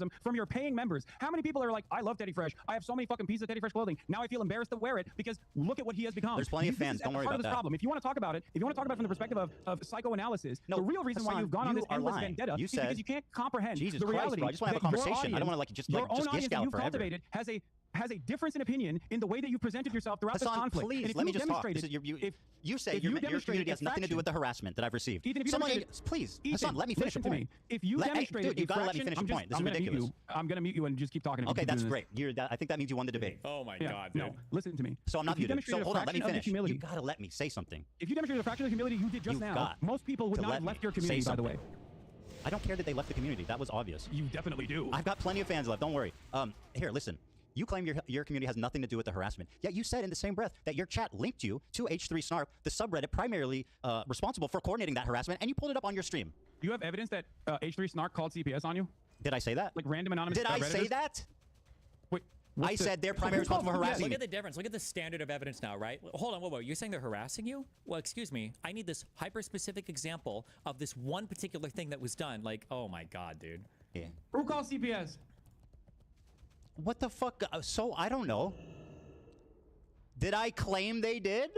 criticism from your paying members. How many people are like, I love Teddy Fresh. I have so many fucking pieces of Teddy Fresh clothing. Now I feel embarrassed to wear it because look at what he has become. There's plenty of fans. Don't worry about that. Problem. If you want to talk about it, from the perspective of psychoanalysis, the real reason why you've gone on this endless vendetta is because you can't comprehend the reality. Bro, I just want to have a conversation. I don't want to like just gish gallop forever. Cultivated has a difference in opinion in the way that you presented yourself throughout this conflict. Please, let me just talk. You say your community has nothing to do with the harassment that I've received. Ethan, please, Hassan, let me finish your point. If you demonstrated, you gotta let me finish your point. This is ridiculous. I'm gonna mute you and just keep talking. Okay, that's great. I think that means you won the debate. Oh my God, dude. No, listen to me. So I'm not muted. So hold on, let me finish. You gotta let me say something. If you demonstrated a fraction of the humility you did just now, most people would not have left your community, by the way. I don't care that they left the community. That was obvious. You definitely do. I've got plenty of fans left. Don't worry. Here, listen. You claim your community has nothing to do with the harassment, yet you said in the same breath that your chat linked you to H3 Snark, the subreddit primarily responsible for coordinating that harassment, and you pulled it up on your stream. Do you have evidence that H3 Snark called CPS on you? Did I say that? Like random anonymous Did I say that? Wait. I said they're primarily responsible for harassing. Look at the difference. Look at the standard of evidence now, right? Hold on, whoa. You're saying they're harassing you? Well, excuse me. I need this hyper-specific example of this one particular thing that was done. Like, oh my God, dude. Yeah. Who called CPS? What the fuck? So, I don't know. Did I claim they did?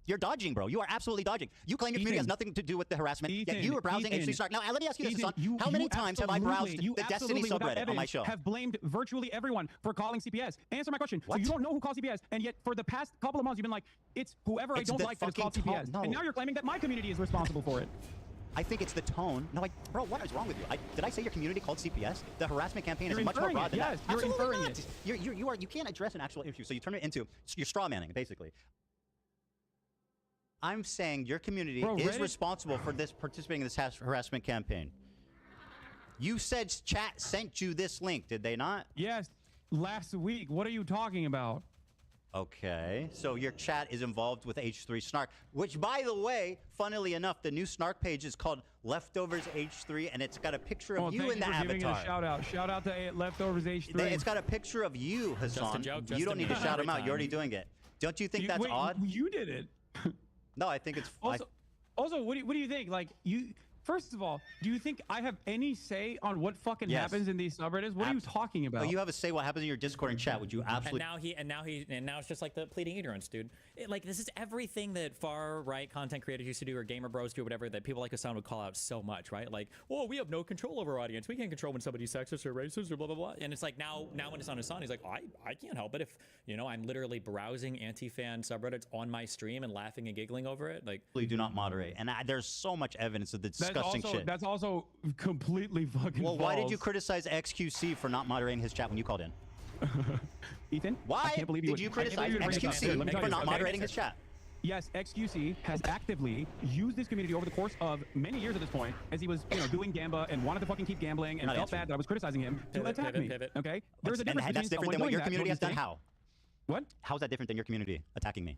You're dodging, bro. You are absolutely dodging. You claim your community has nothing to do with the harassment, yet you were browsing H3 Snark. Now, let me ask you this, Hassan. How many times have I browsed the Destiny subreddit on my show? Have blamed virtually everyone for calling CPS. Answer my question. What? So you don't know who called CPS, and yet for the past couple of months, you've been like, it's whoever I don't like that has called CPS. No. And now you're claiming that my community is responsible for it. I think it's the tone. No, bro, what is wrong with you? Did I say your community called CPS? The harassment campaign is much more broad than that. You're inferring it. You can't address an actual issue, so you turn it into you're straw manning, basically. I'm saying your community is responsible for participating in this harassment campaign. You said chat sent you this link, did they not? Yes, last week. What are you talking about? Okay, so your chat is involved with H3 Snark, which, by the way, funnily enough, the new Snark page is called Leftovers H3, and it's got a picture of you in the avatar. Giving it a shout out to Leftovers H3. It's got a picture of you, Hassan. You don't need to shout him out. You're already doing it. Don't you think that's odd? You did it. No, I think it's. Also, what do you think? Like you. First of all, do you think I have any say on what fucking happens in these subreddits? What are you talking about? Oh, you have a say what happens in your Discord and chat. Would you absolutely? And now it's just like the pleading ignorance, dude. Like this is everything that far right content creators used to do or gamer bros do, or whatever, that people like Hassan would call out so much, right? Like, oh, we have no control over our audience. We can't control when somebody's sexist or racist or blah blah blah. And it's like now when it's on Hassan, he's like, oh, I can't help it if I'm literally browsing anti-fan subreddits on my stream and laughing and giggling over it. Like, please do not moderate. And there's so much evidence of the disgusting shit. That's also completely fucking false. Why did you criticize XQC for not moderating his chat when you called in? Ethan? Why did you criticize XQC for not moderating his chat? Yes, XQC has actively used this community over the course of many years at this point, as he was, doing Gamba and wanted to fucking keep gambling and felt bad that I was criticizing him to attack me. Okay? There's a difference. And that's different than what your community has done. How? What? How is that different than your community attacking me?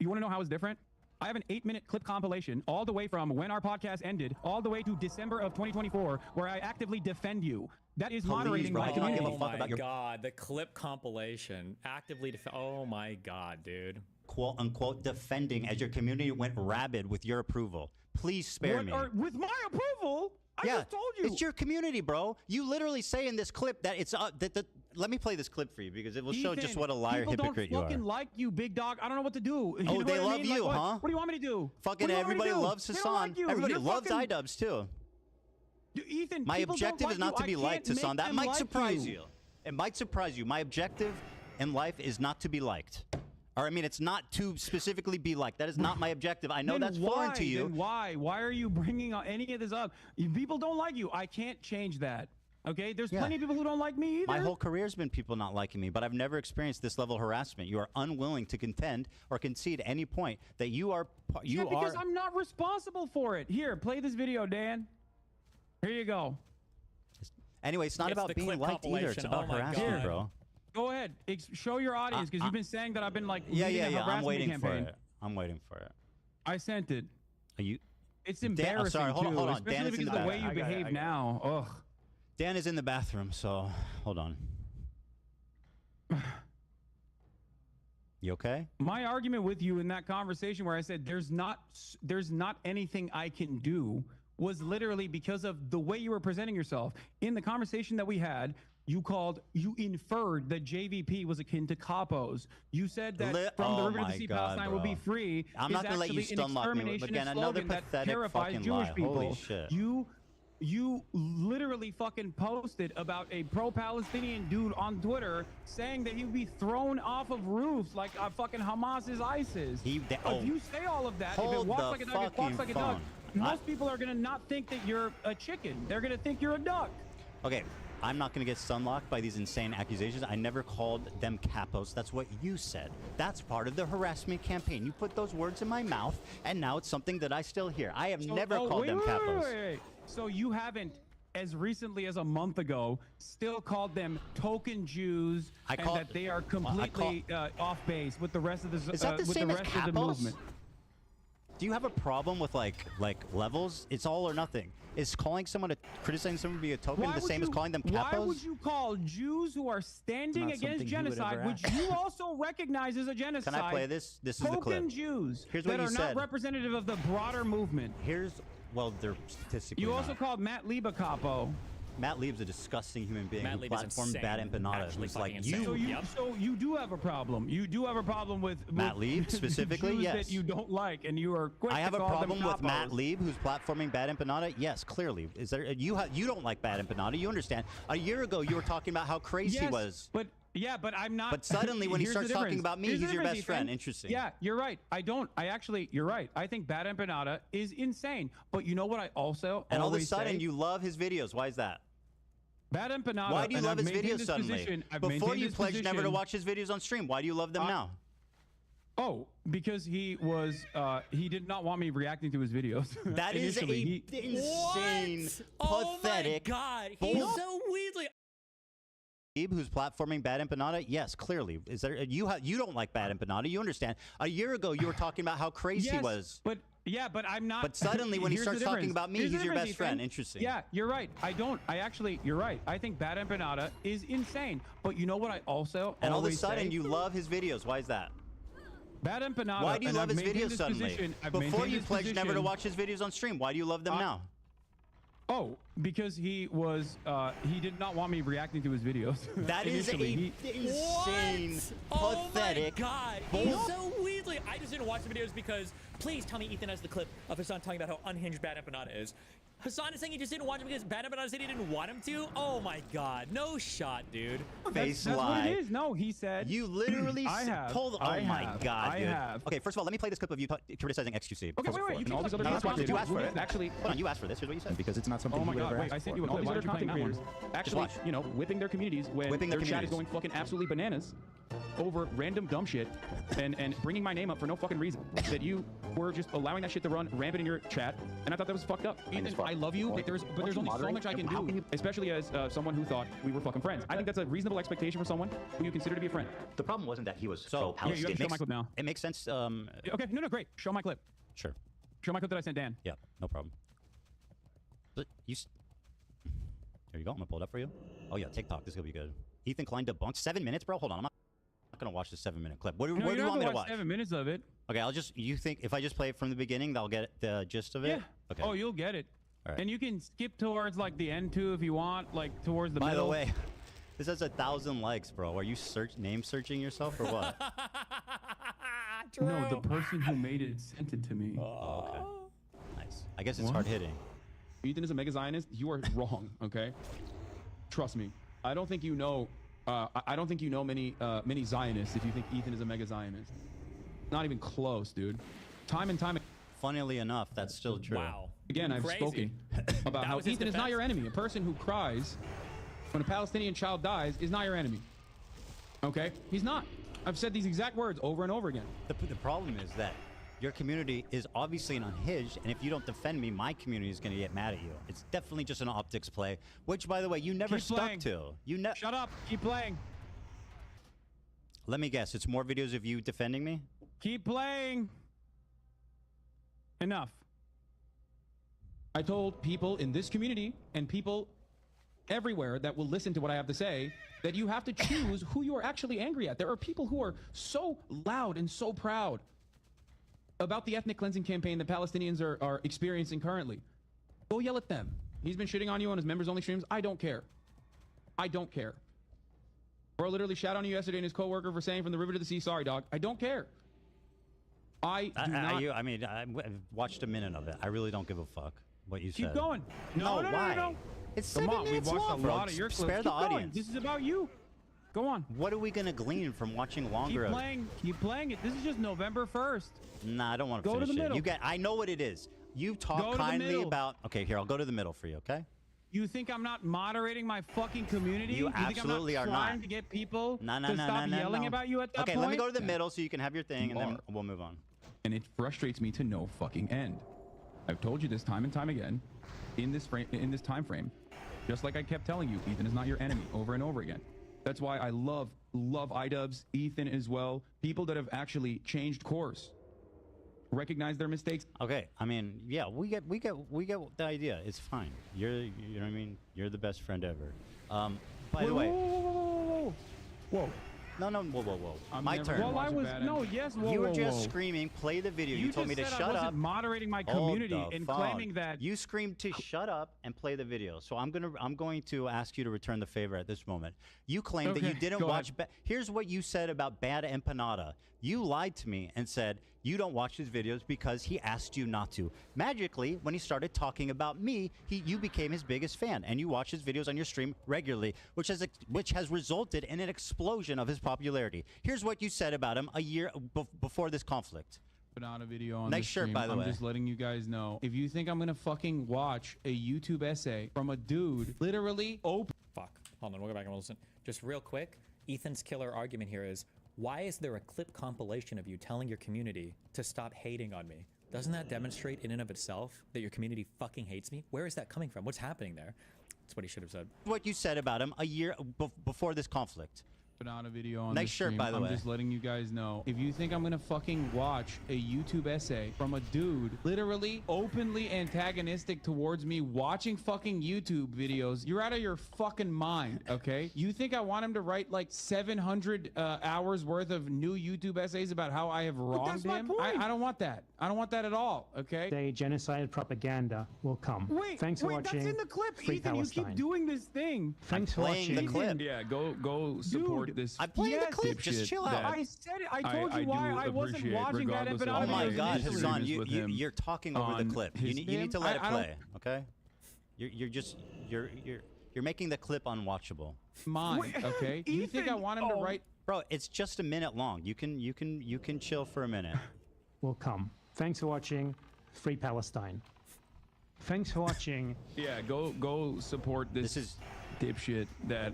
You want to know how it's different? I have an 8-minute clip compilation all the way from when our podcast ended all the way to December of 2024 where I actively defend you. That is moderating my community. Oh my God, the clip compilation. Actively defend. Oh my God, dude. Quote unquote defending as your community went rabid with your approval. Please spare me. With my approval? I just told you. It's your community, bro. You literally say in this clip that it's let me play this clip for you because it will show just what a liar hypocrite you are. People don't fucking like you, big dog. I don't know what to do. Oh, they love you, huh? What do you want me to do? Fucking everybody loves Hassan. Everybody loves iDubbbz too. Ethan, my objective is not to be liked, Hassan. That might surprise you. It might surprise you. My objective in life is not to be liked. Or I mean, it's not to specifically be liked. That is not my objective. I know that's foreign to you. Then why? Why are you bringing any of this up? People don't like you. I can't change that. Okay, there's plenty of people who don't like me either. My whole career's been people not liking me, but I've never experienced this level of harassment. You are unwilling to contend or concede at any point that you are. Because I'm not responsible for it. Here, play this video, Dan. Here you go. Anyway, it's not about being liked either. It's about harassment, bro. Go ahead. Show your audience because you've been saying that I've been like I'm waiting for it. I'm waiting for it. I sent it. Are you? It's embarrassing. Sorry, hold on. Especially Dan is because of the way you behave now. Ugh. Dan is in the bathroom, so hold on. You okay? My argument with you in that conversation where I said there's not anything I can do was literally because of the way you were presenting yourself. In the conversation that we had, you inferred that JVP was akin to capos. You said that from the river to the sea, Palestine will be free. I'm not going to let you stunlock me again. Another pathetic fucking Jewish lie. people. Holy shit. You literally fucking posted about a pro-Palestinian dude on Twitter saying that he would be thrown off of roofs like fucking Hamas is ISIS. If you say all of that, if it walks like a duck, it quacks like a duck, most people are going to not think that you're a chicken. They're going to think you're a duck. Okay, I'm not going to get sunlocked by these insane accusations. I never called them capos. That's what you said. That's part of the harassment campaign. You put those words in my mouth, and now it's something that I still hear. I have never called them capos. Wait. So you haven't, as recently as a month ago, still called them token Jews that they are completely off base with the rest of the Is that the same as of the movement. Do you have a problem with like levels? It's all or nothing. Is criticizing someone to be a token the same as calling them capos? Why would you call Jews who are standing against genocide, which you also recognize as a genocide? Can I play this? This is the clip. Token Jews Here's what that you are said. not representative of the broader movement. Well, they're statistically You also called Matt Lieb a capo. Matt Lieb's a disgusting human being who platformed Bad Empanada. Who's like So you do have a problem. You do have a problem with Matt Lieb specifically. Jews yes. that you don't like, and you are quick I have to a call problem them with capos. Matt Lieb, who's platforming Bad Empanada. Yes, clearly. Is there? You don't like Bad Empanada. You understand? A year ago, you were talking about how crazy he was. But I'm not. But suddenly, when he starts talking about me, he's your best friend. Interesting. Yeah, you're right. You're right. I think Bad Empanada is insane. But you know what? I also and all of a sudden, you love his videos. Why is that? Bad Empanada. Why do you love his videos suddenly? Before you pledged never to watch his videos on stream. Why do you love them now? Oh, because he did not want me reacting to his videos. That is insane, pathetic. Oh my God, he's so weirdly. Who's platforming Bad Empanada? Yes, clearly. Is there? You don't like Bad Empanada. You understand? A year ago, you were talking about how crazy he was. But I'm not. But suddenly, when he starts talking about me, he's your best friend. Interesting. Yeah, you're right. You're right. I think Bad Empanada is insane. But you know what? I also and all of a sudden, you love his videos. Why is that? Bad Empanada. Why do you love his videos suddenly? Before you pledged never to watch his videos on stream. Why do you love them now? Oh, because he did not want me reacting to his videos. That is insane, pathetic. Oh my God, he's so weirdly. I just didn't watch the videos because please tell me Ethan has the clip of Hassan talking about how unhinged Bad Empanada is. Hassan is saying he just didn't watch it because Bad Empanada said he didn't want him to. Oh my God, no shot, dude. Face that's lie. What it is. No, he said. You literally told. Oh my God, dude. I have. Okay, first of all, let me play this clip of you criticizing XQC. Okay, wait. All these other did you ask for it? Actually, hold on. You asked for this. Here's what you said. Because it's not something. Oh my God! Wait, I sent you a clip. All these Why other aren't you playing content that creators, actually, whipping their communities when their chat is going fucking absolutely bananas over random dumb shit and bringing my name up for no fucking reason. That you were just allowing that shit to run rampant in your chat, and I thought that was fucked up. Ethan, I love you, but there's only so much I can do, especially as someone who thought we were fucking friends. I think that's a reasonable expectation for someone who you consider to be a friend. The problem wasn't that he was so Palestinian. Yeah, you have to show my clip now. It makes sense. Okay, no, great. Show my clip. Sure. Show my clip that I sent Dan. Yeah, no problem. But you. Here you go. I'm gonna pull it up for you. Oh yeah, TikTok. This is gonna be good. Ethan Klein debunked 7 minutes, bro. Hold on. I'm not gonna watch the 7 minute clip. Where do you want me to watch? 7 minutes of it. Okay, you think if I just play it from the beginning, they'll get the gist of it? Yeah. Okay. Oh, you'll get it. All right. And you can skip towards like the end too if you want, like towards the middle. By the way, this has 1,000 likes, bro. Are you name searching yourself or what? No, the person who made it sent it to me. Oh, okay. Nice. I guess it's hard hitting. Ethan is a mega Zionist. You are wrong. Okay. Trust me. I don't think you know. I don't think you know many Zionists if you think Ethan is a mega Zionist. Not even close, dude. Time and time. Funnily enough, that's still true. Wow. Again, I've spoken about how Ethan is not your enemy. A person who cries when a Palestinian child dies is not your enemy. Okay? He's not. I've said these exact words over and over again. The problem is that your community is obviously an unhinged, and if you don't defend me, my community is going to get mad at you. It's definitely just an optics play, which, by the way, you never stuck to. Shut up. Keep playing. Let me guess. It's more videos of you defending me? Keep playing. Enough. I told people in this community and people everywhere that will listen to what I have to say that you have to choose who you are actually angry at. There are people who are so loud and so proud about the ethnic cleansing campaign that Palestinians are experiencing currently. Go yell at them. He's been shitting on you on his members-only streams. I don't care. I don't care. Bro literally shot on you yesterday and his coworker for saying from the river to the sea, sorry, dog. I don't care. I watched a minute of it. I really don't give a fuck what you said. Keep going. No, why? It's 7 minutes we've watched long, a bro. lot of your clips. Spare the Keep going. audience. This is about you. Go on. What are we gonna glean from watching longer? Keep playing it. This is just November 1st. Nah, I don't want to finish Go to the middle. it. I know what it is. You talk kindly about. Okay, here I'll go to the middle for you. Okay. You think I'm not moderating my fucking community? You absolutely are not. Trying to get people to stop no, yelling about you at that point? Okay, let me go to the middle so you can have your thing, and then we'll move on. And it frustrates me to no fucking end. I've told you this time and time again, in this time frame, just like I kept telling you, Ethan is not your enemy over and over again. That's why I love iDubbbz, Ethan as well, people that have actually changed course, recognize their mistakes. Okay, I mean, yeah, we get the idea. It's fine. You know what I mean? You're the best friend ever. By the way. Whoa. No, whoa. My turn. Well, I was You were just screaming, play the video. You told me to shut I wasn't up. Moderating my community and claiming that you screamed to shut up and play the video. So I'm going to ask you to return the favor at this moment. You claimed that you didn't watch. Here's what you said about Bad Empanada. You lied to me and said you don't watch his videos because he asked you not to. Magically, when he started talking about me, you became his biggest fan, and you watch his videos on your stream regularly, which has resulted in an explosion of his popularity. Here's what you said about him a year before this conflict. Banana video on nice shirt, by the way. I'm just letting you guys know. If you think I'm gonna fucking watch a YouTube essay from a dude literally Fuck. Hold on, we'll go back and listen. Just real quick, Ethan's killer argument here is, why is there a clip compilation of you telling your community to stop hating on me? Doesn't that demonstrate in and of itself that your community fucking hates me? Where is that coming from? What's happening there? That's what he should have said. What you said about him a year before this conflict. Banana video on nice shirt, by the way. I'm just letting you guys know. If you think I'm gonna fucking watch a YouTube essay from a dude literally openly antagonistic towards me watching fucking YouTube videos, you're out of your fucking mind, okay? You think I want him to write like 700 hours worth of new YouTube essays about how I have wronged him? I don't want that. I don't want that at all, okay? Day genocide propaganda will come. Thanks for watching. That's in the clip, Free Ethan. Palestine. You keep doing this thing. Thanks for watching. The clip. Yeah, go support this. I'm playing the clip. Just chill out. I said it. I told you why I wasn't watching that episode. Oh my God, Hassan, you're talking over the clip. You need to let it play, okay? You're making the clip unwatchable. Mine, okay? You think I want him to write? Bro, it's just a minute long. You can chill for a minute. Will come. Thanks for watching. Free Palestine. Thanks for watching. Yeah, go support this dipshit that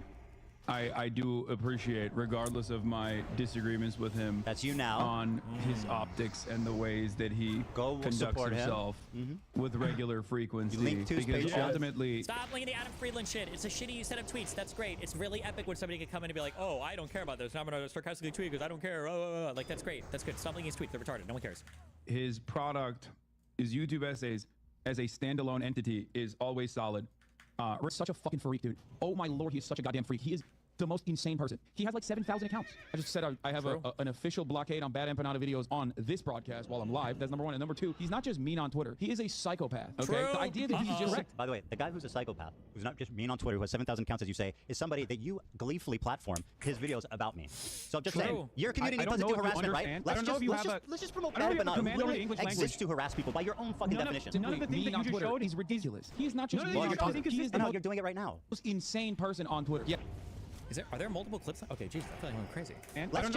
I do appreciate, regardless of my disagreements with him. That's you now. On his optics and the ways that he conducts himself with regular frequency. Link to his page. Ultimately, stop linking the Adam Friedland shit. It's a shitty set of tweets. That's great. It's really epic when somebody can come in and be like, "Oh, I don't care about this. I'm gonna sarcastically tweet because I don't care." Like that's great. That's good. Stop linking his tweets. They're retarded. No one cares. His product, his YouTube essays, as a standalone entity, is always solid. We're such a fucking freak, dude. Oh my lord, he's such a goddamn freak. He is the most insane person. He has like 7,000 accounts. I just said I have an official blockade on Bad Empanada videos on this broadcast while I'm live. That's number one. And number two, he's not just mean on Twitter. He is a psychopath. Okay, True. The idea that he's just correct. By the way, the guy who's a psychopath, who's not just mean on Twitter, who has 7,000 accounts, as you say, is somebody that you gleefully platform his videos about me. So I'm just saying, your community doesn't do harassment, right? Let's just promote Bad Empanada, who literally exists to harass people by your own fucking definition. None of the things that you just showed is ridiculous. He's not just you're doing it right now. Most insane person on Twitter. Yeah. Are there multiple clips? Okay, jeez, I feel like I'm going crazy. And let's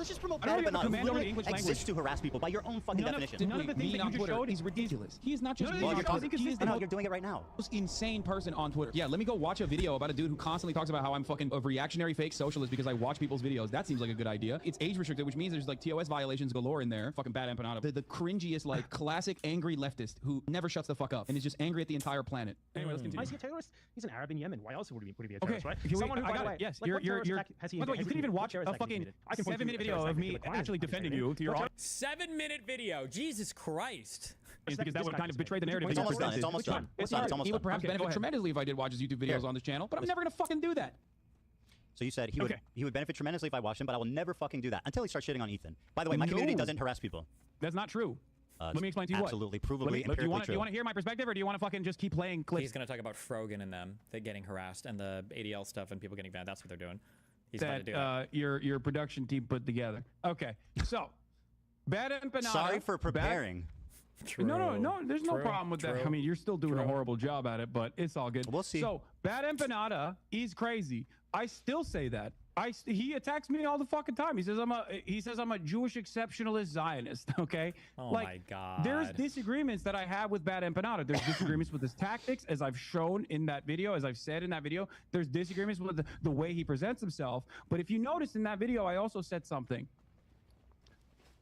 just promote Bad Empanada, who literally exists to harass people by your own fucking definition. None of the things that you just showed is ridiculous. He's not just you're doing it right now. Most insane person on Twitter. Yeah, let me go watch a video about a dude who constantly talks about how I'm fucking a reactionary fake socialist because I watch people's videos. That seems like a good idea. It's age restricted, which means there's like TOS violations galore in there. Fucking Bad Empanada. The cringiest, like, classic angry leftist who never shuts the fuck up and is just angry at the entire planet. Anyway, let's continue. Is he a terrorist? He's an Arab in Yemen. Why else would he be a terrorist, right? Someone who, by the way, yes, you're. By the way, you could even watch a fucking 7-minute video of me actually defending you to your audience. 7-minute video. Jesus Christ. Because that would kind of betray the narrative. It's almost done. It's almost done. He would perhaps benefit tremendously if I did watch his YouTube videos on this channel, but I'm never gonna fucking do that. So you said he would benefit tremendously if I watched him, but I will never fucking do that until he starts shitting on Ethan. By the way, my community doesn't harass people. That's not true. Let me explain to you absolutely, what. provably, do you want to hear my perspective, or do you want to fucking just keep playing clips? He's going to talk about Frogan and them, they getting harassed, and the ADL stuff and people getting banned. That's what they're doing. He's about to do it. Your production team put together. Okay, so Bad Empanada. Sorry for preparing. No. There's no problem with that. I mean, you're still doing a horrible job at it, but it's all good. We'll see. So Bad Empanada is crazy. I still say that. He attacks me all the fucking time. He says I'm a Jewish exceptionalist Zionist. Okay. Oh my God. There's disagreements that I have with Bad Empanada. There's disagreements with his tactics, as I've shown in that video, as I've said in that video. There's disagreements with the way he presents himself. But if you notice in that video, I also said something.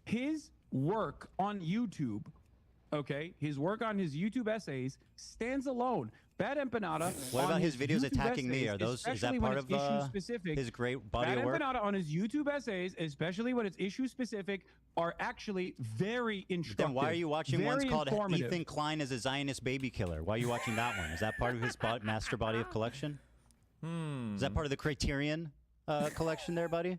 His work on YouTube, okay, his work on his YouTube essays stands alone. Bad Empanada. What about his videos attacking me? Are those, is that part of his great body of work? Bad Empanada on his YouTube essays, especially when it's issue specific, are actually very instructive. Then why are you watching ones called Ethan Klein as a Zionist baby killer? Why are you watching that one? Is that part of his master body of collection? Is that part of the Criterion collection there, buddy?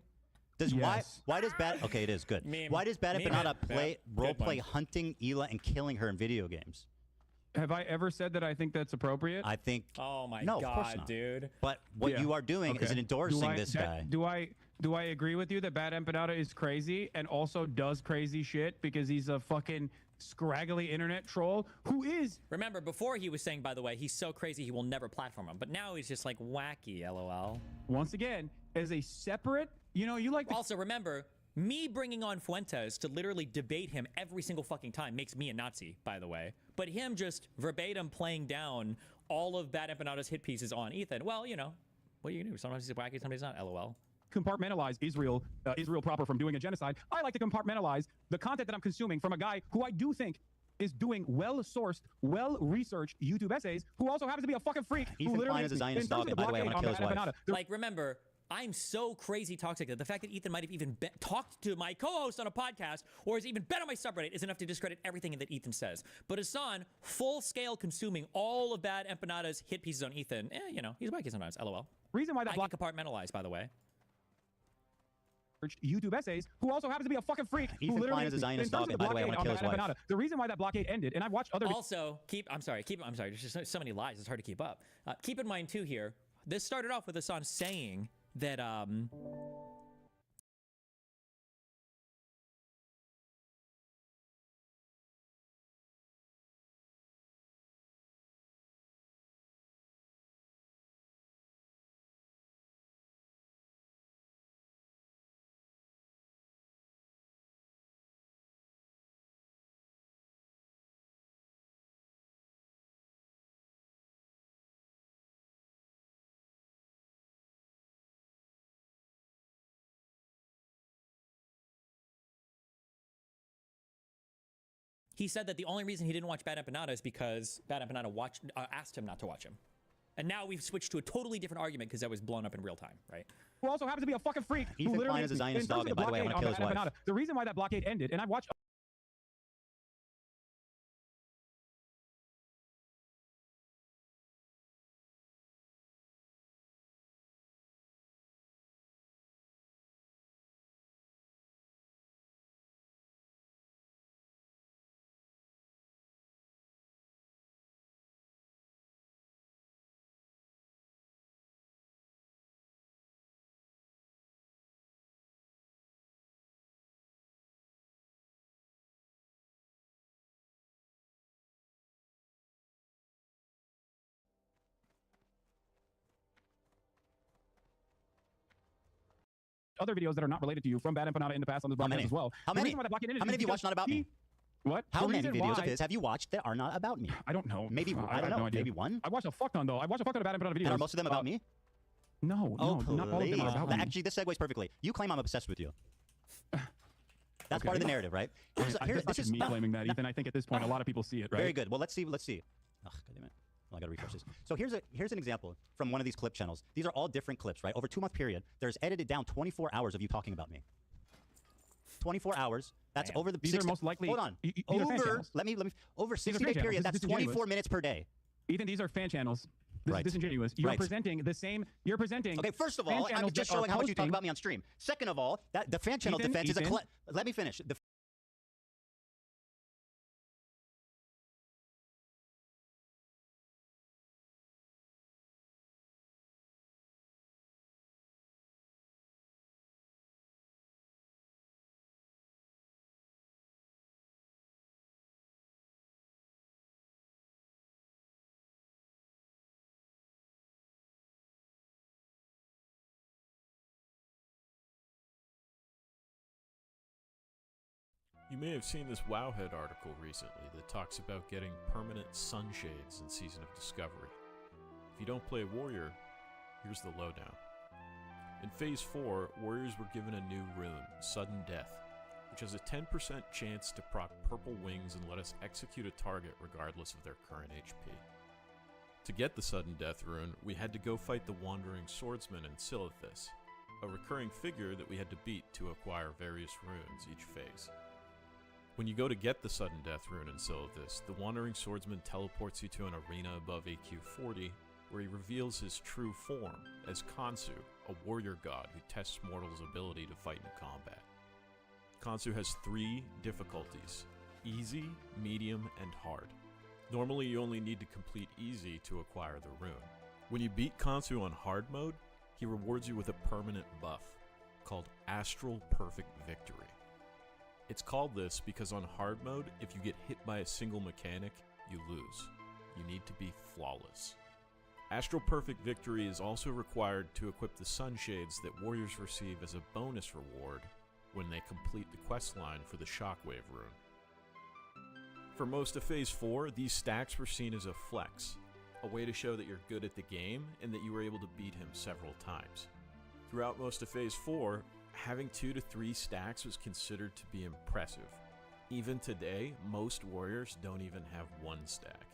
Yes. Why does Bad... Okay, it is good. Why does Bad Empanada roleplay hunting Hila and killing her in video games? Have I ever said that I think that's appropriate? I think... Oh my God, of course not. Dude. But what you are doing is endorsing this guy. Do I agree with you that Bad Empanada is crazy and also does crazy shit because he's a fucking scraggly internet troll who is... Remember, before he was saying, by the way, he's so crazy he will never platform him. But now he's just like wacky, LOL. Once again, as a separate... You know, you like... Also, remember... Me bringing on Fuentes to literally debate him every single fucking time makes me a Nazi, by the way. But him just verbatim playing down all of Bad Empanada's hit pieces on Ethan, well, you know, what are you gonna do? Sometimes he's wacky, sometimes not, LOL. Compartmentalize Israel proper from doing a genocide. I like to compartmentalize the content that I'm consuming from a guy who I do think is doing well-sourced, well-researched YouTube essays, who also happens to be a fucking freak. Ethan Klein is a Zionist dog, and by the way, I want to kill his wife. Like, remember... I'm so crazy toxic that the fact that Ethan might have even talked to my co-host on a podcast or has even been on my subreddit is enough to discredit everything that Ethan says. But Hassan, full-scale consuming all of Bad Empanada's hit pieces on Ethan, you know, he's wacky sometimes, LOL. Reason why that I can compartmentalize, by the way. YouTube essays, who also happens to be a fucking freak. Ethan Klein is a Zionist dog, and by the way, I want to kill his wife. The reason why that blockade ended, and I've watched other... Also, I'm sorry, there's just so many lies, it's hard to keep up. Keep in mind, too, here, this started off with Hassan saying that he said that the only reason he didn't watch Bad Empanada is because Bad Empanada asked him not to watch him. And now we've switched to a totally different argument because that was blown up in real time, right? Who also happens to be a fucking freak. Ethan Klein is a Zionist dog, and by the way, I want to kill his wife. The reason why that blockade ended, and I've watched... other videos that are not related to you from Bad Empanada in the past on this broadcast as well. How many? How many have you watched not about me? What? How many videos of his have you watched that are not about me? I don't know. Maybe, I don't know, maybe one? I watched a fuck ton, though. I watched a fuck ton of Bad Empanada videos. And are most of them about me? No, no, not all of them are about me. Actually, this segues perfectly. You claim I'm obsessed with you. That's part of the narrative, right? This is me claiming that, Ethan. I think at this point, a lot of people see it, right? Very good. Well, let's see. Ugh, God damn it. Well, I gotta refresh this. So here's an example from one of these clip channels. These are all different clips, right? Over a 2-month period, there's edited down 24 hours of you talking about me. 24 hours. That's over the... These are most likely... Hold on. Over 60-day period, that's 24 minutes per day. Ethan, these are fan channels. This is disingenuous. You're presenting the same... You're presenting... Okay, first of all, I'm just showing how much you talk about me on stream. Second of all, the fan channel defense is a... Let me finish. You may have seen this Wowhead article recently that talks about getting permanent sunshades in Season of Discovery. If you don't play Warrior, here's the lowdown. In Phase 4, Warriors were given a new rune, Sudden Death, which has a 10% chance to proc purple wings and let us execute a target regardless of their current HP. To get the Sudden Death rune, we had to go fight the Wandering Swordsman in Silithus, a recurring figure that we had to beat to acquire various runes each phase. When you go to get the Sudden Death rune in Silithus, the Wandering Swordsman teleports you to an arena above AQ 40, where he reveals his true form as Khonsu, a warrior god who tests mortals' ability to fight in combat. Khonsu has 3 difficulties: easy, medium, and hard. Normally you only need to complete easy to acquire the rune. When you beat Khonsu on hard mode, he rewards you with a permanent buff called Astral Perfect Victory. It's called this because on hard mode, if you get hit by a single mechanic, you lose. You need to be flawless. Astral Perfect Victory is also required to equip the Sunshades that warriors receive as a bonus reward when they complete the questline for the Shockwave rune. For most of Phase 4, these stacks were seen as a flex, a way to show that you're good at the game and that you were able to beat him several times. Throughout most of Phase 4, having 2 to 3 stacks was considered to be impressive. Even today, most warriors don't even have 1 stack.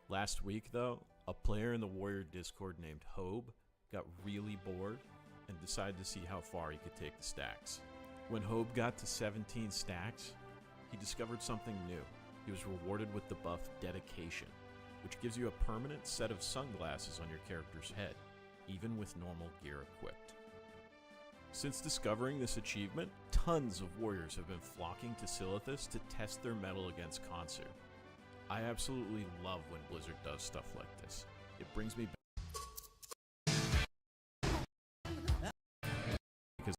Last week though, a player in the Warrior Discord named Hobe got really bored and decided to see how far he could take the stacks. When Hobe got to 17 stacks, he discovered something new. He was rewarded with the buff Dedication, which gives you a permanent set of sunglasses on your character's head, even with normal gear equipped. Since discovering this achievement, tons of warriors have been flocking to Silithus to test their mettle against Khonsu. I absolutely love when Blizzard does stuff like this. It brings me back because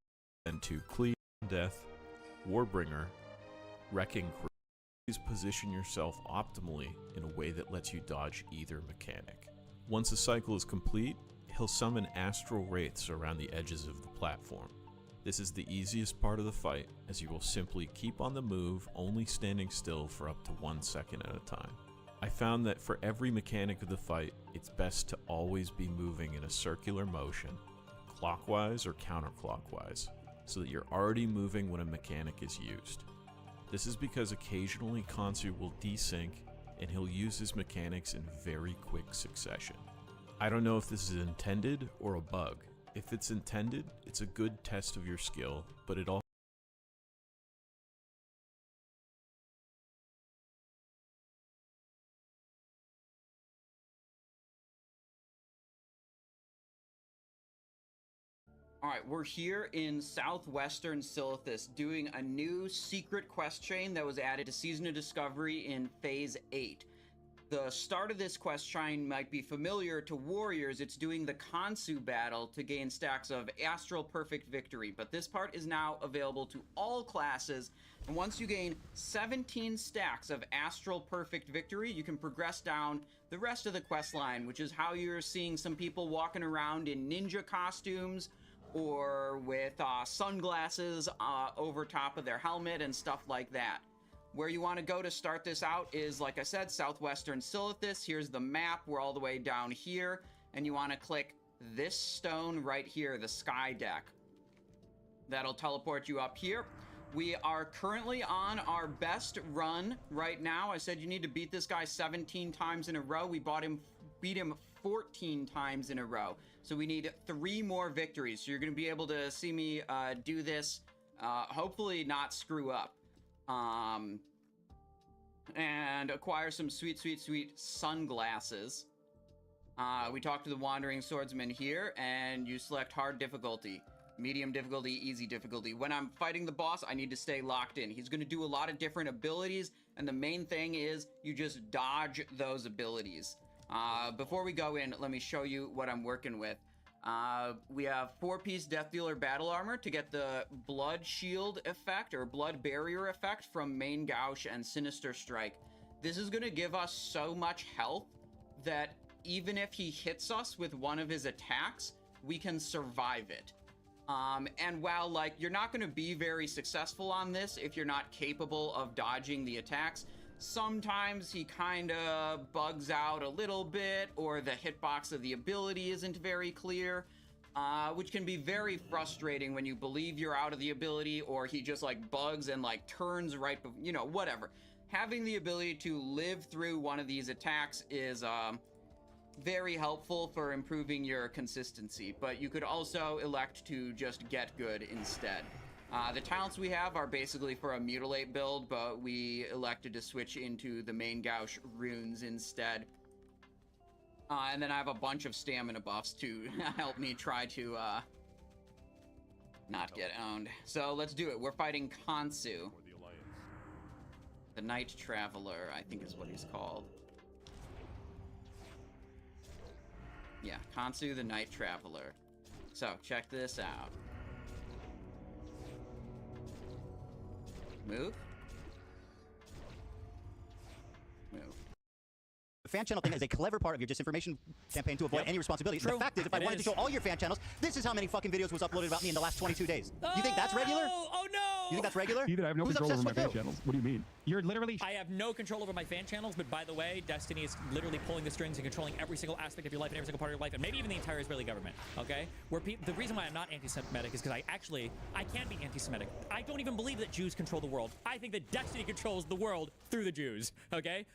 to Cleave, Death, Warbringer, Wrecking Crew. Please position yourself optimally in a way that lets you dodge either mechanic. Once a cycle is complete, he'll summon astral wraiths around the edges of the platform. This is the easiest part of the fight, as you will simply keep on the move, only standing still for up to 1 second at a time. I found that for every mechanic of the fight, it's best to always be moving in a circular motion, clockwise or counterclockwise, so that you're already moving when a mechanic is used. This is because occasionally Khonsu will desync, and he'll use his mechanics in very quick succession. I don't know if this is intended or a bug. If it's intended, it's a good test of your skill, but it also Alright, we're here in southwestern Silithus doing a new secret quest chain that was added to Season of Discovery in Phase 8. The start of this quest chain might be familiar to warriors. It's doing the Khonsu battle to gain stacks of Astral Perfect Victory, but this part is now available to all classes, and once you gain 17 stacks of Astral Perfect Victory, you can progress down the rest of the quest line, which is how you're seeing some people walking around in ninja costumes, or with sunglasses over top of their helmet and stuff like that. Where you want to go to start this out is, like I said, southwestern Silithus. Here's the map. We're all the way down here, and you want to click this stone right here, the sky deck. That'll teleport you up here. We are currently on our best run right now. I said you need to beat this guy 17 times in a row. We beat him 14 times in a row. So we need 3 more victories. So you're going to be able to see me do this, hopefully not screw up. And acquire some sweet sunglasses. We talked to the Wandering Swordsman here, and you select hard difficulty, medium difficulty, easy difficulty. When I'm fighting the boss, I need to stay locked in. He's going to do a lot of different abilities, and the main thing is you just dodge those abilities. Before we go in, let me show you what I'm working with. We have 4-piece Death Dealer battle armor to get the blood shield effect or blood barrier effect from Main Gauche and Sinister Strike. This is going to give us so much health that even if he hits us with one of his attacks, we can survive it. And while, like, you're not going to be very successful on this if you're not capable of dodging the attacks, sometimes he kind of bugs out a little bit, or the hitbox of the ability isn't very clear, which can be very frustrating when you believe you're out of the ability, or he just, like, bugs and, like, turns right, you know, whatever. Having the ability to live through one of these attacks is, very helpful for improving your consistency, but you could also elect to just get good instead. The talents we have are basically for a mutilate build, but we elected to switch into the main Gauche runes instead. And then I have a bunch of stamina buffs to help me try to not get owned. So let's do it. We're fighting Khonsu, the Night Traveler, I think is what he's called. Yeah, Khonsu the Night Traveler. So, check this out. Move. Move. The fan channel thing is a clever part of your disinformation campaign to avoid any responsibility. True. The fact is, if I wanted to show all your fan channels, this is how many fucking videos was uploaded about me in the last 22 days. You think that's regular? Oh no! You think that's regular? Ethan, I have no Who's control over my obsessed fan with channels. What do you mean? You're literally... I have no control over my fan channels, but by the way, Destiny is literally pulling the strings and controlling every single aspect of your life and every single part of your life, and maybe even the entire Israeli government, okay? The reason why I'm not anti-Semitic is because I can't be anti-Semitic. I don't even believe that Jews control the world. I think that Destiny controls the world through the Jews, okay?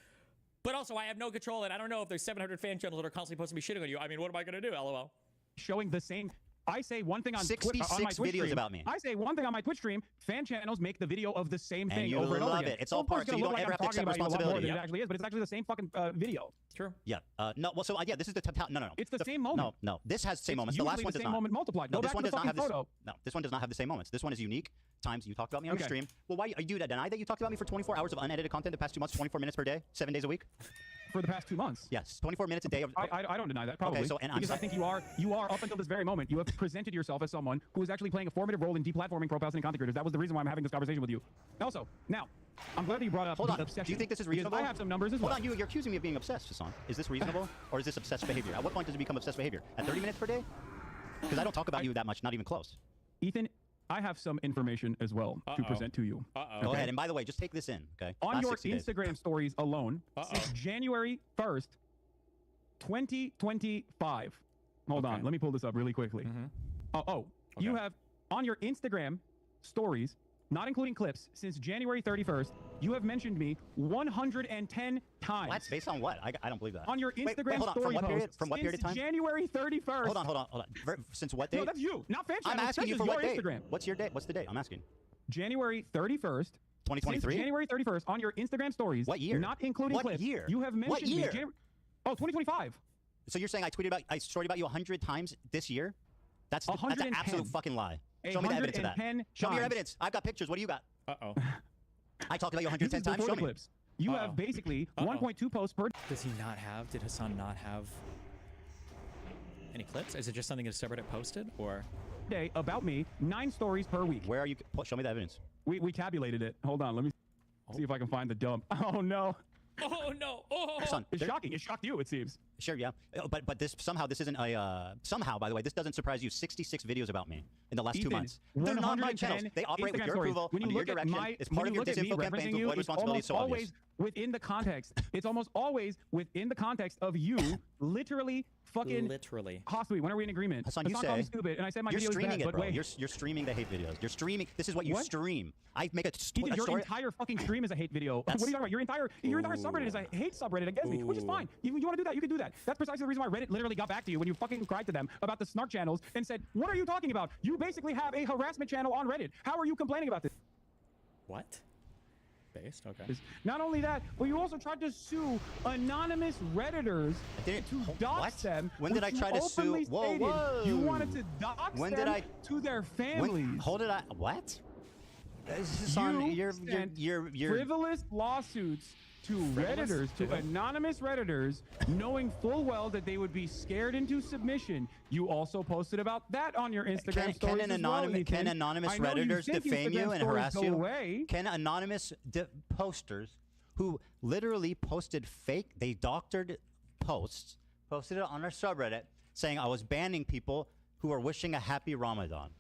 But also, I have no control, and I don't know if there's 700 fan channels that are constantly posting me shitting on you. I mean, what am I going to do, LOL? Showing the same... I say one thing on 66 on my Twitch videos stream. about me. I say one thing on my Twitch stream. Fan channels make the video of the same thing and you over and over love again. it. It's all part, so you don't ever have to accept responsibility. It actually is, but it's actually the same fucking video. True. Yeah. No. Well, so yeah, this is the no. It's the same moment. No. This has the same moments. The last one does not. Same moment multiplied. No, Go this back one to does the not have fucking this. photo. No, this one does not have the same moments. This one is unique. Times you talked about me on your stream. Well, why are you deny that you talked about me for 24 hours of unedited content the past 2 months, 24 minutes per day, 7 days a week? For the past 2 months. Yes, 24 minutes a day. I don't deny that, probably. Okay, so, because I think you are up until this very moment, you have presented yourself as someone who is actually playing a formative role in deplatforming pro-Palestinian content creators. That was the reason why I'm having this conversation with you. Also, now, I'm glad that you brought up the obsession. Do you think this is reasonable? I have some numbers as well. Hold on, you're accusing me of being obsessed, Hassan. Is this reasonable, or is this obsessed behavior? At what point does it become obsessed behavior? At 30 minutes per day? Because I don't talk about you that much, not even close. Ethan, I have some information as well to present to you. Go ahead, and by the way, just take this in, okay? On your Instagram stories alone, since January 1st, 2025. Hold on, let me pull this up really quickly. You have, on your Instagram stories, not including clips, since January 31st, you have mentioned me 110 times. What? Based on what? I don't believe that. On your Instagram hold on. story From what period of time? January 31st. Hold on. Since what date? No, that's you, not fan channel. I'm asking you for what date? Instagram. What's your date? What's the date? I'm asking. January 31st. 2023? January 31st, on your Instagram stories. What year? Not including clips. What year? You have mentioned what year? me. 2025. So you're saying I storied about you 100 times this year? That's an absolute fucking lie. Show me the evidence of that. Show me your evidence. I've got pictures. What do you got? I talked about you 110 times. Show me. Clips. You have basically 1.2 posts per. Does he not have? Did Hassan not have any clips? Is it just something his subreddit posted, or? Day about me, 9 stories per week. Where are you? Show me the evidence. We tabulated it. Hold on. Let me see if I can find the dump. Oh no. Oh no! Oh, Son, it's shocking. It shocked you, it seems. Sure, yeah. But this isn't a somehow. By the way, this doesn't surprise you. 66 videos about me in the last 2 months. They're not my channels. They operate with your approval, under your direction. It's part of your disinfo campaign to avoid responsibility. So obvious. Within the context. It's almost always within the context of you literally fucking Hospi, when are we in agreement? Hassan, you say called me stupid, and I said my you're video streaming is bad, it, bro. Wait. You're streaming the hate videos. You're streaming. This is what you stream. I make a story. Your entire fucking stream is a hate video. What are you talking about? Your entire subreddit is a hate subreddit against me, which is fine. You want to do that, you can do that. That's precisely the reason why Reddit literally got back to you when you fucking cried to them about the snark channels and said, what are you talking about? You basically have a harassment channel on Reddit. How are you complaining about this? What? Based? Okay. Not only that, but you also tried to sue anonymous Redditors to dox them. When did I try to sue? Whoa. You wanted to dox them to their families. What? This is on your frivolous lawsuits to Redditors, to anonymous Redditors, knowing full well that they would be scared into submission. You also posted about that on your Instagram stories Can anonymous Redditors defame you and harass you? Can anonymous posters who literally posted fake, they doctored posts, posted it on our subreddit saying I was banning people who are wishing a happy Ramadan.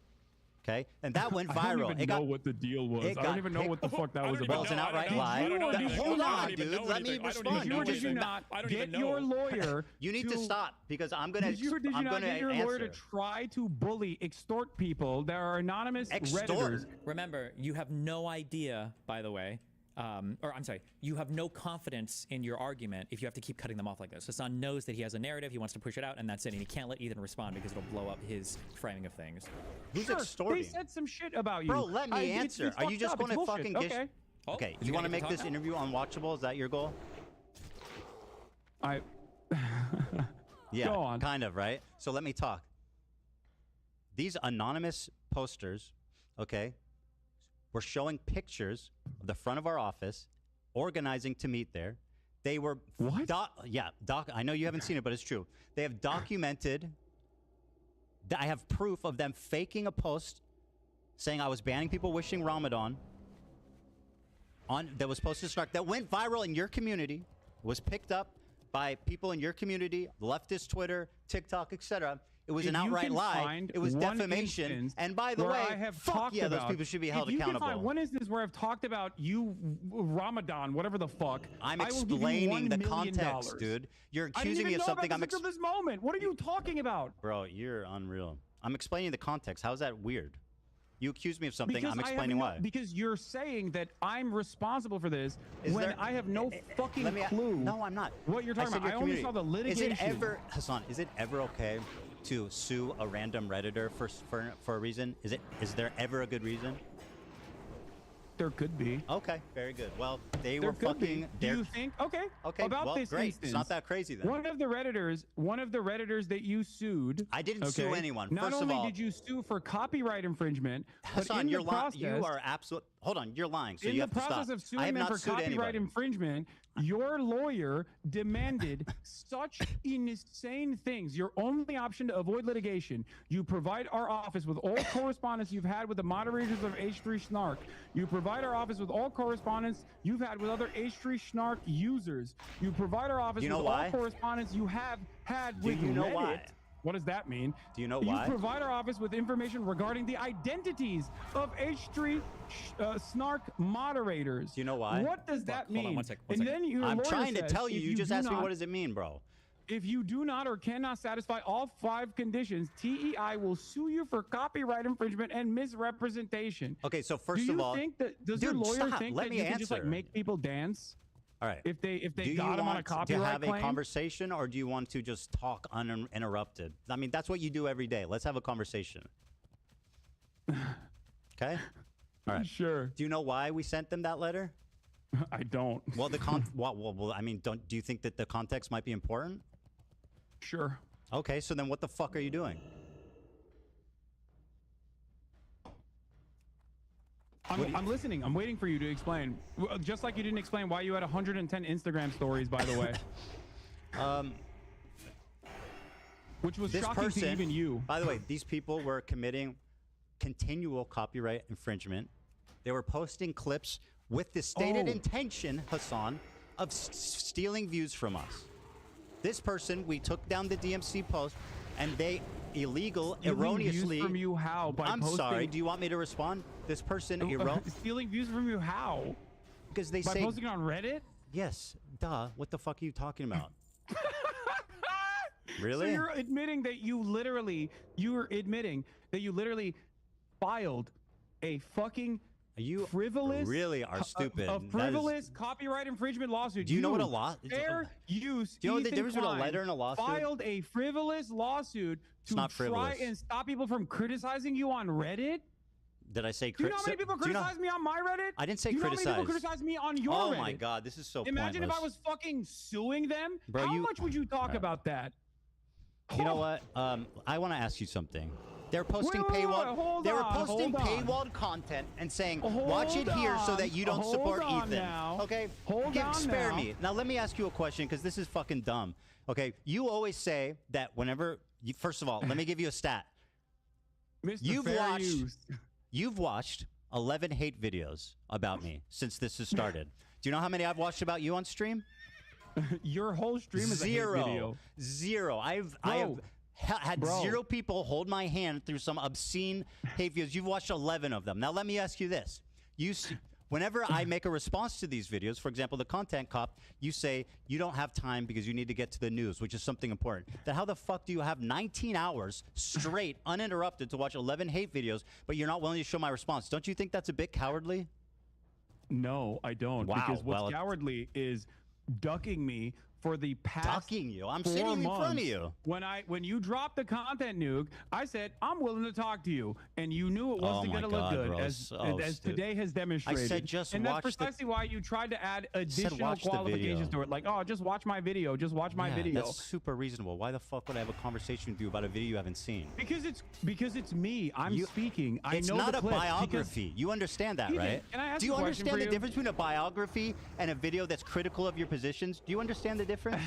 Okay, and that went viral. I don't even know what the deal was. I don't even know what the fuck that was about. It's an outright lie. Hold on, dude. Let me respond. Did you not get your lawyer? You need to stop because I'm gonna. Did you not get your lawyer to try to bully, extort people that are anonymous Redditors? Remember, you have no idea, by the way. Or I'm sorry, you have no confidence in your argument if you have to keep cutting them off like this. Hassan knows that he has a narrative, he wants to push it out, and that's it. And he can't let Ethan respond because it'll blow up his framing of things. Who's extorting? They said some shit about you. Bro, let me answer. Are you just going to fucking get... Okay. You want to make this interview unwatchable? Is that your goal? Yeah, go on. Kind of, right? So let me talk. These anonymous posters, okay, were showing pictures of the front of our office, organizing to meet there. They were... What? I know you haven't seen it, but it's true. They have documented... I have proof of them faking a post saying I was banning people wishing Ramadan that was posted to Snark, that went viral in your community, was picked up by people in your community, leftist Twitter, TikTok, etc. It was an outright lie. It was defamation. And by the way, fuck yeah, those people should be held accountable. You can find one instance where I've talked about you, Ramadan, whatever the fuck. I'm explaining the context, dude. You're accusing me of something. I'm until this moment. What are you talking about? Bro, you're unreal. I'm explaining the context. How's that weird? You accuse me of something. I'm explaining why. Because you're saying that I'm responsible for this I have no fucking clue. No, I'm not. What you're talking about? I only saw the litigation. Is it ever, Hassan? Is it ever okay to sue a random Redditor for a reason? Is there ever a good reason? There could be. Okay, very good. Well, they were fucking. Do you think? Okay. About this great. instance, It's not that crazy then. One of the redditors that you sued. I didn't sue anyone. Not First of only all, did you sue for copyright infringement, Hassan, but in you're the process, you are absolute. Hold on, you're lying. So in you the have to stop. process of I have suing them not for sued copyright anybody. infringement, your lawyer demanded such insane things. Your only option to avoid litigation: you provide our office with all correspondence you've had with the moderators of H3 Snark. You provide our office with all correspondence you've had with other H3 Snark users. You provide our office with all correspondence you have had with Reddit. What does that mean? Do you know why? You provide our office with information regarding the identities of H3 Snark moderators. Do you know why? What does that mean? Hold on one second. And then your I'm lawyer trying to says, tell you. You just asked me what does it mean, bro. If you do not or cannot satisfy all 5 conditions, TEI will sue you for copyright infringement and misrepresentation. Okay, so first of all, does your lawyer think that you can just like make people dance? All right. If they got him on a copyright claim? Do you have claim? a conversation, or do you want to just talk uninterrupted? I mean, that's what you do every day. Let's have a conversation. Okay. All right. Sure. Do you know why we sent them that letter? I don't. Well, well, I mean, do you think that the context might be important? Sure. Okay, so then what the fuck are you doing? I'm listening. I'm waiting for you to explain. Just like you didn't explain why you had 110 Instagram stories, by the way. Which was shocking to even you. By the way, these people were committing continual copyright infringement. They were posting clips with the stated intention, Hassan, of stealing views from us. This person, we took down the DMC post, and they erroneously. Views from you how? By I'm sorry. Do you want me to respond? This person stealing views from you how? Because they by say posting on Reddit. Yes. Duh. What the fuck are you talking about? Really? So you're admitting that you literally filed a fucking frivolous, really are stupid. A frivolous copyright infringement lawsuit. Do you know what a law? Fair use. Do you know the difference between a letter and a lawsuit? Filed a frivolous lawsuit to try and stop people from criticizing you on Reddit. Did I say Do you know how many people criticize me on my Reddit? I didn't say criticize. Do you know how many people criticize me on your Reddit? Reddit? Oh my god, this is so Imagine pointless. if I was fucking suing them. Bro, how much would you talk about that? You know what? I want to ask you something. They're posting paywalled. They were posting paywalled content and saying, "Watch it here so that you don't support Ethan." Now. Okay, spare me. Now let me ask you a question because this is fucking dumb. Okay, you always say that whenever. First of all, let me give you a stat. Mr. You've watched 11 hate videos about me since this has started. Do you know how many I've watched about you on stream? Your whole stream is a hate video. Zero. had Bro. 0 people hold my hand through some obscene hate videos. You've watched 11 of them. Now let me ask you this: whenever I make a response to these videos, for example, the content cop, you say you don't have time because you need to get to the news, which is something important. Then how the fuck do you have 19 hours straight, uninterrupted, to watch 11 hate videos, but you're not willing to show my response? Don't you think that's a bit cowardly? No, I don't. Wow, Because what's well, cowardly is ducking me for the past Ducking you? I'm 4 sitting in months. front of you. When you dropped the content nuke, I said I'm willing to talk to you, and you knew it wasn't my going to look God, good, bro. as So today has demonstrated. I said just and watch that's precisely why you tried to add additional watch the qualifications video. to it, like, oh, just watch my video, just watch my Yeah, video. that's super reasonable. Why the fuck would I have a conversation with you about a video you haven't seen? Because it's me. I'm speaking. I It's know not the a clip biography. You understand that, Ethan, right? can I ask Do you a question understand for the you? difference between a biography and a video that's critical of your positions? Do you understand the difference? Hold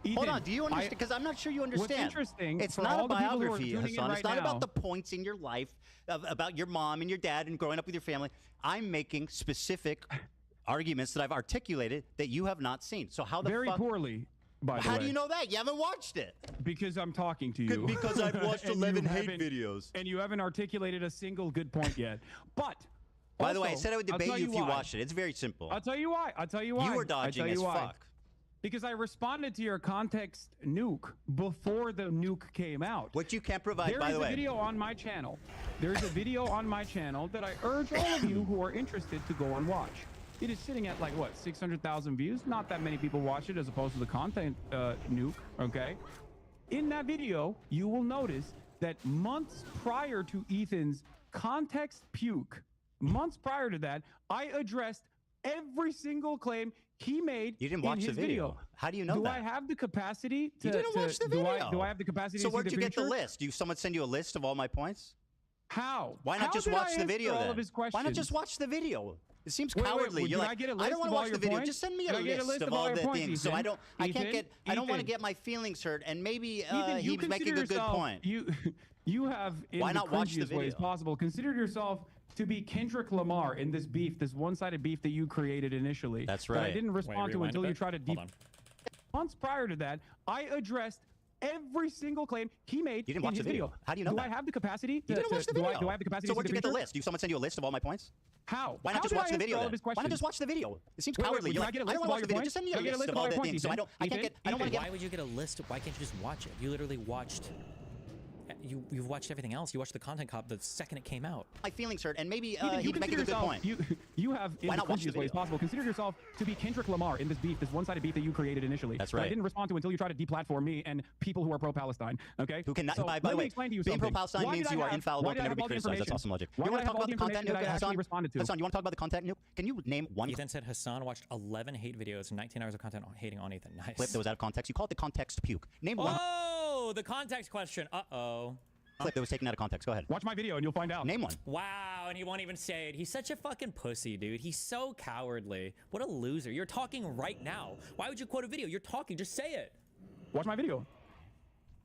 Ethan, on. Do you understand? Because I'm not sure you understand. What's interesting It's for not all a the people who are biography, tuning in Hassan. right It's not now- about the points in your life, about your mom and your dad and growing up with your family. I'm making specific arguments that I've articulated that you have not seen. So how the very fuck? poorly, by the way. How do you know that? You haven't watched it. Because I'm talking to you. Because I've watched And 11 you hate haven't- videos. And you haven't articulated a single good point yet. But By the way, I also, said I would I'll debate tell you if you why. watched it. It's very simple. I'll tell you why. I'll tell you why. You were I'll tell dodging you as why. fuck. Because I responded to your context nuke before the nuke came out. What you can't provide, There by is the a way. video on my channel. There's a video on my channel that I urge all of you who are interested to go and watch. It is sitting at like what, 600,000 views? Not that many people watch it as opposed to the content nuke, okay? In that video, you will notice that months prior to Ethan's context puke, months prior to that, I addressed every single claim he made. You didn't in watch the his video. How do you know do that? I have the capacity to? You didn't watch the video. Do I have the capacity? So to where'd see you the get the future? list? Do someone send you a list of all my points? How? Why not How just did I watch the answer video all then? of his Why not questions? just watch the video? It seems Wait, cowardly. did You're I like, get a I list don't want of to all watch your the video. points? Just send me Did a I get a list list of of all all your the points, things. So Ethan? I don't want to Ethan? get my feelings hurt. And maybe Ethan, he was making a good point. You have in Why the not watch the cringiest ways video? possible considered yourself to be Kendrick Lamar in this beef, this one-sided beef that you created initially. That's That I right. didn't respond to rewind until a you bit. tried to Hold on. Months prior to that, I addressed every single claim he made You didn't in watch his the video. How do you know Do that? I have the capacity? You didn't watch the do video. I have the capacity? So to where'd see you get the future? list? Do someone send you a list of all my points? How? Why not How just did watch I the video answer all then? of his Why not questions? just watch the video? It seems Wait, cowardly. do You're I like, get a I list don't of all watch the your video. points? Just send me Do I a get a list list of of all all the your points, things. So I Ethan? don't want to Ethan? get. Why would you get a list? Why can't you just watch it? You literally watched. You've watched everything else. You watched the content cop the second it came out. My feelings hurt, and maybe Ethan, you he's making a consider good yourself, point. you have in Why the not watch the cringiest ways video? possible considered yourself to be Kendrick Lamar in this beef, this one-sided beef that you created initially. That's That I right. didn't respond to until you tried to deplatform me and people who are pro-Palestine. Okay. Who cannot, So by let the me way, explain to you being something. pro-Palestine Why means did I you are have- infallible, why can did I never have be all the criticized. That's information? awesome logic. Why You did want I to talk have all about the the content information that I nuke, actually Hassan? responded to? Hassan, you want to talk about the content nuke? Can you name one Ethan said Hassan watched 11 hate videos and 19 hours of content hating on Ethan. Nice. clip that was out of context? You call it the context puke. Name one Oh, the context question. Uh-oh. clip that was taken out of context. Go ahead. Watch my video and you'll find out. Name one. Wow, and he won't even say it. He's such a fucking pussy, dude. He's so cowardly. What a loser. You're talking right now. Why would you quote a video? You're talking. Just say it. Watch my video.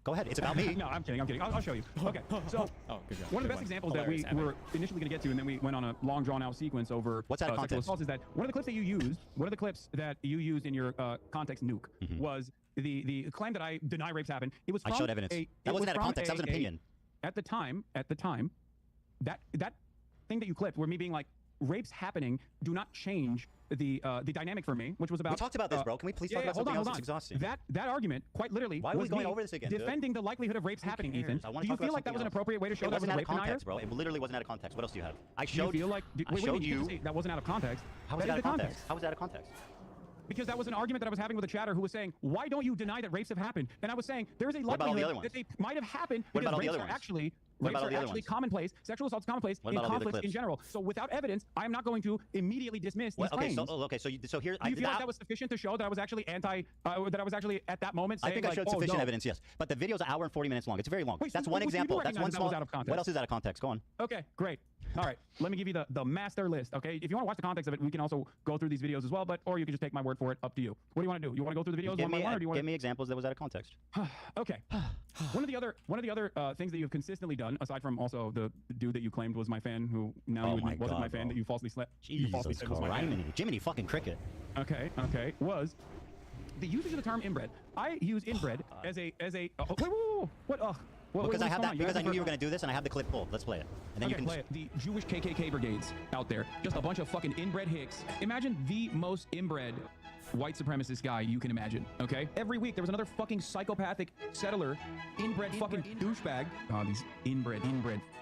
Go ahead. It's about me. No, I'm kidding. I'll show you. Okay. So Oh, good job. one of the Good best one. examples that we Hilarious, epic. were initially going to get to, and then we went on a long, drawn-out sequence over What's out of sexual context? assaults, is that one of the clips that you used in your context nuke was the claim that I deny rapes happen. It was I from showed evidence. That wasn't out of context. That was an opinion. At the time, that thing that you clipped, where me being like, rapes happening do not change the dynamic for me, which was about. We talked about this, bro. Can we please talk about hold something on, else? hold It's on. exhausting. That argument, quite literally, Why are we was going me over this again, dude? defending the likelihood of rapes happening, cares? Ethan. I wanna Do you talk about feel like that was an something else. appropriate way to show It that was wasn't a out of rape denier? context, bro. It literally wasn't out of context. What else do you have? I Do you showed feel like I showed you. that wasn't out of context? How was it That out is of the context? How was it out of context? Because that was an argument that I was having with a chatter who was saying, why don't you deny that rapes have happened? And I was saying, there is a What about all the other likelihood that ones? they might have happened What because about all the rapes other are ones? actually, What about all the other ones? commonplace, sexual assaults commonplace What in about all the other conflicts in clips? general. So without evidence, I am not going to immediately dismiss these Okay, claims. so here. Do you feel like that was sufficient to show that I was actually that I was actually at that moment saying, I think I like, showed oh, sufficient no. evidence, yes. But the video's an hour and 40 minutes long. It's very long. Wait, That's so one you do example. That's recognize one that small. was out of context? What else is out of context? Go on. Okay, great. All right, let me give you the master list, okay? If you want to watch the context of it, we can also go through these videos as well, or you can just take my word for it, up to you. What do you want to do? You want to go through the videos Give one by me, one, or do you want give me examples that was out of context. Okay. One of the other things that you've consistently done, aside from also the dude that you claimed was my fan, who now you admit wasn't my fan, that you falsely said was my fan. Jiminy fucking cricket. Okay, was the usage of the term inbred. I use inbred as a No. What? Because I have that. Because I knew you were going to do this, and I have the clip pulled. Let's play it, and then you can play it. The Jewish KKK brigades out there, just a bunch of fucking inbred hicks. Imagine the most inbred white supremacist guy you can imagine. Okay. Every week there was another fucking psychopathic settler, inbred fucking douchebag. Oh, these inbred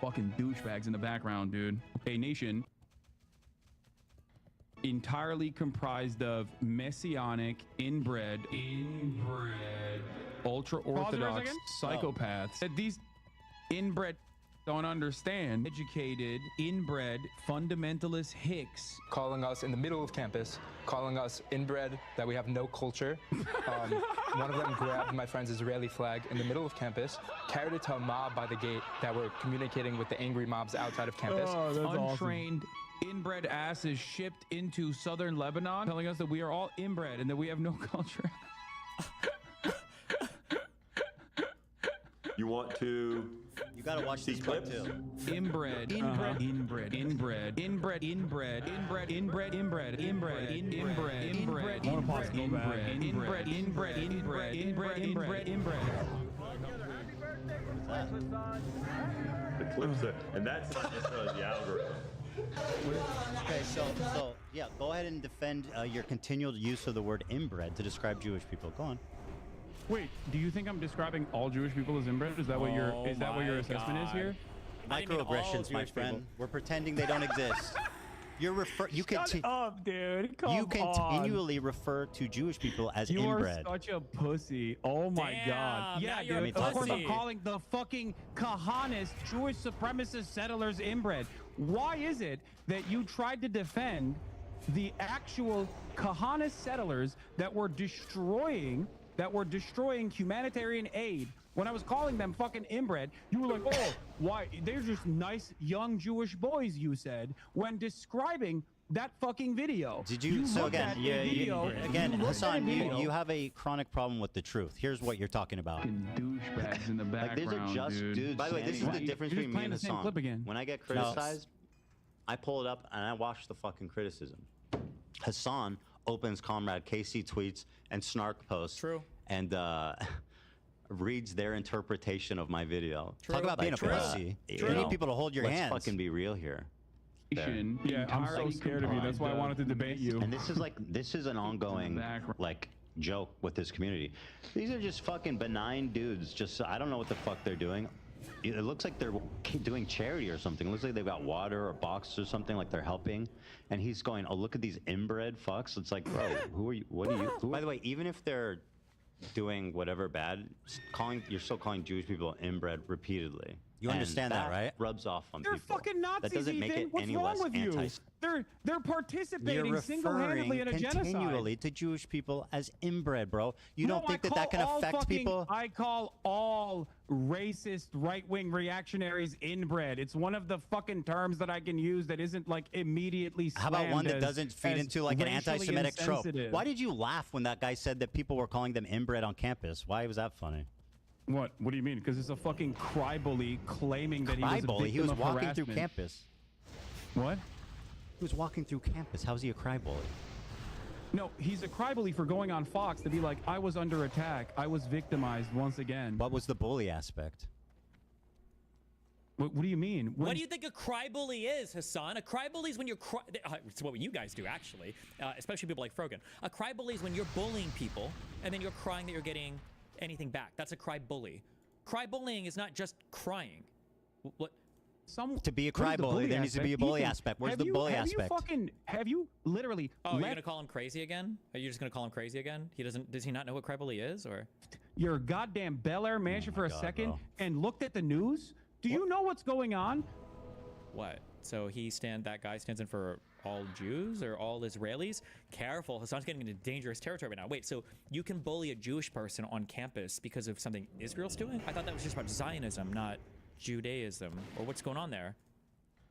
fucking douchebags in the background, dude. A nation entirely comprised of messianic, inbred, ultra-orthodox psychopaths that these inbred don't understand. Educated, inbred, fundamentalist hicks. Calling us in the middle of campus, calling us inbred, that we have no culture. One of them grabbed my friend's Israeli flag in the middle of campus, carried it to a mob by the gate that were communicating with the angry mobs outside of campus. Oh, that's untrained. Awesome. Inbred asses shipped into southern Lebanon, telling us that we are all inbred and that we have no culture. You want to? You gotta watch these clips too. Inbred, inbred, The clips are, and that's not necessarily the algorithm. Okay, so yeah, go ahead and defend your continual use of the word inbred to describe Jewish people. Go on. Wait, do you think I'm describing all Jewish people as inbred? Is that what your assessment is here? Microaggressions, my friend. People. We're pretending they don't exist. Shut up, dude. You continually refer to Jewish people as inbred. You are such a pussy. Oh my God. Yeah, dude. Of course I'm calling the fucking Kahanist Jewish supremacist settlers inbred. Why is it that you tried to defend the actual Kahanist settlers that were destroying humanitarian aid? When I was calling them fucking inbred, you were like, oh, why? They're just nice young Jewish boys, you said, when describing that fucking video. Did you? So again, Hassan, you have a chronic problem with the truth. Here's what you're talking about. Douchebags in the background, these are just dudes. By the way, this is the difference between me and Hassan. When I get criticized, I pull it up and I watch the fucking criticism. Hassan opens Comrade KC tweets and Snark posts. True. And reads their interpretation of my video. True. Talk about being a pussy. You need people to hold your hands. Let's fucking be real here. Yeah, I'm so scared of you. That's why I wanted to debate you. And this is an ongoing joke with this community. These are just fucking benign dudes. I don't know what the fuck they're doing. It looks like they're doing charity or something. It looks like they've got water or boxes or something, like they're helping. And he's going, oh, look at these inbred fucks. It's like, bro, who are you? What are you? By the way, even if they're doing whatever bad, you're still calling Jewish people inbred repeatedly. You understand that, right? Rubs off on people. They're fucking Nazis, that doesn't make it What's any wrong less with you? They're participating single-handedly in a genocide. Continually to Jewish people as inbred, bro. You don't think that can affect people? I call all racist right-wing reactionaries inbred. It's one of the fucking terms that I can use that isn't like immediately slammed. How about one that doesn't feed into like an anti-Semitic trope? Why did you laugh when that guy said that people were calling them inbred on campus? Why was that funny? What do you mean? Because it's a fucking cry-bully claiming that he was a victim he was of walking harassment. through campus. What? He was walking through campus. How's he a cry-bully? No, he's a cry-bully for going on Fox to be like, I was under attack. I was victimized once again. What was the bully aspect? What do you mean? What do you think a cry-bully is, Hassan? A cry-bully is when you're it's what you guys do, actually, especially people like Frogan. A cry-bully is when you're bullying people, and then you're crying that you're getting anything back. That's a cry-bully. Cry-bullying is not just crying. What? To be a cry-bully, there needs to be a bully aspect. Where's the bully aspect? Have you literally... Oh, you're gonna call him crazy again? Are you just gonna call him crazy again? Does he not know what cry-bully is, or? Your goddamn Bel Air mansion for a second and looked at the news? Do you know what's going on? What? So that guy stands in for all Jews or all Israelis? Careful, Hassan's getting into dangerous territory right now. Wait, so you can bully a Jewish person on campus because of something Israel's doing? I thought that was just about Zionism, not Judaism. Or what's going on there?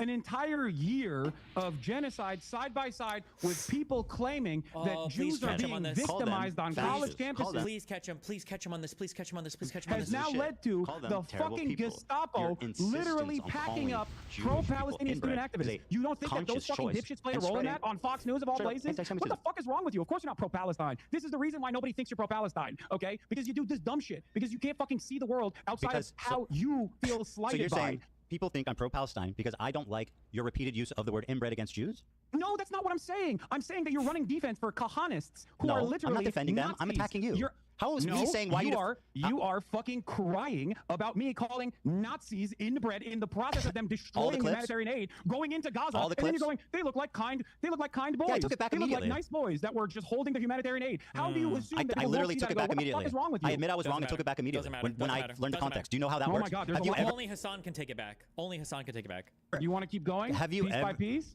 an entire year of genocide side by side with people claiming that Jews are being victimized on college campuses. Please catch him. Please catch him on this. Please catch him on this. Please catch him on this. Has now led to the fucking Gestapo literally packing up pro-Palestinian student activists. You don't think that those fucking dipshits play a role in that on Fox News of all places? What the fuck is wrong with you? Of course you're not pro-Palestine. This is the reason why nobody thinks you're pro-Palestine, okay? Because you do this dumb shit. Because you can't fucking see the world outside of how you feel slighted so you're by. Saying people think I'm pro-Palestine because I don't like your repeated use of the word inbred against Jews? No, that's not what I'm saying. I'm saying that you're running defense for Kahanists who are literally I'm not defending them. I'm attacking you. How is me saying why you are fucking crying about me calling Nazis inbred in the process of them destroying humanitarian aid, going into Gaza, and then you're going, they look like kind boys. Yeah, I took it back immediately. They look like nice boys that were just holding the humanitarian aid. How do you assume that I literally took it back immediately. What the fuck is wrong with you? I admit I was wrong and took it back immediately when I learned the context. Do you know how that works? Oh my God, only Hassan can take it back. Only Hassan can take it back. You want to keep going? Have you piece by piece?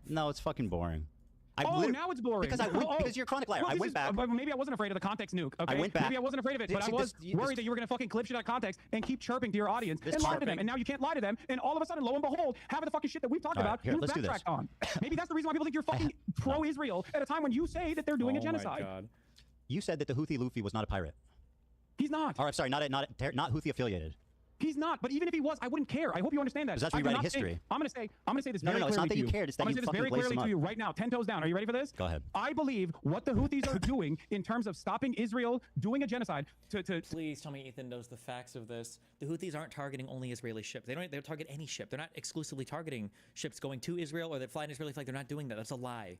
No, it's fucking boring. Now it's boring. Because you're a chronic liar. I went back. Maybe I wasn't afraid of the context nuke. Okay? I went back. Maybe I wasn't afraid of it, but I was worried that you were going to fucking clip shit out of context and keep chirping to your audience and lie to them. And now you can't lie to them. And all of a sudden, lo and behold, half of the fucking shit that we've talked about, you backtracked on. Maybe that's the reason why people think you're fucking pro-Israel at a time when you say that they're doing a genocide. God. You said that the Houthi Luffy was not a pirate. He's not. Or I'm sorry, not Houthi affiliated. He's not, but even if he was, I wouldn't care. I hope you understand that. That's rewriting history. I'm gonna say this very clearly. No, it's not that you cared. It's that you fucking very clearly to you right now. 10 toes down. Are you ready for this? Go ahead. I believe what the Houthis are doing in terms of stopping Israel doing a genocide to Please tell me Ethan knows the facts of this. The Houthis aren't targeting only Israeli ships. They target any ship. They're not exclusively targeting ships going to Israel or that fly an Israeli flag. They're not doing that. That's a lie.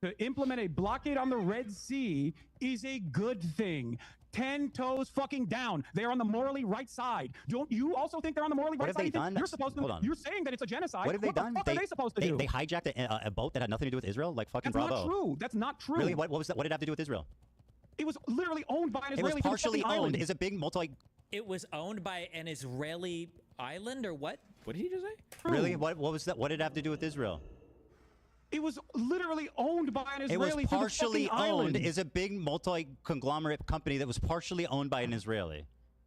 To implement a blockade on the Red Sea is a good thing. 10 toes fucking down. They're on the morally right side. Don't you also think they're on the morally right side? What have they done? You're supposed to. You're saying that it's a genocide. What have they done? What the fuck are they supposed to do? They hijacked a boat that had nothing to do with Israel. Like fucking Bravo. That's not true. That's not true. Really? What was that? What did it have to do with Israel? It was literally owned by an Israeli. It was partially owned. Is a big multi. It was owned by an Israeli island or what? What did he just say? Really? What was that? What did it have to do with Israel? It was literally owned by an Israeli. It was partially owned. Is a big multi-conglomerate company that was partially owned by an Israeli.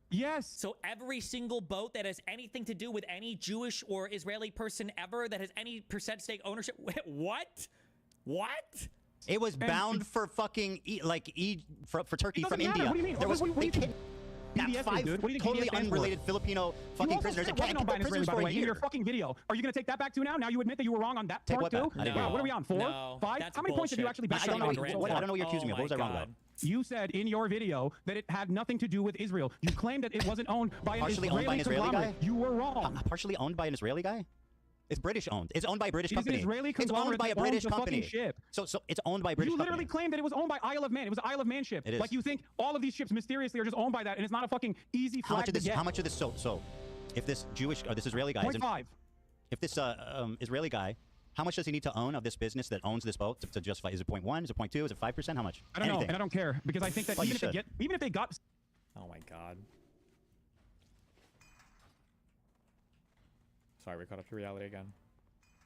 Yes. So every single boat that has anything to do with any Jewish or Israeli person ever that has any percent stake ownership. What? What? It was bound for fucking for Turkey from India. What do you mean? There was BDS, 5 totally unrelated Filipino fucking prisoners and kept prisoners for a year. In your fucking video. Are you going to take that back too now? Now you admit that you were wrong on that part too? Wow, what are we on? 4? 5? How many points did you actually back on? I don't know what you're accusing me of. What was I wrong about? You said in your video that it had nothing to do with Israel. You claimed that it wasn't owned by an Israeli conglomerate. You were wrong. Partially owned by an Israeli guy? It's British owned. It's owned by a British company. It's an Israeli it's owned by a British company. Ship. So it's owned by a British company. You literally claimed that it was owned by Isle of Man. It was an Isle of Man ship. It is. Like you think all of these ships mysteriously are just owned by that, and it's not a fucking easy flag to get. How much of this? So, if this Jewish or this Israeli guy, 0.5. If this Israeli guy, how much does he need to own of this business that owns this boat to justify? Is it 0.1? Is it 0.2? Is it 5%? How much? I don't know, and I don't care because I think that even if they got. Oh my God. Sorry, we caught up to reality again.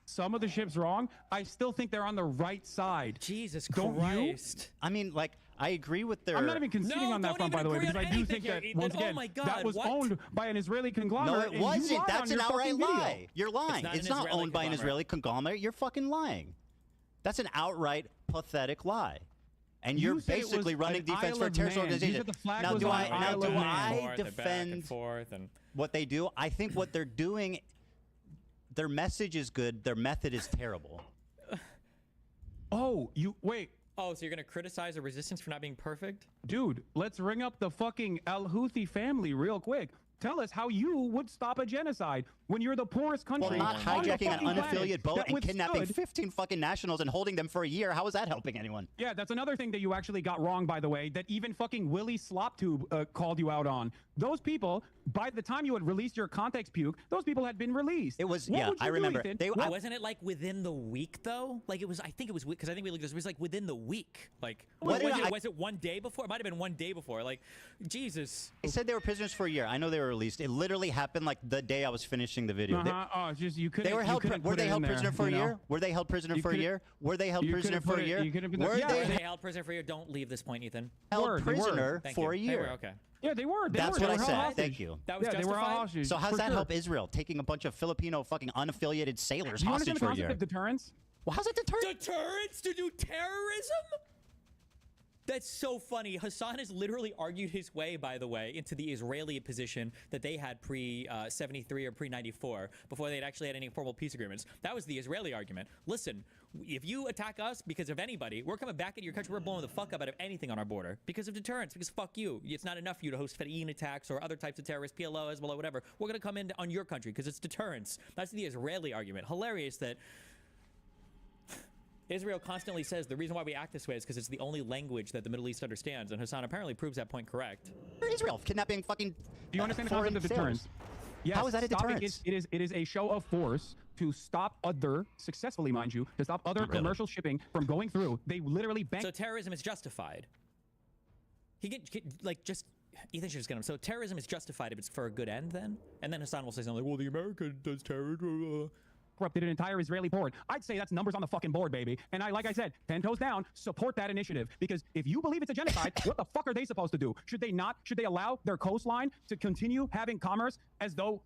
Some of the ships wrong, I still think they're on the right side. Jesus Christ. I mean, like, I agree with their... I'm not even conceding on that front, by the way, because I do think that, once again, that was owned by an Israeli conglomerate. No, it wasn't. That's an outright lie. You're lying. It's not owned by an Israeli conglomerate. You're fucking lying. That's an outright pathetic lie. And you're basically running defense for a terrorist organization. Now, do I defend what they do? I think what they're doing... Their message is good. Their method is terrible. Wait. Oh, so you're going to criticize the resistance for not being perfect? Dude, let's ring up the fucking Al-Houthi family real quick. Tell us how you would stop a genocide when you're the poorest country. Well, not hijacking an unaffiliated boat and kidnapping 15 fucking nationals and holding them for a year. How is that helping anyone? Yeah, that's another thing that you actually got wrong, by the way, that even fucking Willie Sloptube called you out on. Those people, by the time you had released your context puke, those people had been released. It was, I remember. Wasn't it like within the week, though? Like it was, I think it was, because I think we looked at this, it was like within the week. Like, was it 1 day before? It might have been 1 day before. Like, Jesus. They said they were prisoners for a year. I know they were were released. It literally happened like the day I was finishing the video. Oh, just you couldn't. They were held. Were they held prisoner for a year? Were they held prisoner for a year? Were they held prisoner for a year? Were they held prisoner for a year? Don't leave this point, Ethan. Held prisoner for a year. Okay. Yeah, they were. That's what I said. Thank you. That was they were all hostage. So how does that help Israel taking a bunch of Filipino fucking unaffiliated sailors hostage for a year? Of deterrence? Well, how's it deterrent? Deterrence to do terrorism? That's so funny. Hassan has literally argued his way, by the way, into the Israeli position that they had pre-73 or pre-94, before they'd actually had any formal peace agreements. That was the Israeli argument. Listen, if you attack us because of anybody, we're coming back at your country. We're blowing the fuck up out of anything on our border because of deterrence, because fuck you. It's not enough for you to host Fedayeen attacks or other types of terrorists, PLO, Hezbollah, whatever. We're going to come in on your country because it's deterrence. That's the Israeli argument. Hilarious that Israel constantly says the reason why we act this way is because it's the only language that the Middle East understands, and Hassan apparently proves that point correct. Israel kidnapping fucking. Do you understand the concept of deterrence? Yes, how is that a deterrence? It is a show of force to stop successfully, mind you, to stop other commercial shipping from going through. They literally bank. So terrorism is justified. Ethan should just get him. So terrorism is justified if it's for a good end, then? And then Hassan will say something like, well, the America does terrorism. Corrupted an entire Israeli board. I'd say that's numbers on the fucking board, baby. And like I said, 10 toes down, support that initiative. Because if you believe it's a genocide, what the fuck are they supposed to do? Should they allow their coastline to continue having commerce as though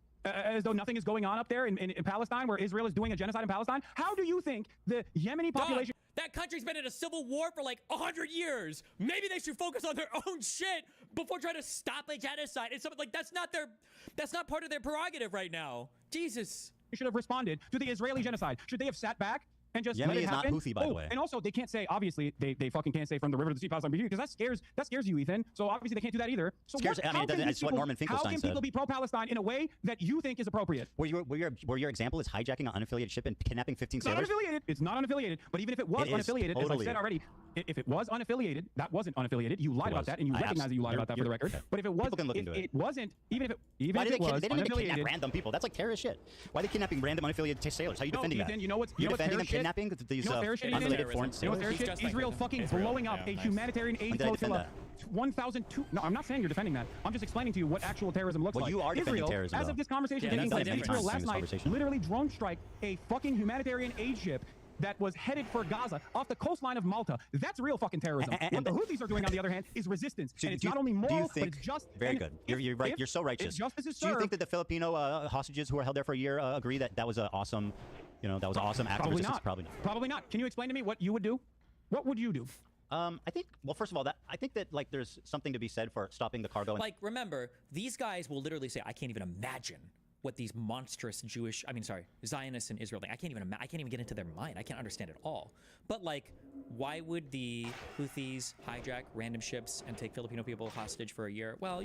nothing is going on up there in Palestine, where Israel is doing a genocide in Palestine? How do you think the Yemeni population... That country's been in a civil war for like 100 years. Maybe they should focus on their own shit before trying to stop a genocide. It's something like that's not part of their prerogative right now. Jesus. Should have responded to the Israeli genocide. Should they have sat back and just let it happen? Not Houthi, by the way. And also, they can't say, obviously, they fucking can't say from the river to the sea, Palestine, because that scares you, Ethan. So obviously, they can't do that either. So that's what Norman Finkelstein said. How can people be pro-Palestine in a way that you think is appropriate? Where your example is hijacking an unaffiliated ship and kidnapping 15 sailors? Not unaffiliated. It's not unaffiliated. But even if it was unaffiliated, as I said already, if it was unaffiliated, that wasn't unaffiliated. You lied about that, and you recognize that you lied about that for the record. But if it was, it wasn't. Even if it was they didn't kidnap random people. That's like terrorist shit. Why are they kidnapping random unaffiliated sailors? How are you defending that? You know what's defending them kidnapping these unrelated foreign sailors? Israel fucking blowing up a humanitarian aid flotilla. 1,002. No, I'm not saying you're defending that. I'm just explaining to you what actual terrorism looks like. Well, you are defending terrorism. As of this conversation taking place, Israel last night literally drone strike a fucking humanitarian aid ship that was headed for Gaza off the coastline of Malta. That's real fucking terrorism. What the Houthis are doing, on the other hand, is resistance. And it's not only moral, but it's just. Very good. You're right. You're so righteous. Justice is served. Do you think that the Filipino hostages who were held there for a year agree that that was an awesome, that was an awesome act of resistance? Probably not. Probably not. Can you explain to me what you would do? What would you do? I think, well, first of all, I think that like there's something to be said for stopping the cargo. Like, remember, these guys will literally say, I can't even imagine what these monstrous Zionists and Israel think. I can't even get into their mind. I can't understand it all. But like, why would the Houthis hijack random ships and take Filipino people hostage for a year? Well,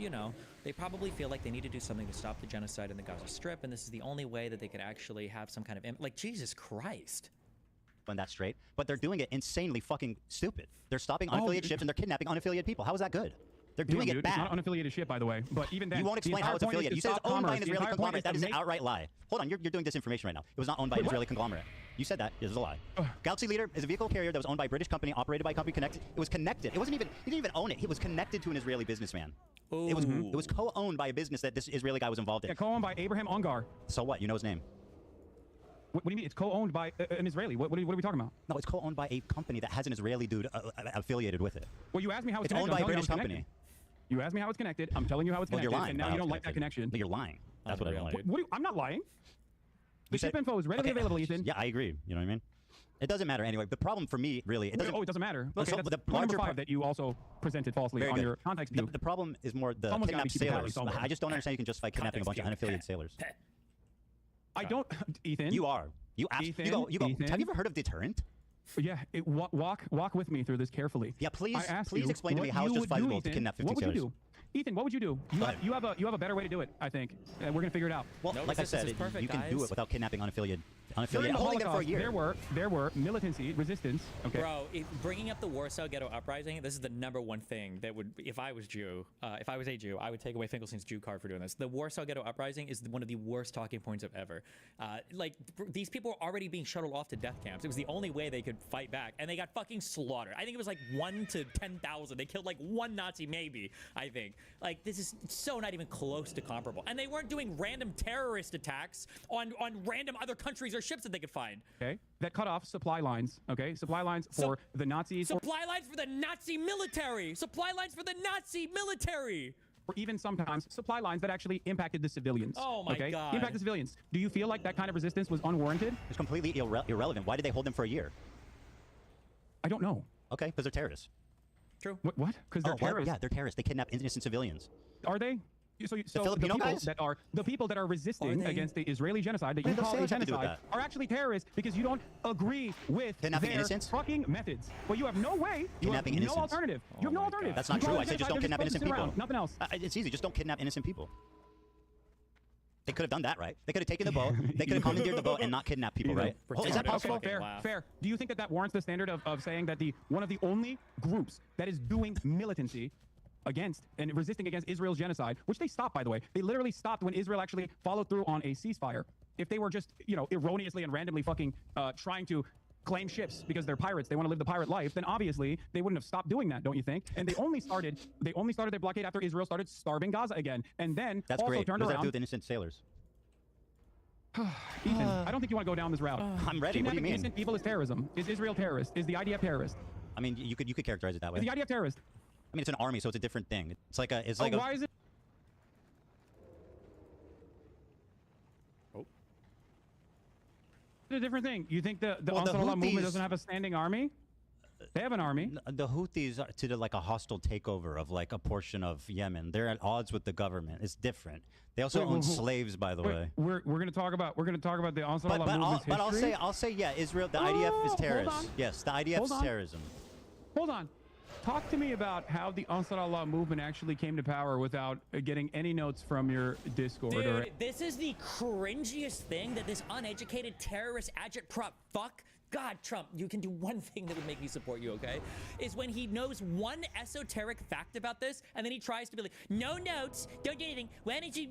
they probably feel like they need to do something to stop the genocide in the Gaza Strip, and this is the only way that they could actually have some kind of like, Jesus Christ. On that straight, but they're doing it insanely fucking stupid. They're stopping unaffiliated ships and they're kidnapping unaffiliated people. How is that good? They're doing it bad. It's not an unaffiliated ship, by the way. But even then, you won't explain how it's affiliated. You said it's owned by an Israeli conglomerate. That is an outright lie. Hold on, you're doing disinformation right now. It was not owned by an Israeli conglomerate. You said that. It was a lie. Galaxy Leader is a vehicle carrier that was owned by a British company, operated by a company connected. It was connected. It wasn't even. He didn't even own it. It was connected to an Israeli businessman. Ooh. It was co-owned by a business that this Israeli guy was involved in. Yeah, co-owned by Abraham Ungar. So what? You know his name. What do you mean? It's co-owned by an Israeli. What are we talking about? No, it's co-owned by a company that has an Israeli dude affiliated with it. Well, you asked me how it's connected. It's owned by a British company. You asked me how it's connected. I'm telling you how it's connected. You're lying. And now you don't like that connection. No, you're lying. That's what I'm lying. I'm not lying. The ship info is readily available, Ethan. Yeah, I agree. You know what I mean? It doesn't matter anyway. The problem for me, really, it doesn't. Oh, it doesn't matter. Okay, so that's number 5 that you also presented falsely on your context view. The problem is more the kidnapped sailors. I just don't understand you can justify kidnapping a bunch of unaffiliated sailors. I don't, Ethan. You are. You go. Ethan. Have you ever heard of deterrent? Yeah, walk with me through this carefully. Yeah, please explain to me how it's justifiable to kidnap 15 sailors. What would you do? Ethan, what would you do? You have a better way to do it, I think. We're gonna figure it out. Well, like I said, you can do it without kidnapping unaffiliated unaffiliated, holding them for a year. There were militancy, resistance. Okay. Bro, bringing up the Warsaw Ghetto Uprising, this is the #1 thing that would, if I was a Jew, I would take away Finkelstein's Jew card for doing this. The Warsaw Ghetto Uprising is one of the worst talking points of ever. Like, these people were already being shuttled off to death camps. It was the only way they could fight back, and they got fucking slaughtered. I think it was like 1 to 10,000. They killed like 1 Nazi, maybe, I think. Like, this is so not even close to comparable. And they weren't doing random terrorist attacks on random other countries or ships that they could find. Okay, that cut off supply lines. Okay, supply lines for the Nazis. Supply lines for the Nazi military. Supply lines for the Nazi military. Or even sometimes supply lines that actually impacted the civilians. Oh my God. Impacted civilians. Do you feel like that kind of resistance was unwarranted? It's completely irrelevant. Why did they hold them for a year? I don't know. Okay, because they're terrorists. True. What? Because they're terrorists. Yeah, they're terrorists. They kidnap innocent civilians. Are they? So the people that are resisting against the Israeli genocide that you call a genocide are actually terrorists because you don't agree with their fucking methods. But you have no way. You have no alternative. You have no alternative. That's not true. I say just don't kidnap innocent people. Nothing else. It's easy. Just don't kidnap innocent people. They could have done that, right? They could have taken the boat. They could have commandeered the boat and not kidnapped people, right? Oh, is that possible? Fair. Do you think that warrants the standard of saying that one of the only groups that is doing militancy against and resisting against Israel's genocide, which they stopped, by the way. They literally stopped when Israel actually followed through on a ceasefire. If they were just, erroneously and randomly fucking trying to claim ships because they're pirates, they want to live the pirate life, then obviously they wouldn't have stopped doing that, don't you think? And they only started their blockade after Israel started starving Gaza again. And then that's also great. turned What does around. that do with innocent sailors? Ethan, I don't think you want to go down this route. I'm ready. What do you mean? Innocent people is terrorism. Is Israel terrorist? Is the IDF terrorist? I mean, you could characterize it that way. Is the IDF terrorist? I mean, it's an army, so it's a different thing. It's like a. Why is it? Oh. It's a different thing. You think the Ansar Allah movement doesn't have a standing army? They have an army. The Houthis are to like a hostile takeover of like a portion of Yemen. They're at odds with the government. It's different. They also own slaves, by the way. We're going to talk about the Ansar Allah movement's history. But I'll say yeah. Israel, the IDF is terrorist. Yes, the IDF is terrorism. Hold on. Talk to me about how the Ansar Allah movement actually came to power without getting any notes from your Discord. Dude, this is the cringiest thing that this uneducated terrorist agitprop fuck. God, Trump, you can do one thing that would make me support you, okay? Is when he knows one esoteric fact about this, and then he tries to be like, no notes, don't do anything. Why don't you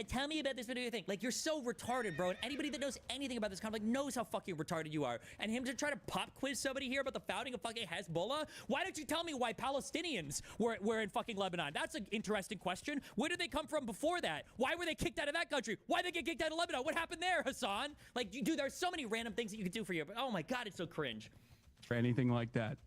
tell me about this video thing? Like, you're so retarded, bro. And anybody that knows anything about this kind of like knows how fucking retarded you are. And him to try to pop quiz somebody here about the founding of fucking Hezbollah? Why don't you tell me why Palestinians were in fucking Lebanon? That's an interesting question. Where did they come from before that? Why were they kicked out of that country? Why did they get kicked out of Lebanon? What happened there, Hassan? Like, dude, there's so many random things that you could do for you, but oh my God, it's so cringe. Or anything like that.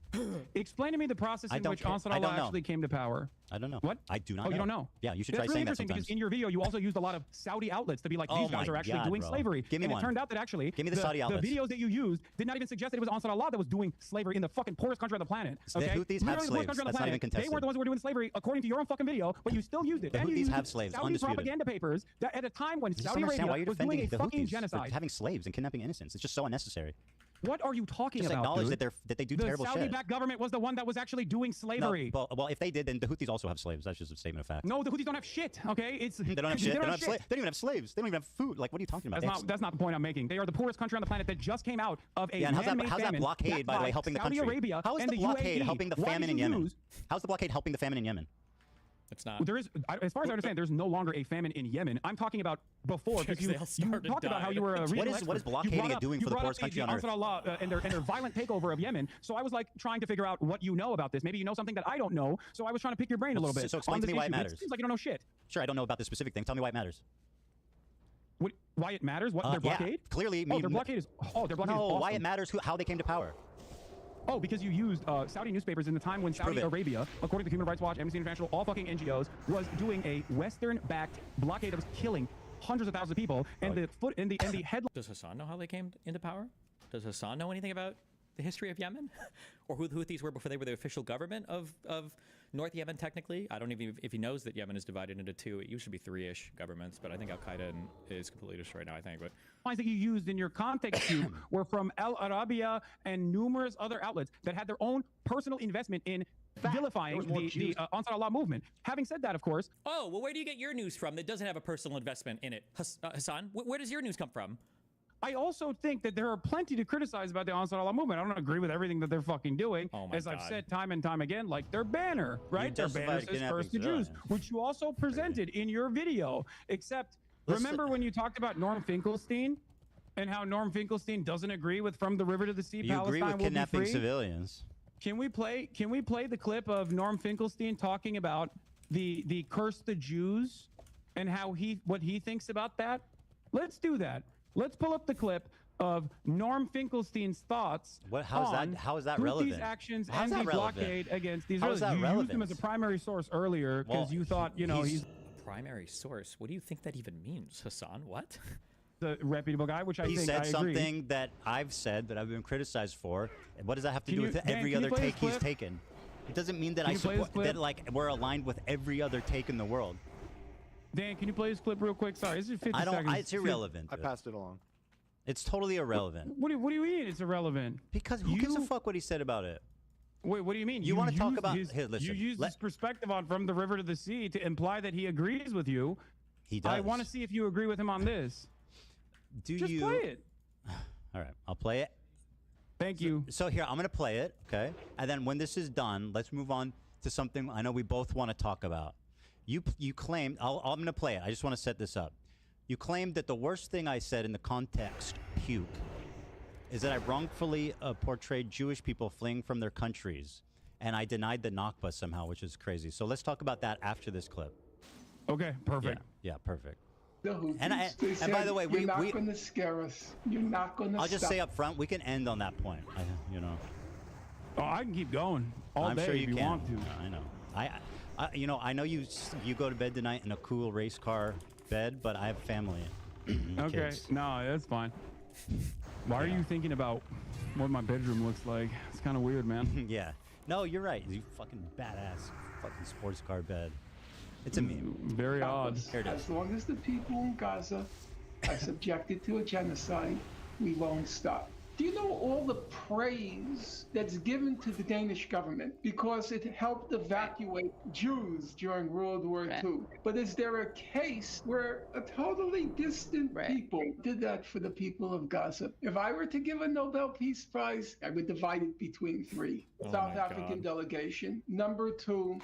Explain to me the process in which Ansar Allah actually came to power. I don't know. What? I do not know. Oh, you don't know? Yeah, you should try saying that sometimes. Because sometimes. in your video, you also used a lot of Saudi outlets to be like, these guys are actually doing slavery. Give me and one. It turned out that actually, give me the Saudi outlets. The videos that you used did not even suggest that it was Ansar Allah that was doing slavery in the fucking poorest country on the planet. Okay? The Houthis have slaves. That's not even contested. They weren't the ones who were doing slavery according to your own fucking video, but you still used it. The Houthis have slaves, Saudi undisputed. propaganda papers that at a time when Saudi why Arabia you're was doing a the fucking Houthis genocide. for having slaves and kidnapping innocents. It's just so unnecessary. What are you talking just about, acknowledge dude? that they do terrible shit. The Saudi-backed government was the one that was actually doing slavery. No, well, if they did, then the Houthis also have slaves. That's just a statement of fact. No, the Houthis don't have shit, okay? They don't have shit. They don't even have slaves. They don't even have food. Like, what are you talking about? That's not the point I'm making. They are the poorest country on the planet that just came out of a and man-made how's that blockade, by the way, helping the country? Saudi Arabia How is and the the blockade UAE. helping the famine in Yemen? How's the blockade helping the famine in Yemen? It's not. There is, as far as I understand, there's no longer a famine in Yemen. I'm talking about before, because you talked about how you were a real expert. What is blockading doing for the poorest country on earth? Ansar Allah and their violent takeover of Yemen. So I was like trying to figure out what you know about this. Maybe you know something that I don't know. So I was trying to pick your brain a little bit. So explain to me why it matters. It seems like you don't know shit. Sure, I don't know about this specific thing. Tell me why it matters. Why it matters? What their blockade? Yeah, clearly. Their blockade is. Their blockade is awesome. Why it matters? How they came to power. Oh, because you used Saudi newspapers in the time when Saudi Arabia, according to Human Rights Watch, Amnesty International, all fucking NGOs, was doing a Western-backed blockade that was killing hundreds of thousands of people. And the headline. Does Hassan know how they came into power? Does Hassan know anything about the history of Yemen, or who the Houthis were before they were the official government of North Yemen? Technically, I don't even if he knows that Yemen is divided into two. It used to be 3-ish governments, but I think Al Qaeda is completely destroyed now. I think, but. Lines that you used in your context cube were from Al Arabiya and numerous other outlets that had their own personal investment in vilifying the Ansar Allah movement. Having said that, of course. Oh, well, where do you get your news from that doesn't have a personal investment in it? Hassan, where does your news come from? I also think that there are plenty to criticize about the Ansar Allah movement. I don't agree with everything that they're fucking doing. As I've said time and time again, like their banner, right? Their banner says "Curse the Jews," which you also presented in your video. Except, remember when you talked about Norm Finkelstein and how Norm Finkelstein doesn't agree with "From the River to the Sea"? You agree with kidnapping civilians? Can we play the clip of Norm Finkelstein talking about the "Curse the Jews" and how what he thinks about that? Let's do that. Let's pull up the clip of Norm Finkelstein's thoughts. How is that relevant? These actions and the blockade against these. How is that you relevant? used him as a primary source earlier because you thought, he's a primary source. What do you think that even means, Hassan? What? The reputable guy, which I think I agree. He said something that I've said that I've been criticized for. What does that have to do with every other take he's taken? It doesn't mean that I support that. Like we're aligned with every other take in the world. Dan, can you play this clip real quick? Sorry, this is 50 seconds. It's irrelevant. I passed it along. It's totally irrelevant. What do you mean it's irrelevant? Because who gives a fuck what he said about it? Wait, what do you mean? You want to talk about here, listen, you use his perspective on From the River to the Sea to imply that he agrees with you. He does. I want to see if you agree with him on this. Just play it. All right, I'll play it. Thank you. So here, I'm going to play it, okay? And then when this is done, let's move on to something I know we both want to talk about. You claimed, I'm going to play it. I just want to set this up. You claimed that the worst thing I said in the context, puke, is that I wrongfully portrayed Jewish people fleeing from their countries. And I denied the Nakba somehow, which is crazy. So let's talk about that after this clip. Okay, perfect. Yeah, perfect. And by the way, you're not going to scare us. You're not going to. I'll just say up front, we can end on that point. Oh, I can keep going all day sure if you want to. I know. I know you go to bed tonight in a cool race car bed, but I have family. Okay, kids. no, that's fine. Why are you thinking about what my bedroom looks like? It's kind of weird, man. Yeah. No, you're right. You fucking badass fucking sports car bed. It's a meme. Very odd. As long as the people in Gaza are subjected to a genocide, we won't stop. Do you know all the praise that's given to the Danish government because it helped evacuate Jews during World War II? But is there a case where a totally distant people did that for the people of Gaza? If I were to give a Nobel Peace Prize, I would divide it between three. South African delegation. Number two,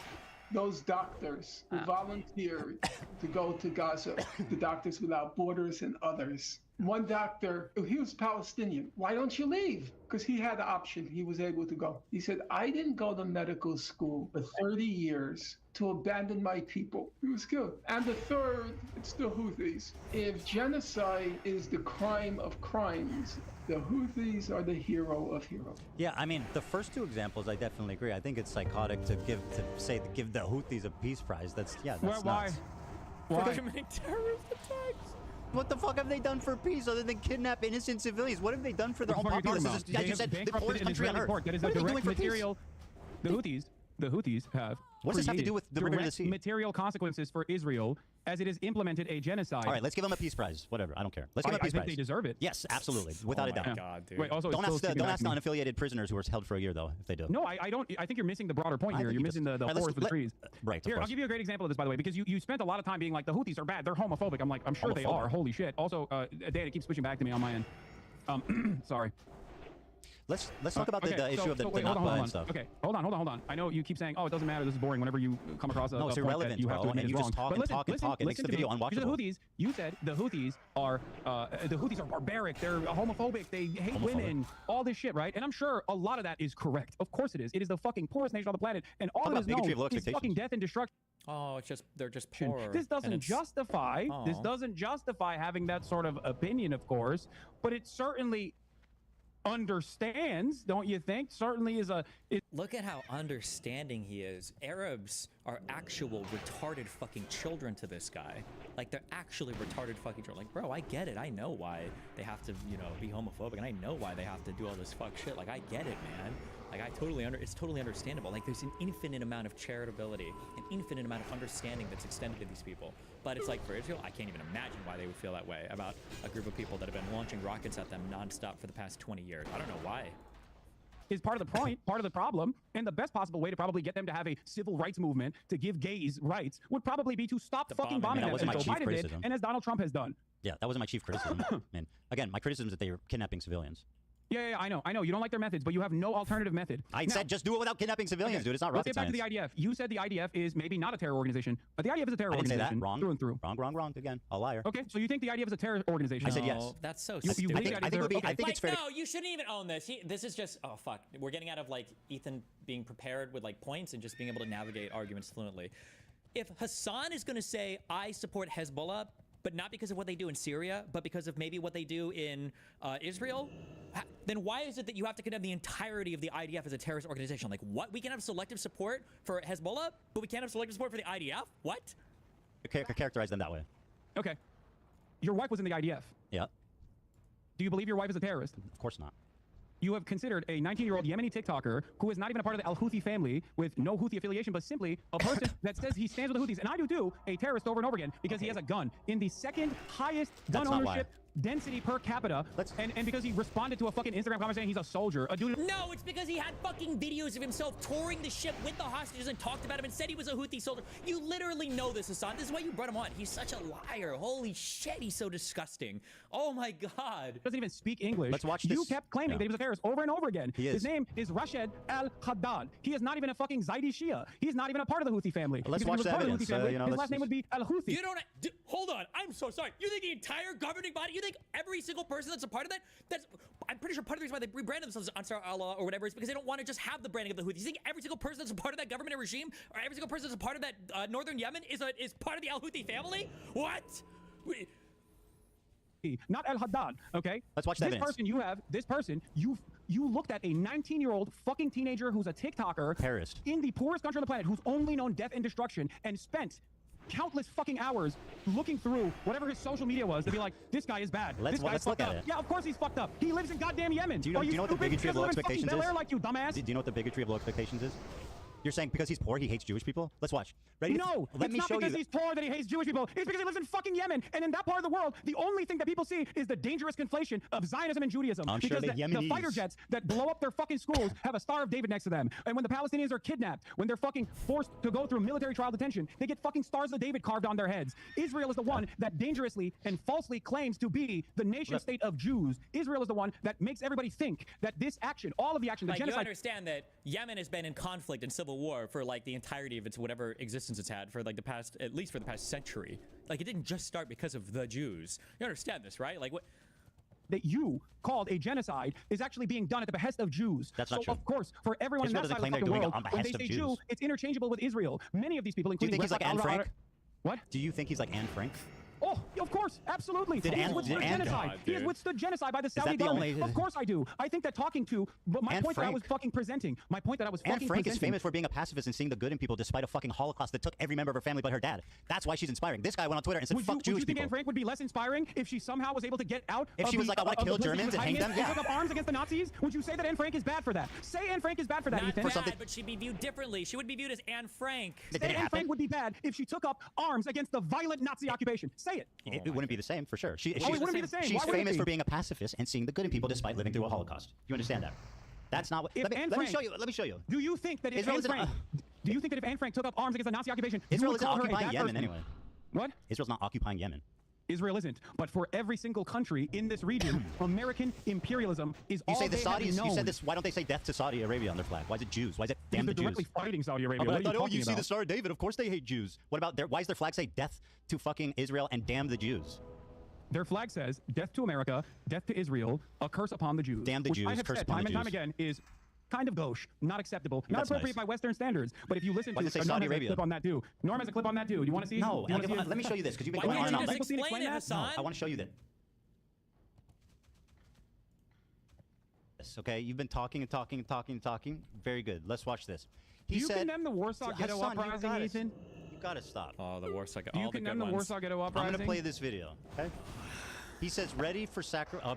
those doctors who volunteered to go to Gaza, the Doctors Without Borders and others. One doctor, he was Palestinian. Why don't you leave? Because he had the option. He was able to go. He said, I didn't go to medical school for 30 years to abandon my people. He was killed. And the third, it's the Houthis. If genocide is the crime of crimes, the Houthis are the hero of heroes. Yeah, I mean, the first two examples, I definitely agree. I think it's psychotic to give the Houthis a peace prize. That's nuts. Why? For committing terrorist attacks. What the fuck have they done for peace other than kidnap innocent civilians? What have they done for their own populace? I just said the poorest country on earth. That is a direct material. The Houthis have. What does this have to do with the River to the Sea? Material consequences for Israel as it has implemented a genocide. All right, let's give them a peace prize. Whatever, I don't care. Let's give them a peace prize. I think they deserve it. Yes, absolutely, without a doubt. Oh my God, dude. Wait, also, don't ask the unaffiliated prisoners who were held for a year, though, if they do. No, I don't. I think you're missing the broader point here. You're missing the forest for the trees. Right. Here, I'll give you a great example of this, by the way, because you spent a lot of time being like, the Houthis are bad. They're homophobic. I'm sure they are. Holy shit. Also, Dan, it keeps switching back to me on my end. Sorry. Let's talk about the issue of the Nakba and stuff. Okay, hold on. I know you keep saying, oh, it doesn't matter. This is boring. Whenever you come across it's irrelevant, you have to admit and you just talk and talk and talk. It makes the video unwatchable. The Houthis, you said the Houthis are barbaric. They're homophobic. They hate women. All this shit, right? And I'm sure a lot of that is correct. Of course it is. It is the fucking poorest nation on the planet, and all that is known is fucking death and destruction. Oh, they're just poor. This doesn't justify. This doesn't justify having that sort of opinion, of course, but it certainly understands, don't you think? Certainly is Look at how understanding he is. Arabs are actual retarded fucking children to this guy. Like, they're actually retarded fucking children. Like, bro, I get it. I know why they have to, be homophobic, and I know why they have to do all this fuck shit. Like, I get it, man. Like, it's totally understandable. Like, there's an infinite amount of charitability, an infinite amount of understanding that's extended to these people. But it's like, for Israel, I can't even imagine why they would feel that way about a group of people that have been launching rockets at them nonstop for the past 20 years. I don't know why. Is part of the point, part of the problem, and the best possible way to probably get them to have a civil rights movement to give gays rights would probably be to stop fucking bombing them, as Joe Biden did, and as Donald Trump has done. Yeah, that wasn't my chief criticism. Man, again, my criticism is that they are kidnapping civilians. Yeah, I know. You don't like their methods, but you have no alternative method. I said just do it without kidnapping civilians, dude. It's not rocket science. Let's get back to the IDF. You said the IDF is maybe not a terror organization, but the IDF is a terror organization. I didn't say that. Wrong. Through and through. Wrong. Again, a liar. Okay, so you think the IDF is a terror organization? I said yes. That's so stupid. stupid. I think it would be. I think it's fair. No, you shouldn't even own this. This is just. Oh fuck. We're getting out of like Ethan being prepared with like points and just being able to navigate arguments fluently. If Hassan is going to say I support Hezbollah, but not because of what they do in Syria, but because of maybe what they do in Israel, then why is it that you have to condemn the entirety of the IDF as a terrorist organization? Like, what? We can have selective support for Hezbollah, but we can't have selective support for the IDF? What? Characterize them that way. Okay. Your wife was in the IDF. Yeah. Do you believe your wife is a terrorist? Of course not. You have considered a 19-year-old Yemeni TikToker who is not even a part of the Al-Houthi family with no Houthi affiliation, but simply a person that says he stands with the Houthis, and I do too, a terrorist over and over again because he has a gun in the second highest gun ownership density per capita, and because he responded to a fucking Instagram comment saying he's a soldier, a dude. No, it's because he had fucking videos of himself touring the ship with the hostages and talked about him and said he was a Houthi soldier. You literally know this, Hassan. This is why you brought him on. He's such a liar. Holy shit, he's so disgusting. Oh my god. Doesn't even speak English. Let's watch this. You kept claiming that he was a terrorist over and over again. He is. His name is Rashid al-Haddad. He is not even a fucking Zaidi Shia. He's not even a part of the Houthi family. Let's watch the evidence. His last name would be al-Houthi. You don't. Hold on. I'm so sorry. You think the entire governing body? You think every single person that's a part of that? I'm pretty sure part of the reason why they rebranded themselves as Ansar Allah or whatever is because they don't want to just have the branding of the Houthis. You think every single person that's a part of that government regime or every single person that's a part of that northern Yemen is part of the Al-Houthi family? What? Not al-Haddad, okay? Let's watch that. This person, you looked at a 19-year-old fucking teenager who's a TikToker terrorist in the poorest country on the planet who's only known death and destruction and spent countless fucking hours looking through whatever his social media was to be like, this guy is bad. Let's look at it. Yeah, of course he's fucked up. He lives in goddamn Yemen. Do you know what the bigotry of low expectations is? Like you, dumbass. Do you know what the bigotry of low expectations is? You're saying because he's poor, he hates Jewish people? Let's watch. Ready? No, it's not because he's poor that he hates Jewish people. It's because he lives in fucking Yemen. And in that part of the world, the only thing that people see is the dangerous conflation of Zionism and Judaism. I'm because sure the fighter jets that blow up their fucking schools have a Star of David next to them. And when the Palestinians are kidnapped, when they're fucking forced to go through military trial detention, they get fucking Stars of David carved on their heads. Israel is the one that dangerously and falsely claims to be the nation state of Jews. Israel is the one that makes everybody think that this action, all of the action, the genocide... You understand that Yemen has been in conflict and civil war for like the entirety of its whatever existence it's had for like the past, at least for the past century. Like it didn't just start because of the Jews. You understand this, right? Like what that you called a genocide is actually being done at the behest of Jews. That's not true. Of course, for everyone in that side of the fucking world, when they say Jew, it's interchangeable with Israel. Many of these people, including... Do you think he's like Anne Frank? What? Do you think he's like Anne Frank? Oh, of course, absolutely. He has withstood genocide by the Saudi government. Of course I do. I think that talking to, but my point that I was fucking presenting, Anne Frank is famous for being a pacifist and seeing the good in people despite a fucking Holocaust that took every member of her family but her dad. That's why she's inspiring. This guy went on Twitter and said, fuck Jewish people. Would you think Anne Frank would be less inspiring if she somehow was able to get out if she was like, I want to kill Germans and hang them? Yeah. Took up arms against the Nazis? Would you say that Anne Frank is bad for that? Say Anne Frank is bad for that, Ethan. Not bad, but she'd be viewed differently. She would be viewed as Anne Frank. Say Anne Frank would be bad if she took up arms against the violent Nazi occupation. Say it. It wouldn't be the same, for sure. She's wouldn't be the same. She's famous for being a pacifist and seeing the good in people despite living through a Holocaust. You understand that? That's not what... Let me show you. Let me show you. Do you think that if Anne Frank... Do you think that if Anne Frank took up arms against the Nazi occupation, Israel isn't occupying Yemen anyway. What? Israel's not occupying Yemen. Israel isn't, but for every single country in this region, American imperialism is all they have known. You say the Saudis, you said this, why don't they say death to Saudi Arabia on their flag? Why is it Jews? Why is it damn the Jews? They're directly fighting Saudi Arabia. What are you talking about? You see the Star of David, of course they hate Jews. What about why does their flag say death to fucking Israel and damn the Jews? Their flag says death to America, death to Israel, a curse upon the Jews. Damn the Jews, I have curse said upon time the and time again is kind of gauche, not acceptable, not appropriate by Western standards. But if you listen to Saudi Arabia? Clip on that too. Norm has a clip on that too. You want to see? No, let me show you this because you've been going on and on. Explain it, Hassan. No, I want to show you that. Okay, you've been talking and talking and talking and talking. Very good. Let's watch this. Do you condemn the Warsaw Ghetto Uprising, Ethan? You gotta stop. Oh, the Warsaw Ghetto. Do you condemn the Warsaw Ghetto Uprising? I'm gonna play this video. Okay. He says, ready for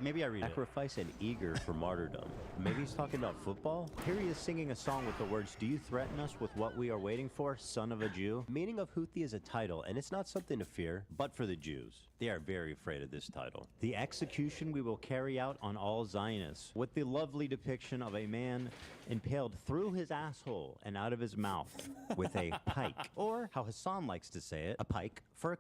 maybe I read sacrifice and eager for martyrdom. Maybe he's talking about football? Here he is singing a song with the words, do you threaten us with what we are waiting for, son of a Jew? Meaning of Houthi is a title, and it's not something to fear, but for the Jews. They are very afraid of this title. The execution we will carry out on all Zionists, with the lovely depiction of a man impaled through his asshole and out of his mouth with a pike. Or, how Hassan likes to say it, a pike For a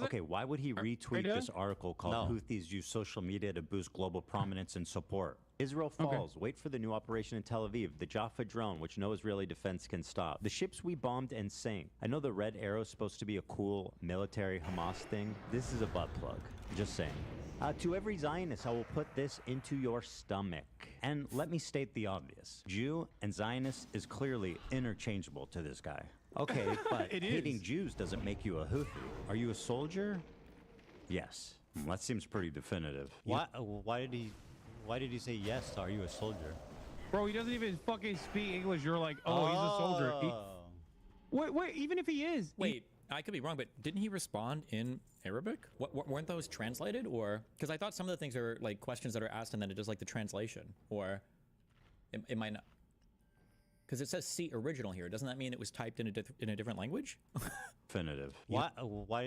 okay, why would he retweet this article called Houthis use social media to boost global prominence and support? Israel falls. Wait for the new operation in Tel Aviv. The Jaffa drone, which no Israeli defense can stop. The ships we bombed and sank. I know the Red Arrow is supposed to be a cool military Hamas thing. This is a butt plug. Just saying. To every Zionist, I will put this into your stomach. And let me state the obvious. Jew and Zionist is clearly interchangeable to this guy. Okay, but hating Jews doesn't make you a Houthi. Are you a soldier? Yes. That seems pretty definitive. Why did he say yes? Are you a soldier? Bro, he doesn't even fucking speak English. You're like, oh, he's a soldier. Wait, even if he is. Wait, I could be wrong, but didn't he respond in Arabic? Weren't those translated? Or because I thought some of the things are like questions that are asked and then it does like the translation. Or it might not. Because it says see original here. Doesn't that mean it was typed in a different language? Definitive. Why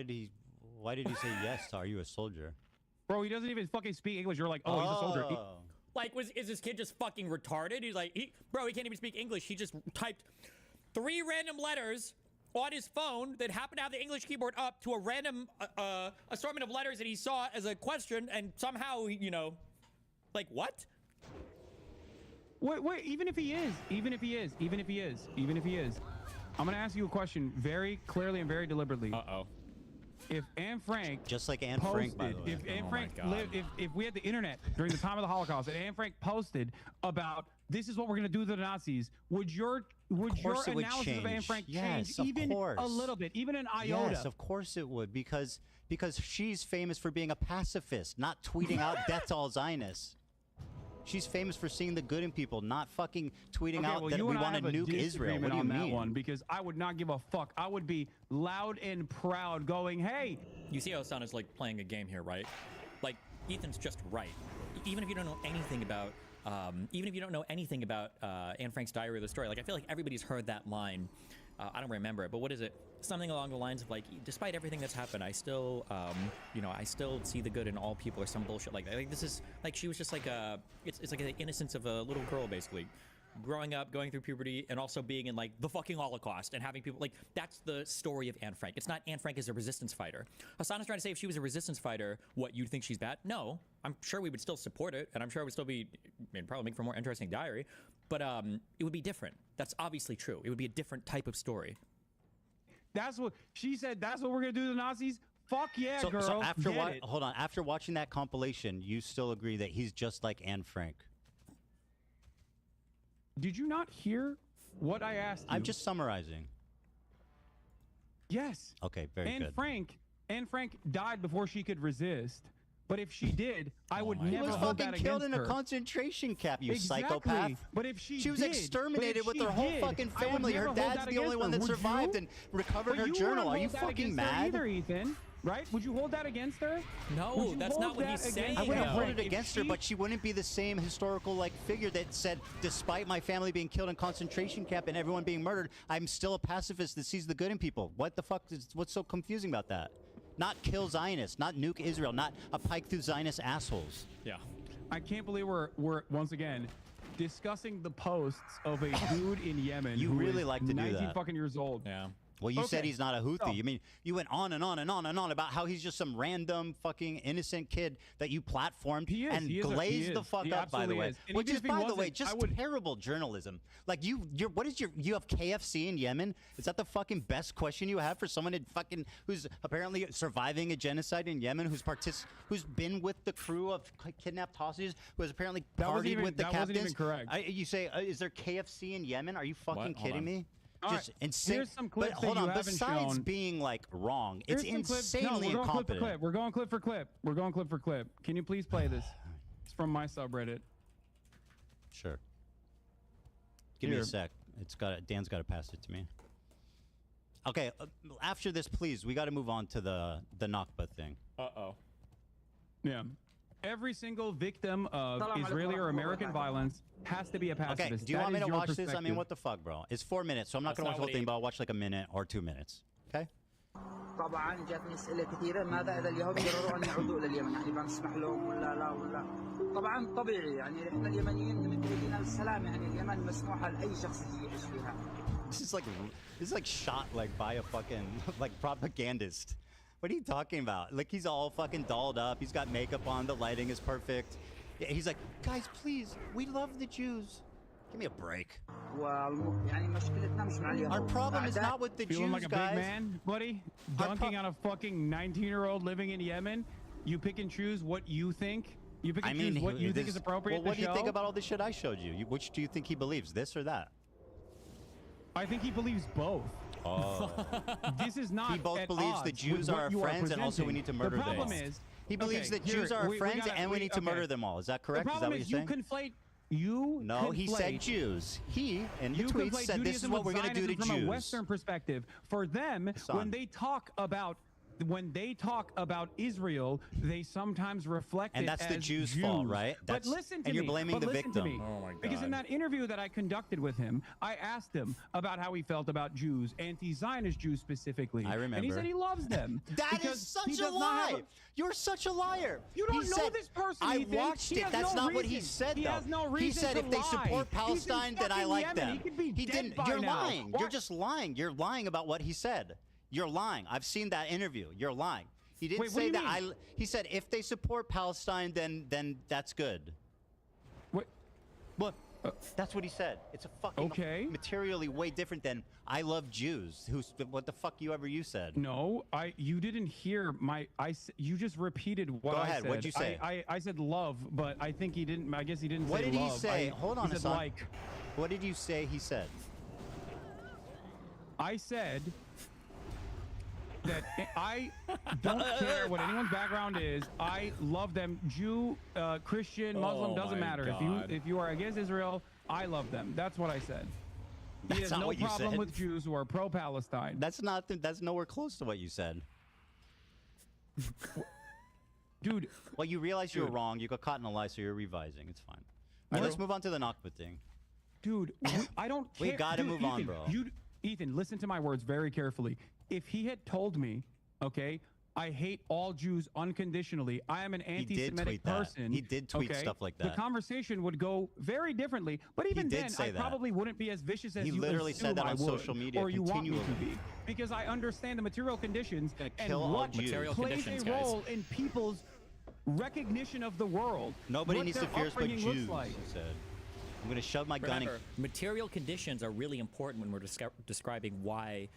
did he say yes? Are you a soldier? Bro, he doesn't even fucking speak English. You're like, oh, he's a soldier. Like, is this kid just fucking retarded? He's like, bro, he can't even speak English. He just typed 3 random letters on his phone that happened to have the English keyboard up to a random assortment of letters that he saw as a question, and somehow, you know, like, what? Wait, even if he is, I'm gonna ask you a question very clearly and very deliberately. If Anne Frank just like Anne posted, Frank, by the way. if Anne Frank lived, if we had the internet during the time of the Holocaust, and Anne Frank posted about this is what we're gonna do to the Nazis, would your analysis of Anne Frank change even a little bit, even an iota? Yes, of course it would, because she's famous for being a pacifist, not tweeting out death to all Zionists. She's famous for seeing the good in people, not fucking tweeting out that we want to nuke Israel. What do you mean? That one, because I would not give a fuck. I would be loud and proud going, hey. You see how Hassan is like playing a game here, right? Like, Ethan's just right. Even if you don't know anything about, Anne Frank's diary or the story, like I feel like everybody's heard that line. I don't remember it, but what is it? Something along the lines of like, despite everything that's happened, I still, I still see the good in all people, or some bullshit like that. Like this is like she was just like it's like the innocence of a little girl basically, growing up, going through puberty, and also being in like the fucking Holocaust and having people like that's the story of Anne Frank. It's not Anne Frank as a resistance fighter. Hassan is trying to say if she was a resistance fighter, what you'd think she's bad? No, I'm sure we would still support it, and I'm sure it would still be, probably make for a more interesting diary. But it would be different. That's obviously true. It would be a different type of story. That's what she said. That's what we're gonna do to the Nazis. Fuck yeah, girl. So after watching that compilation, you still agree that he's just like Anne Frank? Did you not hear what I asked you? I'm just summarizing. Yes. Okay, very good. Anne Frank died before she could resist. But if she did, I would never hold that against her. She was fucking killed in a concentration camp, you psychopath. But if she was exterminated with her whole fucking family. Her dad's the only one that survived and recovered her journal. Are you fucking mad? Either, Ethan, right? Would you hold that against her? No, that's not what he's saying. I wouldn't hold it against her, but she wouldn't be the same historical like figure that said, despite my family being killed in concentration camp and everyone being murdered, I'm still a pacifist that sees the good in people. What the fuck what's so confusing about that? Not kill Zionists, not nuke Israel, not a pike through Zionist assholes. Yeah. I can't believe we're once again discussing the posts of a dude in Yemen. You really like to do that. 19 fucking years old. Yeah. Well, you said he's not a Houthi. I mean, you went on and on and on and on about how he's just some random fucking innocent kid that you platformed and glazed the fuck up, by the way. Which is, by the way, just terrible journalism. Like, you have KFC in Yemen? Is that the fucking best question you have for someone who's apparently surviving a genocide in Yemen, who's been with the crew of kidnapped hostages, who has apparently partied with the captains? That wasn't even correct. You say, is there KFC in Yemen? Are you fucking kidding me? Just insane. Here's some clips but hold on, besides being like wrong, it's insanely incompetent. We're going clip for clip. We're going clip for clip. Can you please play this? It's from my subreddit. Sure. Give me a sec. Dan's got to pass it to me. Okay, after this, please, we got to move on to the Nakba thing. Yeah. Every single victim of Israeli or American violence has to be a pacifist. Okay, do you want me to watch this? I mean, what the fuck, bro? It's 4 minutes, so I'm not going to watch the whole thing, but I'll watch like a minute or 2 minutes. Okay? طبعا جاتني اسئله كثيره ماذا اذا اليهود قرروا ان يعودوا الى اليمن يعني بنسمح لهم ولا لا ولا طبعا طبيعي يعني احنا اليمنيين متريدين السلام يعني اليمن مسموحه لاي شخص يعيش فيها This is like shot like by a fucking like propagandist. What are you talking about? Like he's all fucking dolled up. He's got makeup on. The lighting is perfect. Yeah, he's like, guys, please, we love the Jews. Give me a break. Our problem is not with the Feeling Jews, like a guys. big man, buddy, dunking on a fucking 19-year-old living in Yemen. You pick and choose what you think. You pick and choose what you think is appropriate. Well, what do you think about all the shit I showed you? Which do you think he believes, this or that? I think he believes both. Oh. This is not. He both believes the Jews are our friends and also we need to murder them. The problem is, he believes that Jews are our friends and we need to murder them all. Is that correct? Is that what you're saying? You conflate. No, he said Jews. He, in the tweet, said this is what we're going to do to Jews. From a Western perspective, for them, when they talk about Israel, they sometimes reflect and that's the Jews' fault, right? But listen to me. And you're blaming the victim. Oh my God. Because in that interview that I conducted with him, I asked him about how he felt about Jews, anti-Zionist Jews specifically. I remember. And he said he loves them. That is such a lie. You're such a liar. You don't know this person. I watched it. That's not what he said, though. He has no reason He said if they support Palestine, then I like them. He could be dead by You're now. lying. You're just lying. You're lying about what he said. You're lying. I've seen that interview. You're lying. He didn't say that. He said if they support Palestine, then that's good. What? That's what he said. It's a fucking materially way different than I love Jews. What the fuck you said? No, you didn't hear you just repeated what Go I ahead. said. What'd you say? I said love, but I think he didn't. I guess he didn't what say love. What did he say? Hold on a second. Like. What did you say he said? I said that I don't care what anyone's background is. I love them. Jew, Christian, Muslim, doesn't matter. If you are against Israel, I love them. That's what I said. He has no problem with Jews who are pro-Palestine. That's nowhere close to what you said. Dude. Well, you realize you're wrong. You got caught in a lie, so you're revising. It's fine. All right, let's move on to the Nakba thing. Dude, I don't care. We gotta move on, bro. Ethan, listen to my words very carefully. If he had told me, okay, I hate all Jews unconditionally, I am an anti-Semitic person. He did tweet stuff like that. The conversation would go very differently. But even then, I probably wouldn't be as vicious as you literally said that on social media or you want me to be. Because I understand the material conditions and what plays a role in people's recognition of the world. Nobody needs to fear but Jews, he said. I'm going to shove my gun in. Material conditions are really important when we're describing why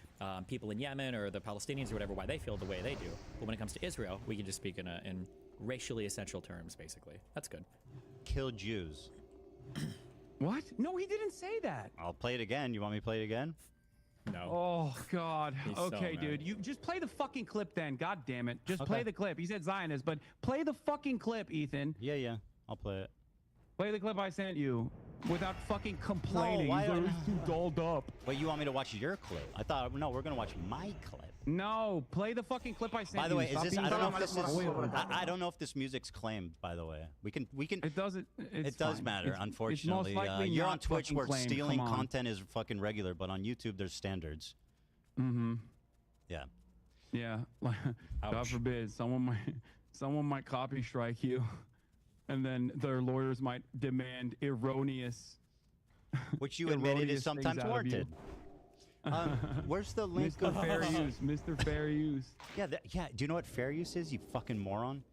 people in Yemen or the Palestinians or whatever, why they feel the way they do. But when it comes to Israel, we can just speak in racially essential terms, basically. That's good. Kill Jews. What? No, he didn't say that. I'll play it again. You want me to play it again? No. Oh, God. He's okay, so dude. You just play the fucking clip then. God damn it. Just play the clip. He said Zionist, but play the fucking clip, Ethan. Yeah. I'll play it. Play the clip I sent you. Without fucking complaining. No, He's too dolled up. But you want me to watch your clip? I thought, no, we're going to watch my clip. No, play the fucking clip I sent you. By the way, is this, I don't know if this is, I don't know if this music's claimed, by the way. We can. It doesn't, it does matter, unfortunately. It's most likely you're on Twitch where claimed. stealing content is fucking regular, but on YouTube there's standards. Mm-hmm. Yeah. Yeah. God forbid, someone might copy strike you. And then their lawyers might demand erroneous. Which you admitted is sometimes warranted. Where's the link? Mr. Fair Use. Mr. Fair Use. Yeah. Do you know what fair use is, you fucking moron?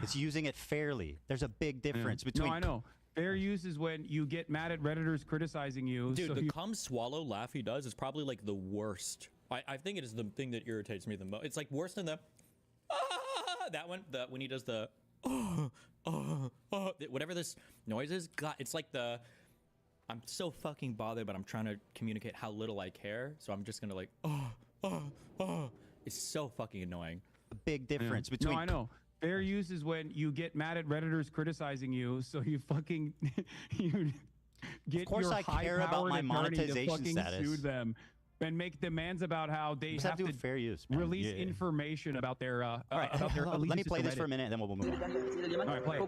It's using it fairly. There's a big difference between. No, I know. Fair use is when you get mad at Redditors criticizing you. Dude, the come swallow laugh he does is probably like the worst. I think it is the thing that irritates me the most. It's like worse than the that one. When he does the whatever this noise is. God, it's like the I'm so fucking bothered, but I'm trying to communicate how little I care. So I'm just gonna like It's so fucking annoying. A big difference between. No, I know. Fair use is when you get mad at Redditors criticizing you, so you fucking you get of course your I care about my monetization status. Sue them and make demands about how they have to fair use, release information about their about their let me play this for a minute and then we'll move on. All right, play it.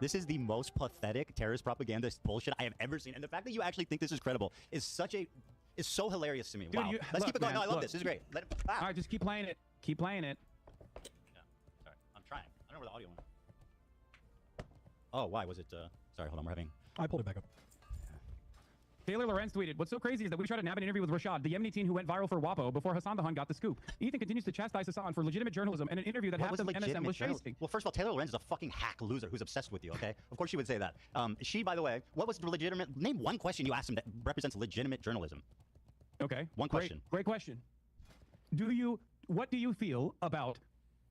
This is the most pathetic terrorist propaganda bullshit I have ever seen, and the fact that you actually think this is credible is so hilarious to me. Dude, wow. Let's keep it going. No, I love this. This is great. All right, just keep playing it. Keep playing it. Yeah. Sorry, I'm trying. I don't know where the audio went. Oh, why was it? Sorry, hold on. We're having. I pulled it back up. Taylor Lorenz tweeted, "What's so crazy is that we tried to nab an interview with Rashad, the Yemeni teen who went viral for WAPO before Hassan the Hun got the scoop. Ethan continues to chastise Hassan for legitimate journalism and an interview that half of MSM was chasing." Well, first of all, Taylor Lorenz is a fucking hack loser who's obsessed with you, okay? Of course she would say that. She, by the way, what was the legitimate... Name one question you asked him that represents legitimate journalism. Okay. One question. Great question. What do you feel about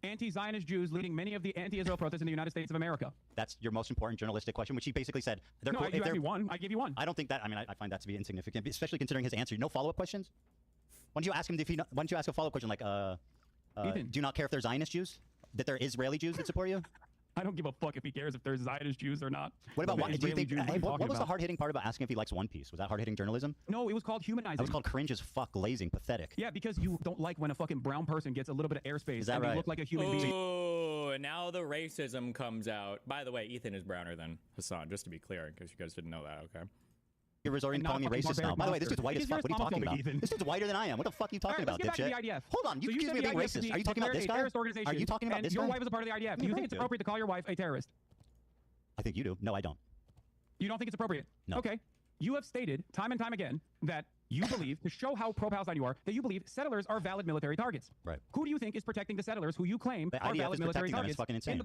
anti-Zionist Jews leading many of the anti-Israel protests in the United States of America? That's your most important journalistic question, which he basically said. No, you asked me one. I gave you one. I don't think that. I mean, I find that to be insignificant, especially considering his answer. No follow-up questions. Why don't you ask him if he? Why don't you ask a follow-up question like, Ethan, do you not care if they're Zionist Jews? That they're Israeli Jews that support you? I don't give a fuck if he cares if there's Zionist Jews or not. What about do you think? What was the hard-hitting part about asking if he likes One Piece? Was that hard-hitting journalism? No, it was called humanizing. That was called cringe as fuck, lazing, pathetic. Yeah, because you don't like when a fucking brown person gets a little bit of airspace Is that and right? they look like a human being. Oh, and now the racism comes out. By the way, Ethan is browner than Hassan, just to be clear, in case you guys didn't know that. Okay. You're resorting to calling me racist now. By the way, this dude's white as fuck. What are you talking about? Ethan. This dude's whiter than I am. What the fuck are you talking about, let's get back dipshit? to the IDF. Hold on, you accuse me of being racist. Are you talking about this guy? Are you talking about this guy? Your wife is a part of the IDF. Do you think it's appropriate to call your wife a terrorist? I think you do. No, I don't. You don't think it's appropriate? No. Okay. You have stated time and time again that you believe, to show how pro-Palestine you are, that you believe settlers are valid military targets. Right. Who do you think is protecting the settlers who you claim the are IDF valid is military protecting them. targets? It's fucking insane. In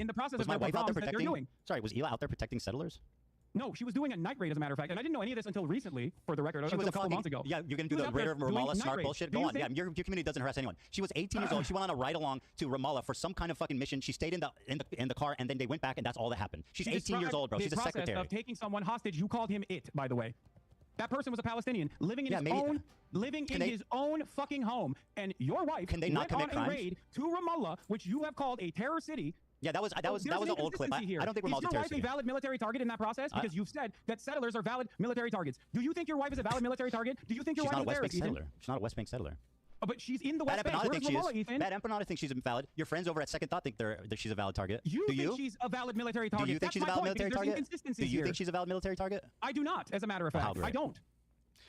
the process, was of my the wife out there bombs that protecting? you're doing. Sorry, was Ela out there protecting settlers? No, she was doing a night raid, as a matter of fact, and I didn't know any of this until recently, for the record, until a couple months ago. Yeah, you're going to do the Raider of Ramallah snark bullshit? Go on. Yeah, your community doesn't harass anyone. She was 18 years old. She went on a ride-along to Ramallah for some kind of fucking mission. She stayed in the car, and then they went back, and that's all that happened. She's 18 years old, bro. She's a secretary. The process of taking someone hostage, you called him it, by the way. That person was a Palestinian living in his own fucking home, and your wife went on a raid to Ramallah, which you have called a terror city. Yeah, that was an old clip. I don't think Ramallah's a terrorist. Is your wife a valid military target in that process? Because you've said that settlers are valid military targets. Do you think your wife is a valid military target? Do you think your wife is a terrorist? She's not a West Bank settler. But she's in the West Bank. Where's Ramallah, Ethan? Bad Empanada thinks she's valid. Your friends over at Second Thought think that she's a valid target. Do you think she's a valid military target? Do you think she's a valid military target? Do you think she's a valid military target? I do not, as a matter of fact. I don't.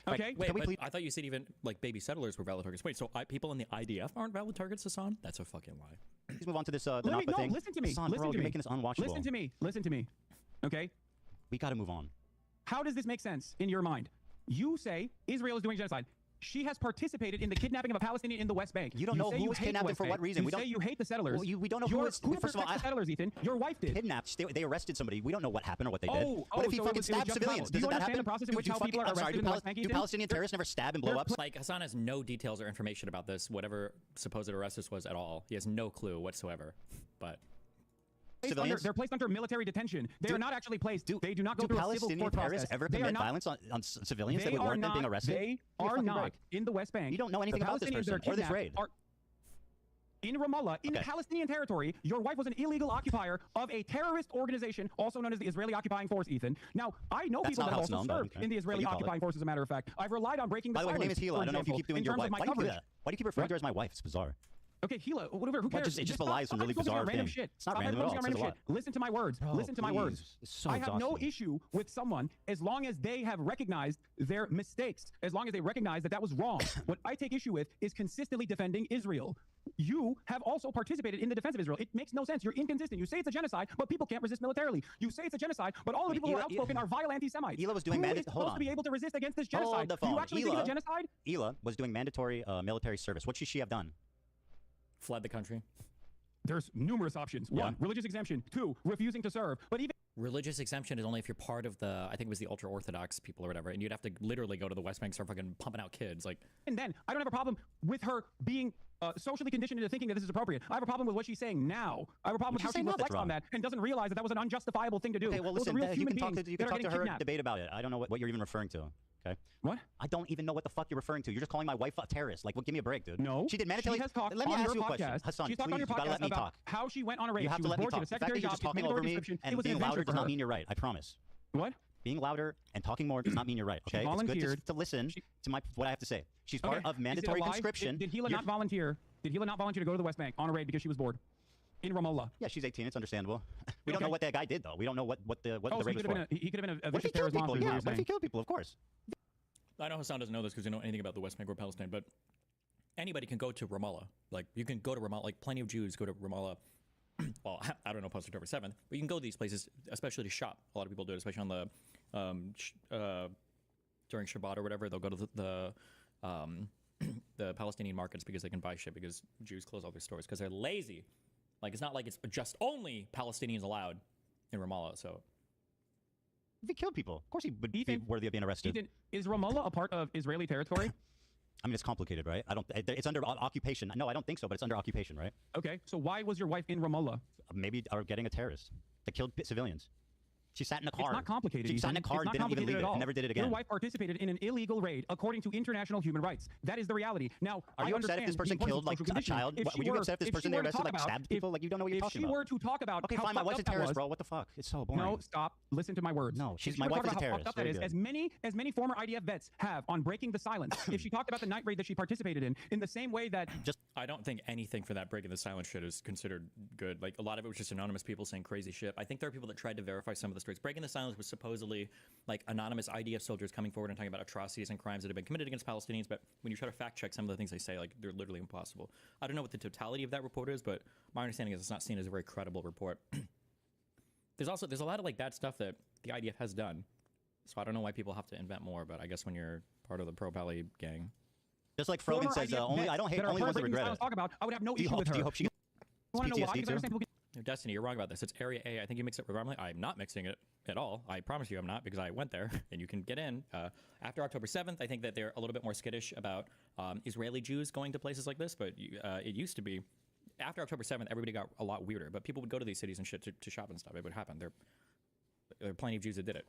Okay. Wait, but I thought you said even like baby settlers were valid targets. Wait, so people in the IDF aren't valid targets, Hassan? That's a fucking lie. Let's move on to this the Napa thing. Listen to me. Hassan, listen bro, to you're me. making this unwatchable. Listen to me. Okay. We got to move on. How does this make sense in your mind? You say Israel is doing genocide. She has participated in the kidnapping of a Palestinian in the West Bank. You don't know who was kidnapped and for what reason. You say you hate the settlers. Well, we don't know who was. First of all, the settlers, Ethan. Your wife did. Kidnapped. They arrested somebody. We don't know what happened or what they did. What if he fucking stabbed civilians? Doesn't that happen? The process in which how people are arrested in the West Bank, do Palestinian terrorists never stab and blow up? Like Hassan has no details or information about this, whatever supposed arrest this was at all. He has no clue whatsoever. But they're placed under military detention. They are not actually placed. They do not go through a civil court process. Do Palestinian terrorists ever commit violence on civilians that would warrant them being arrested? They are not in the West Bank. You don't know anything about this person or this raid. In Ramallah, in Palestinian territory, your wife was an illegal occupier of a terrorist organization, also known as the Israeli Occupying Force, Ethan. Now, I know people that have also served in the Israeli Occupying Force, as a matter of fact. I've relied on breaking the silence. By the way, her name is Hila. I don't know if you keep doing your wife. Why do you do that? Why do you keep referring to her as my wife? It's bizarre. Okay, Hila, whatever, who cares? It just belies some really bizarre thing. It's not random at all. It says a lot. Listen to my words. Listen to my words. So I have no issue with someone as long as they have recognized their mistakes, as long as they recognize that was wrong. What I take issue with is consistently defending Israel. You have also participated in the defense of Israel. It makes no sense. You're inconsistent. You say it's a genocide, but people can't resist militarily. You say it's a genocide, but all the people who are outspoken are vile anti-Semites. Hila was doing Who is supposed to be able to resist against this genocide? Do you actually think it's a genocide? Hila was doing mandatory military service. What should she have done? Fled the country. There's numerous options. One, religious exemption. Two, refusing to serve. But even religious exemption is only if you're part of the, I think it was the ultra-Orthodox people or whatever, and you'd have to literally go to the West Bank and start fucking pumping out kids. Like, and then I don't have a problem with her being socially conditioned into thinking that this is appropriate. I have a problem with what she's saying now. I have a problem with how she reflects on that and doesn't realize that that was an unjustifiable thing to do. Okay, well, listen, you can talk to her, debate about it. I don't know what you're even referring to. Okay. What? I don't even know what the fuck you're referring to. You're just calling my wife a terrorist. Like, well, give me a break, dude. No. She did mandatory. She has talked let me on ask your you a podcast. question. Hassan, She's talked please, on your you gotta podcast let me about talk. how she went on a raid. You have she to was let me bored. talk. She The fact that you're just talking over me and being louder does not mean you're right. I promise. What? Being louder and talking more does not mean you're right. Okay. It's good just to listen to what I have to say. She's part of mandatory conscription. Did Hila not volunteer? Did Hila not volunteer to go to the West Bank on a raid because she was bored? In Ramallah. Yeah, she's 18. It's understandable. We don't know what that guy did, though. We don't know what the raid was for. He could have been a What if vicious he killed terrorist people? monster. Yeah, what if he killed people? Of course. I know Hassan doesn't know this because you know anything about the West Bank or Palestine, but anybody can go to Ramallah. Like, you can go to Ramallah. Like, plenty of Jews go to Ramallah. Well, I don't know post October 7th, but you can go to these places, especially to shop. A lot of people do it, especially on the during Shabbat or whatever, they'll go to the Palestinian markets because they can buy shit because Jews close all their stores because they're lazy. Like, it's not like it's just only Palestinians allowed in Ramallah. So if he killed people, of course he would be worthy of being arrested. Ethan, is Ramallah a part of Israeli territory? I mean, it's complicated, right? It's under occupation. No, I don't think so, but it's under occupation, right? Okay, so why was your wife in Ramallah? Maybe getting a terrorist that killed civilians. She sat in a car. It's not complicated. She sat in a car and didn't even leave it. And never did it again. Your wife participated in an illegal raid according to international human rights. That is the reality. Now, are you upset if this person killed like a child? Were you upset if this person they arrested like stabbed people? Like you don't know what you're talking about. If she were to talk about, okay, fine. My wife's a terrorist, bro. What the fuck? It's so boring. No, stop. Listen to my words. No, my wife is a terrorist. That is, as many former IDF vets have on breaking the silence. If she talked about the night raid that she participated in the same way that I don't think anything for that breaking the silence shit is considered good. Like a lot of it was just anonymous people saying crazy shit. I think there are people that tried to verify some of the stories. Breaking the silence was supposedly like anonymous IDF soldiers coming forward and talking about atrocities and crimes that have been committed against Palestinians. But when you try to fact check some of the things they say, like they're literally impossible. I don't know what the totality of that report is, but my understanding is it's not seen as a very credible report. There's a lot of like that stuff that the IDF has done. So I don't know why people have to invent more, but I guess when you're part of the pro-Pally gang. Just like Frogan says, I don't hate only ones that regret it. I would have no issue with her. Do you hope she gets PTSD too? Destiny, you're wrong about this. It's Area A. I think you mix it with Ramallah. I'm not mixing it at all. I promise you I'm not, because I went there, and you can get in. After October 7th, I think that they're a little bit more skittish about Israeli Jews going to places like this, but it used to be. After October 7th, everybody got a lot weirder, but people would go to these cities and shit to shop and stuff. It would happen. There are plenty of Jews that did it.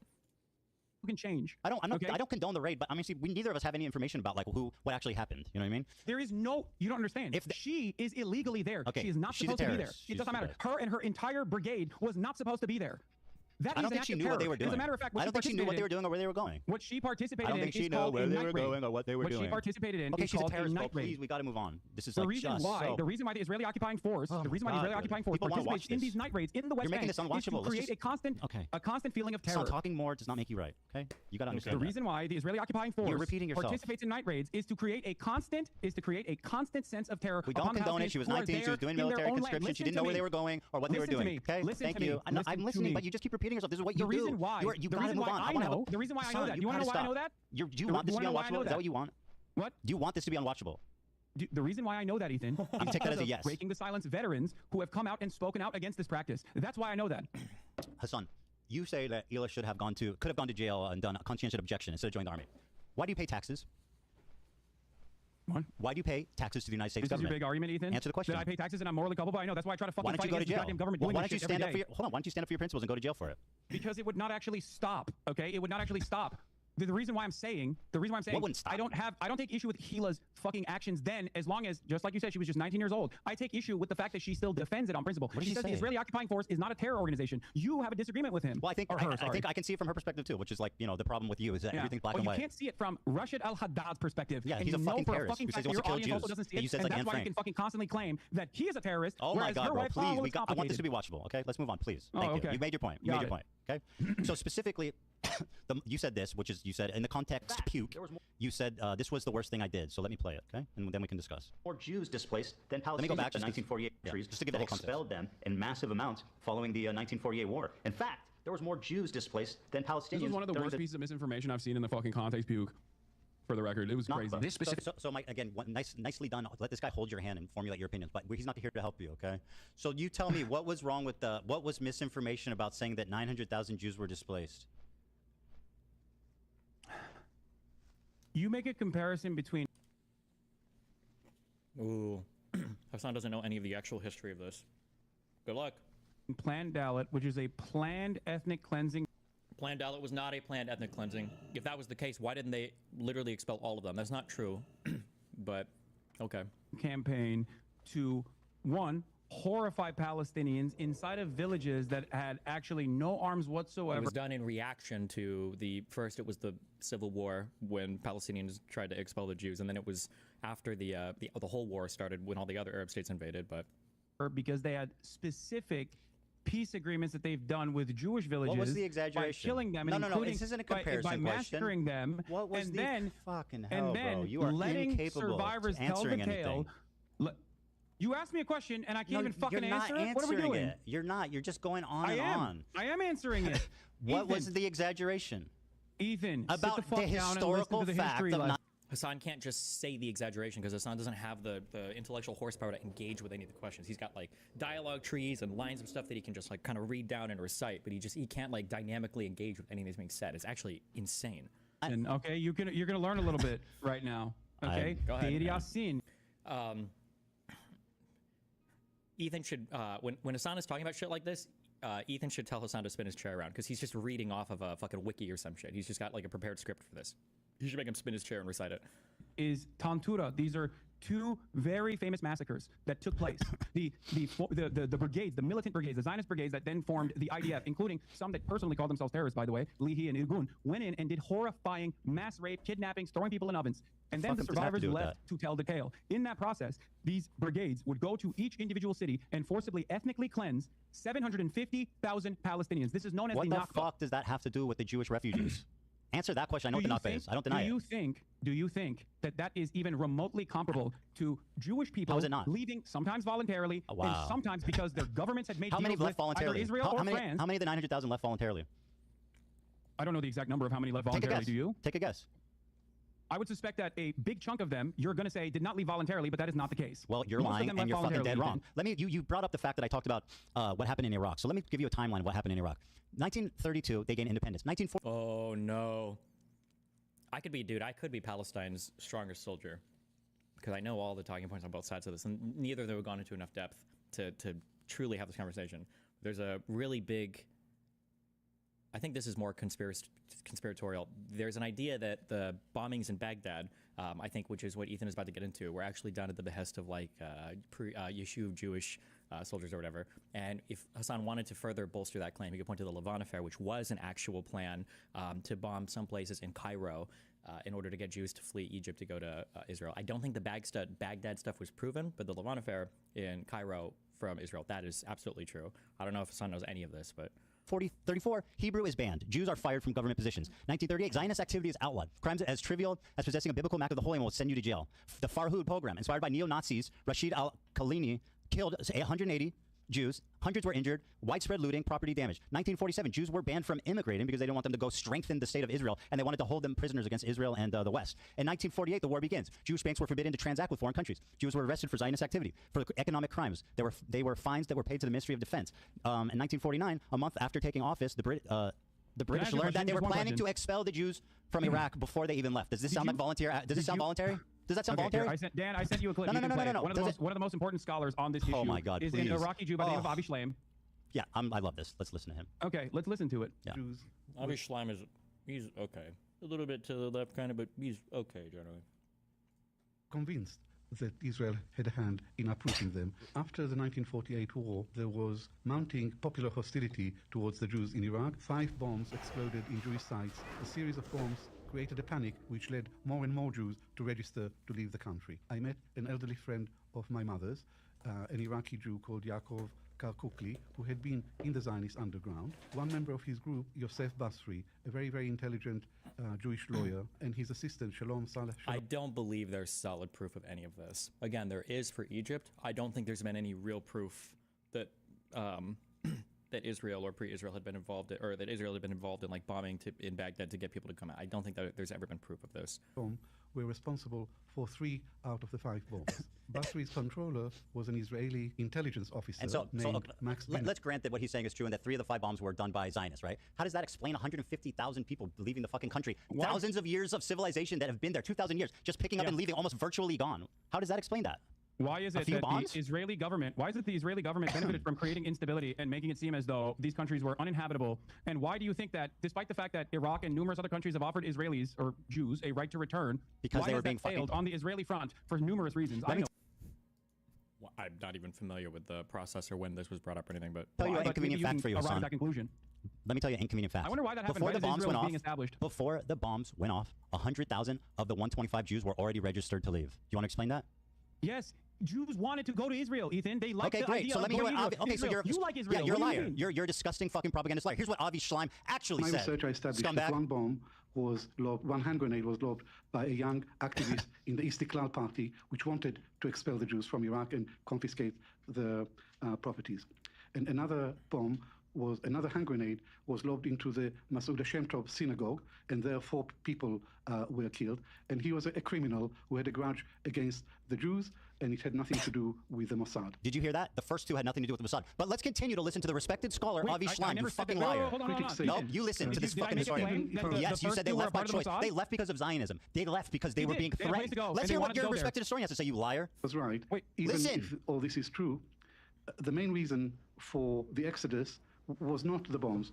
Can change. I don't condone the raid, but I mean, see, neither of us have any information about like what actually happened. You know what I mean? There is no. You don't understand. If she is illegally there, she is not supposed to be there. It doesn't matter. Her and her entire brigade was not supposed to be there. I don't think she knew what they were doing. As a matter of fact, I don't think she knew what they were doing or where they were going. What she participated in. I don't think she knew where they were going or what they were doing. What she participated in. Okay, she's a terrorist. Night raid. Please, we got to move on. This is the reason why. The reason why the Israeli occupying force. The reason why the Israeli occupying force participates in these night raids in the West Bank is to create a constant feeling of terror. So talking more does not make you right. Okay, you got to understand. The reason why the Israeli occupying force participates in night raids is to create a constant sense of terror. We don't condone it. She was 19. She was doing military conscription. She didn't know where they were going or what they were doing. Okay, thank you. I'm listening, but you just keep repeating yourself. This is what you do. The reason why I know. The reason why I know that. You want to know why I know that? Do you want this to be unwatchable? Is that what you want? What? Do you want this to be unwatchable? The reason why I know that, Ethan, is take that as a yes. Breaking the silence veterans who have come out and spoken out against this practice. That's why I know that. Hassan, you say that Hila could have gone to jail and done a conscientious objection instead of joining the army. Why do you pay taxes? What? Why do you pay taxes to the United States government? This is your big argument, Ethan? Answer the question. That I pay taxes and I'm morally culpable? I know. That's why I try to fucking fight against the goddamn government doing Why this don't you shit stand every up for your, why don't you stand up for your principles and go to jail for it? Because it would not actually stop, okay? It would not actually stop. The reason why I'm saying, what wouldn't stop? I don't take issue with Hila's fucking actions then, as long as, just like you said, she was just 19 years old. I take issue with the fact that she still defends it on principle. She says the Israeli occupying force is not a terror organization. You have a disagreement with him. Well, I think I can see it from her perspective too, which is like, the problem with you is that everything's black and white. You can't see it from Rashid al-Haddad's perspective. Yeah, he's a fucking terrorist who says he wants to kill Jews. Also doesn't see it, and that's why you can fucking constantly claim that he is a terrorist. Oh my God, bro, please, I want this to be watchable, okay? Let's move on, please. Thank you. You made your point. You made your point, okay? So specifically, you said this, which is, you said in the context puke, you said this was the worst thing I did. So let me play it, okay? And then we can discuss. More Jews displaced than Palestinians. Let me go back to 1948 countries just to give the whole context. Expelled them in massive amounts following the 1948 war. In fact, there was more Jews displaced than Palestinians. This was one of the worst pieces of misinformation I've seen in the fucking context puke. For the record, it was crazy. This specific. So Mike, again, nicely done. Let this guy hold your hand and formulate your opinions, but he's not here to help you, okay? So you tell me what was wrong with what was misinformation about saying that 900,000 Jews were displaced? You make a comparison between. Ooh, Hassan doesn't know any of the actual history of this. Good luck. Planned Dalit, which is a planned ethnic cleansing. Planned Dalit was not a planned ethnic cleansing. If that was the case, why didn't they literally expel all of them? That's not true, but okay. Campaign to, one, horrify Palestinians inside of villages that had actually no arms whatsoever. It was done in reaction to first it was the civil war when Palestinians tried to expel the Jews, and then it was after the whole war started when all the other Arab states invaded, but because they had specific peace agreements that they've done with Jewish villages. What was the exaggeration? By killing them, and no, this isn't a comparison by massacring them. What was and the then, fucking hell, and then bro? You are letting incapable survivors of answering tell the tale. anything. You asked me a question and I can't even fucking answer it? What are we doing? It. You're not. You're just going on and on. I am answering it. What was the exaggeration? Ethan, about sit the fuck down and listen to the history lesson. Hassan can't just say the exaggeration because Hassan doesn't have the intellectual horsepower to engage with any of the questions. He's got like dialogue trees and lines of stuff that he can just like kind of read down and recite, but he can't like dynamically engage with anything that's being said. It's actually insane. And okay, you're gonna learn a little bit right now. Okay, go ahead. Yasin. Ethan should when Hassan is talking about shit like this, Ethan should tell Hassan to spin his chair around because he's just reading off of a fucking wiki or some shit. He's just got like a prepared script for this. You should make him spin his chair and recite it. Is Tantura. These are two very famous massacres that took place. the brigades, the militant brigades, the Zionist brigades that then formed the IDF, including some that personally called themselves terrorists, by the way, Lihi and Irgun, went in and did horrifying mass rape, kidnappings, throwing people in ovens. And then the survivors left to tell the tale. In that process, these brigades would go to each individual city and forcibly ethnically cleanse 750,000 Palestinians. This is known as what the the fuck does that have to do with the Jewish refugees? Answer that question. I know what the Nakba is. I don't deny it. Do you think that that is even remotely comparable to Jewish people leaving sometimes voluntarily and sometimes because their governments had made deals with either Israel or France? How many of the 900,000 left voluntarily? I don't know the exact number of how many left voluntarily. Do you? Take a guess. I would suspect that a big chunk of them, you're going to say, did not leave voluntarily, but that is not the case. Well, you're lying and you're fucking dead wrong. You brought up the fact that I talked about what happened in Iraq. So let me give you a timeline of what happened in Iraq. 1932, they gained independence. 1940. Oh no. I could be Palestine's strongest soldier because I know all the talking points on both sides of this, and neither of them have gone into enough depth to truly have this conversation. There's a really big, I think this is more conspiratorial. There's an idea that the bombings in Baghdad, I think, which is what Ethan is about to get into, were actually done at the behest of like Yishuv Jewish soldiers or whatever. And if Hassan wanted to further bolster that claim, he could point to the Levant affair, which was an actual plan to bomb some places in Cairo in order to get Jews to flee Egypt to go to Israel. I don't think the Baghdad stuff was proven, but the Levant affair in Cairo from Israel, that is absolutely true. I don't know if Hassan knows any of this, but... 34, Hebrew is banned. Jews are fired from government positions. 1938, Zionist activity is outlawed. Crimes as trivial as possessing a biblical map of the Holy Land will send you to jail. The Farhud program, inspired by neo-Nazis, Rashid al-Khalini, killed 180 Jews. Hundreds were injured. Widespread looting, property damage. 1947, Jews were banned from immigrating because they didn't want them to go strengthen the state of Israel, and they wanted to hold them prisoners against Israel and the West. In 1948, the war begins. Jewish banks were forbidden to transact with foreign countries. Jews were arrested for Zionist activity, for economic crimes. They were fines that were paid to the Ministry of Defense. In 1949, a month after taking office, the British learned that they were planning to expel the Jews from Iraq before they even left. Does this sound like volunteer? Does this sound voluntary? Does that sound voluntary? Dan, I sent you a clip. No. One of the most important scholars on this issue is an Iraqi Jew by the name of Avi Shlaim. Yeah, I love this. Let's listen to him. Okay, let's listen to it. Yeah. Avi Shlaim he's okay. A little bit to the left, kind of, but he's okay generally. Convinced that Israel had a hand in uprooting them. After the 1948 war, there was mounting popular hostility towards the Jews in Iraq. 5 bombs exploded in Jewish sites. A series of bombs created a panic which led more and more Jews to register to leave the country. I met an elderly friend of my mother's, an Iraqi Jew called Yaakov Karkukli, who had been in the Zionist underground. One member of his group, Yosef Basri, a very, very intelligent Jewish lawyer, and his assistant, Shalom Saleh. I don't believe there's solid proof of any of this. Again, there is for Egypt. I don't think there's been any real proof that that Israel or pre-Israel had been involved, or that Israel had been involved in like bombing in Baghdad to get people to come out. I don't think that there's ever been proof of this. Were responsible for 3 out of the 5 bombs. Basri's controller was an Israeli intelligence officer named Max Bennett. Let's grant that what he's saying is true and that 3 of the 5 bombs were done by Zionists, right? How does that explain 150,000 people leaving the fucking country? What? Thousands of years of civilization that have been there, 2,000 years, just picking up and leaving, almost virtually gone. How does that explain that? Why is it that the Israeli government benefited from creating instability and making it seem as though these countries were uninhabitable? And why do you think that, despite the fact that Iraq and numerous other countries have offered Israelis or Jews a right to return, because they were being failed on the Israeli front for numerous reasons? I'm not even familiar with the process or when this was brought up or anything, but tell you an inconvenient fact for you, Hassan. That conclusion. Let me tell you an inconvenient fact. I wonder why that happened. Before the bombs went off, 100,000 of the 125 Jews were already registered to leave. Do you want to explain that? Yes. Jews wanted to go to Israel, Ethan. They like the great. idea So let me hear what Avi. Okay, so you like Israel. Yeah, you're a liar. You're a disgusting fucking propagandist liar. Here's what Avi Shlaim actually said. My research, I established that one bomb was lobbed, one hand grenade was lobbed by a young activist in the Istiklal Party, which wanted to expel the Jews from Iraq and confiscate the properties. And another bomb another hand grenade was lobbed into the Masuda Shem Tov synagogue, and there 4 people were killed. And he was a criminal who had a grudge against the Jews, and it had nothing to do with the Mossad. Did you hear that? The first 2 had nothing to do with the Mossad. But let's continue to listen to the respected scholar, Avi Schleim, you fucking liar. Hold on. No, you listen to this fucking historian. Yes, you said they left by choice. They left because of Zionism. They left because they were being threatened. Let's hear what your respected historian has to say, you liar. That's right. Even if all this is true, the main reason for the exodus was not the bombs.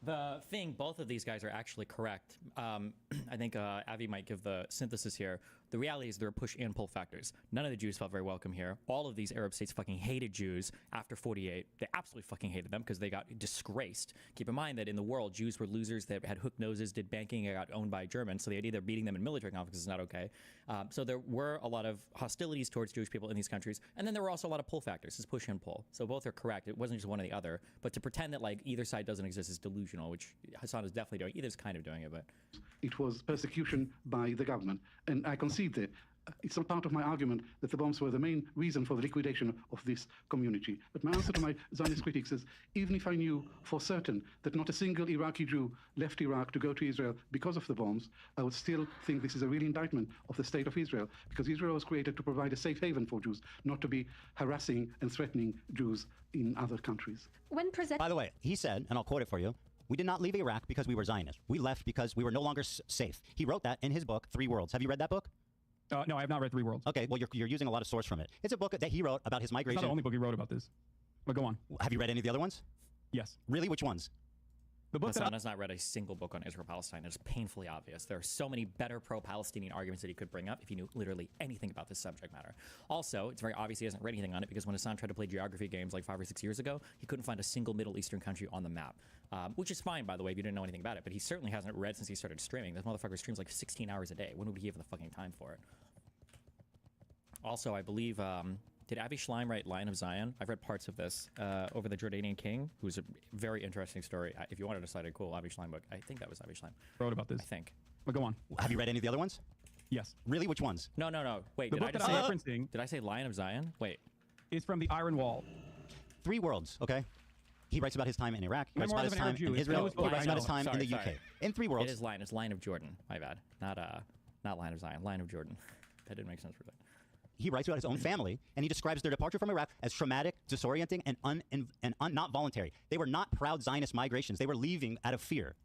The thing, both of these guys are actually correct. I think Avi might give the synthesis here. The reality is there are push and pull factors. None of the Jews felt very welcome here. All of these Arab states fucking hated Jews after 48. They absolutely fucking hated them because they got disgraced. Keep in mind that in the world, Jews were losers that had hooked noses, did banking, and got owned by Germans. So the idea they're beating them in military conflicts is not okay. So there were a lot of hostilities towards Jewish people in these countries. And then there were also a lot of pull factors. It's push and pull. So both are correct. It wasn't just one or the other. But to pretend that like either side doesn't exist is delusional, which Hassan is definitely doing. Either's kind of doing it, but... It was persecution by the government. And I concede that. It's not part of my argument that the bombs were the main reason for the liquidation of this community. But my answer to my Zionist critics is, even if I knew for certain that not a single Iraqi Jew left Iraq to go to Israel because of the bombs, I would still think this is a real indictment of the state of Israel, because Israel was created to provide a safe haven for Jews, not to be harassing and threatening Jews in other countries. By the way, he said, and I'll quote it for you, "We did not leave Iraq because we were Zionists. We left because we were no longer safe." He wrote that in his book, 3 Worlds. Have you read that book? No, I have not read 3 Worlds. Okay, well, you're using a lot of source from it. It's a book that he wrote about his migration. It's not the only book he wrote about this. But go on. Have you read any of the other ones? Yes. Really? Which ones? The book Hassan has not read a single book on Israel-Palestine. It's painfully obvious. There are so many better pro-Palestinian arguments that he could bring up if he knew literally anything about this subject matter. Also, it's very obvious he hasn't read anything on it because when Hassan tried to play geography games like 5 or 6 years ago, he couldn't find a single Middle Eastern country on the map. Which is fine, by the way, if you didn't know anything about it. But he certainly hasn't read since he started streaming. This motherfucker streams like 16 hours a day. When would he have the fucking time for it? Also, I believe... did Avi Schleim write Lion of Zion? I've read parts of this over the Jordanian king, who's a very interesting story. If you wanted to cite a cool Avi Schleim book, I think that was Avi Schleim. Wrote about this. I think. But go on. Have you read any of the other ones? Yes. Really? Which ones? No. Wait, the book that I'm referencing... Did I say Lion of Zion? Wait. Is from the Iron Wall. 3 Worlds, okay? He writes about his time in Iraq. He writes about Memoirs his of an time Arab in Jew. Israel. He writes about his time Sorry, in the UK. In 3 Worlds. It is Lion. It's Lion of Jordan. My bad. Not Lion of Zion. Lion of Jordan. That didn't make sense for that. He writes about his own family, and he describes their departure from Iraq as traumatic, disorienting, and not voluntary. They were not proud Zionist migrations. They were leaving out of fear.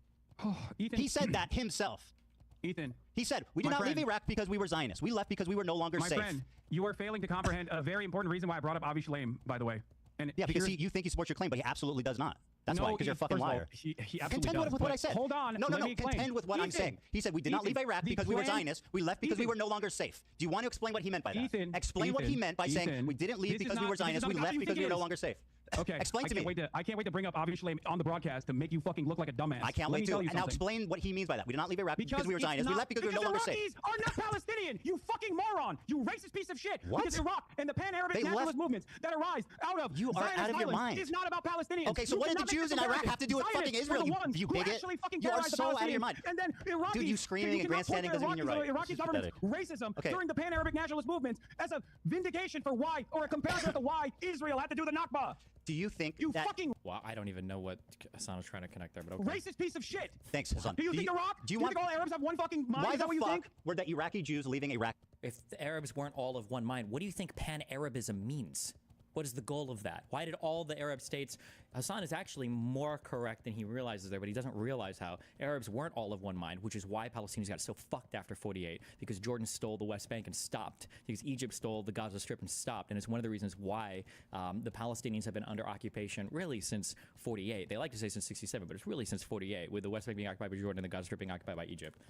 Oh, Ethan. He said that himself. Ethan. He said, we did not leave Iraq because we were Zionists. We left because we were no longer safe. My friend, you are failing to comprehend a very important reason why I brought up Avi Schleim, by the way. And yeah, because you think he supports your claim, but he absolutely does not. That's why, because you're a fucking liar. He absolutely contend does, with what I said. Hold on. No. Contend with what I'm saying. He said we did not leave Iraq because we were Zionists. We left because we were no longer safe. Do you want to explain what he meant by that? Explain what he meant by saying we didn't leave because we were Zionists. We left because we were no longer safe. Okay. Explain to me. I can't wait to bring up Avi Schleim on the broadcast to make you fucking look like a dumbass. I can't wait to. And now explain what he means by that. We did not leave Iraq because we were Zionists. We left because we were no longer safe. Iraqis are not Palestinian. You fucking moron. You racist piece of shit. What? Because Iraq and the pan-Arabic nationalist movements that arise out of you are out of your mind. Is not about Palestinians. Okay, so what did the Jews in Iraq have to do with fucking Israel? You bigot. You are so out of your mind. And then Iraqis. Dude, you screaming and grandstanding doesn't mean you're right. Iraqi government's racism during the pan-Arabic nationalist movements as a vindication for why, or a comparison to why Israel had to do the Nakba. Do you think that... fucking... Wow, I don't even know what Hassan was trying to connect there, but okay. Racist piece of shit. Thanks, Hassan. Do you think Iraq? Do you think all Arabs have one fucking mind? Why Is that what you think? were the Iraqi Jews leaving Iraq? If the Arabs weren't all of one mind, what do you think pan-Arabism means? What is the goal of that? Why did all the Arab states... Hassan is actually more correct than he realizes there, but he doesn't realize how Arabs weren't all of one mind, which is why Palestinians got so fucked after 48, because Jordan stole the West Bank and stopped, because Egypt stole the Gaza Strip and stopped, and it's one of the reasons why the Palestinians have been under occupation really since 48. They like to say since 67, but it's really since 48, with the West Bank being occupied by Jordan and the Gaza Strip being occupied by Egypt.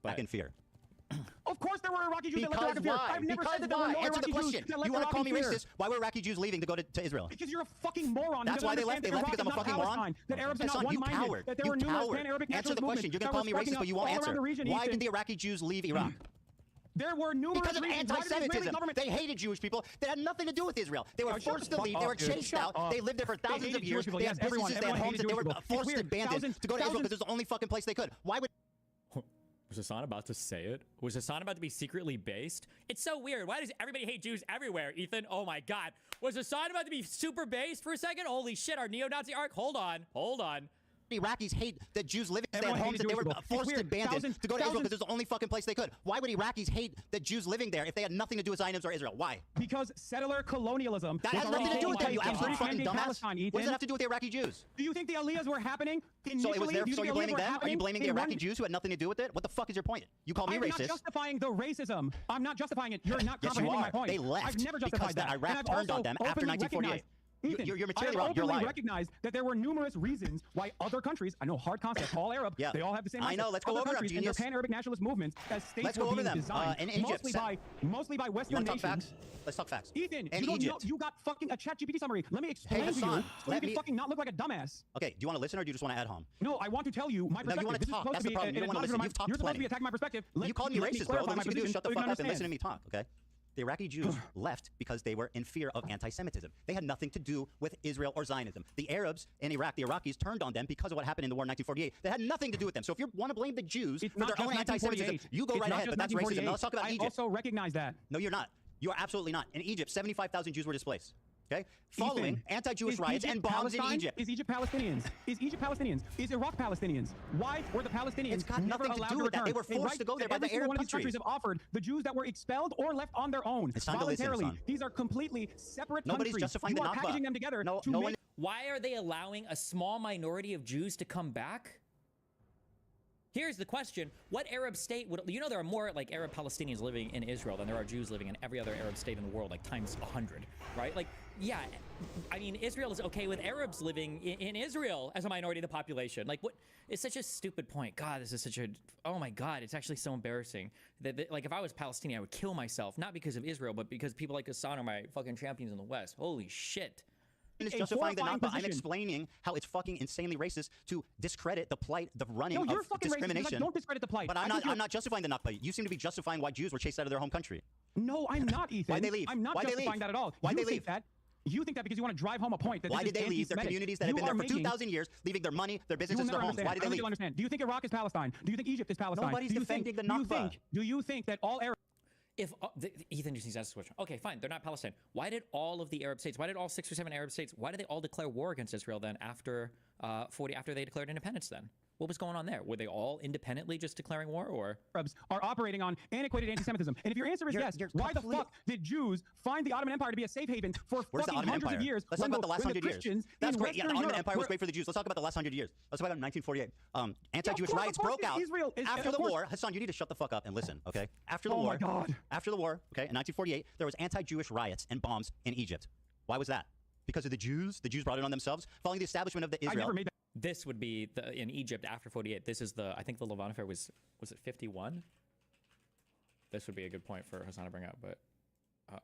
Back in fear. Of course there were Iraqi Jews that left Iraq in fear. I've never said that there were no Answer Iraqi the question. Jews that left You want to call me Iraq in fear. racist? Why were Iraqi Jews leaving to go to Israel? Because you're a fucking moron. That's why they left. They left because I'm a fucking moron. That Arabs are not Hassan, you one-minded. coward. That there were numerous pan-Arabic Answer the question. You're going to call me racist, but you won't answer. Why did the Iraqi Jews leave Iraq? There were numerous because of reasons. anti-Semitism. They hated Jewish people that had nothing to do with Israel. They were forced to leave. They were chased out. They lived there for thousands of years. They had businesses. They had homes. They were forced and abandoned to go to Israel because it was the only fucking place they could. Why would... Was Hassan about to say it? Was Hassan about to be secretly based? It's so weird. Why does everybody hate Jews everywhere, Ethan? Oh my God. Was Hassan about to be super based for a second? Holy shit, our neo-Nazi arc? Hold on. Iraqis hate that Jews living there at homes that they were forced and abandoned to go to Israel because it was the only fucking place they could. Why would Iraqis hate that Jews living there if they had nothing to do with Zionism or Israel? Why? Because settler colonialism. That has nothing to do with that, you absolute fucking dumbass. What does it have to do with the Iraqi Jews? Do you think the Aliyahs were happening initially? So it was there. So you're blaming them? Are you blaming the Iraqi Jews who had nothing to do with it? What the fuck is your point? You call me racist. I'm not justifying the racism. I'm not justifying it. You're not comprehending my point. They left. I've never justified that. Iraq turned on them after 1948. Ethan, you're materially wrong. You're lying. Recognized that there were numerous reasons why other countries, I know hard concept, all Arab, they all have the same mindset. I know, let's go over them, genius. And their pan-Arabic nationalist movements as states were being designed in Egypt, mostly by Western nations. Let's talk facts. Ethan, you got fucking a ChatGPT summary. Let me explain to you so you can fucking not look like a dumbass. Okay, do you want to listen or do you just want to add hom? No, I want to tell you my perspective. No, you want to talk. That's the problem. You don't want to listen. You've talked You're supposed to be attacking my perspective. You called me racist, bro. The least you can do is shut the fuck up and listen to me talk, okay? The Iraqi Jews left because they were in fear of anti-Semitism. They had nothing to do with Israel or Zionism. The Arabs in Iraq, the Iraqis, turned on them because of what happened in the war in 1948. They had nothing to do with them. So if you want to blame the Jews for their own anti-Semitism, you go right ahead, but that's racism. Now let's talk about Egypt. I also recognize that. No, you're not. You're absolutely not. In Egypt, 75,000 Jews were displaced. Okay? Following anti-Jewish riots and bombs in Egypt. Is Egypt Palestinians? Is Egypt Palestinians? Is Iraq Palestinians? Why were the Palestinians it's got never nothing allowed to do with that? They were forced to go there by the Arab countries. One of these countries have offered the Jews that were expelled or left on their own voluntarily. These are completely separate Nobody's countries. justifying the Nakba. Packaging them together. Why are they allowing a small minority of Jews to come back? Here's the question. What Arab state would... You know there are more like Arab Palestinians living in Israel than there are Jews living in every other Arab state in the world, like times 100, right? Like, yeah, I mean, Israel is okay with Arabs living in Israel as a minority of the population. Like, what? It's such a stupid point. God, this is such a... Oh my God, it's actually so embarrassing. That like, if I was Palestinian, I would kill myself. Not because of Israel, but because people like Hassan are my fucking champions in the West. Holy shit. It's justifying the Nakba. I'm explaining how it's fucking insanely racist to discredit the plight, the running of discrimination. Racist. Don't discredit the plight. But I'm not justifying the Nakba. You seem to be justifying why Jews were chased out of their home country. No, I'm not, Ethan. Why'd they leave? I'm not justifying that at all. Why'd they leave? You think that because you want to drive home a point that why did they leave? Their communities that have been there for 2,000 years, leaving their money, their businesses, their homes. Why did they leave? Understand. Do you think Iraq is Palestine? Do you think Egypt is Palestine? Nobody's defending the Nakba. Do you think that all Arab... If Ethan just needs to ask this question. Okay, fine. They're not Palestine. Why did all of the Arab states, why did all 6 or 7 Arab states, why did they all declare war against Israel then after after they declared independence then? What was going on there? Were they all independently just declaring war, or? Arabs are operating on antiquated anti-Semitism. And if your answer is yes, why the fuck did Jews find the Ottoman Empire to be a safe haven for fucking hundreds of years? Let's talk about the last 100 years. That's great. Yeah, the Ottoman Empire was great for the Jews. Let's talk about the last 100 years. Let's talk about 1948. Anti-Jewish riots broke out after the war. Hassan, you need to shut the fuck up and listen, okay? After the war, after the war, okay, in 1948, there was anti-Jewish riots and bombs in Egypt. Why was that? Because of the Jews? The Jews brought it on themselves following the establishment of the Israel. I never made that. This would be in Egypt after 48. This is I think the Levant affair was it 51? This would be a good point for Hassan to bring up, but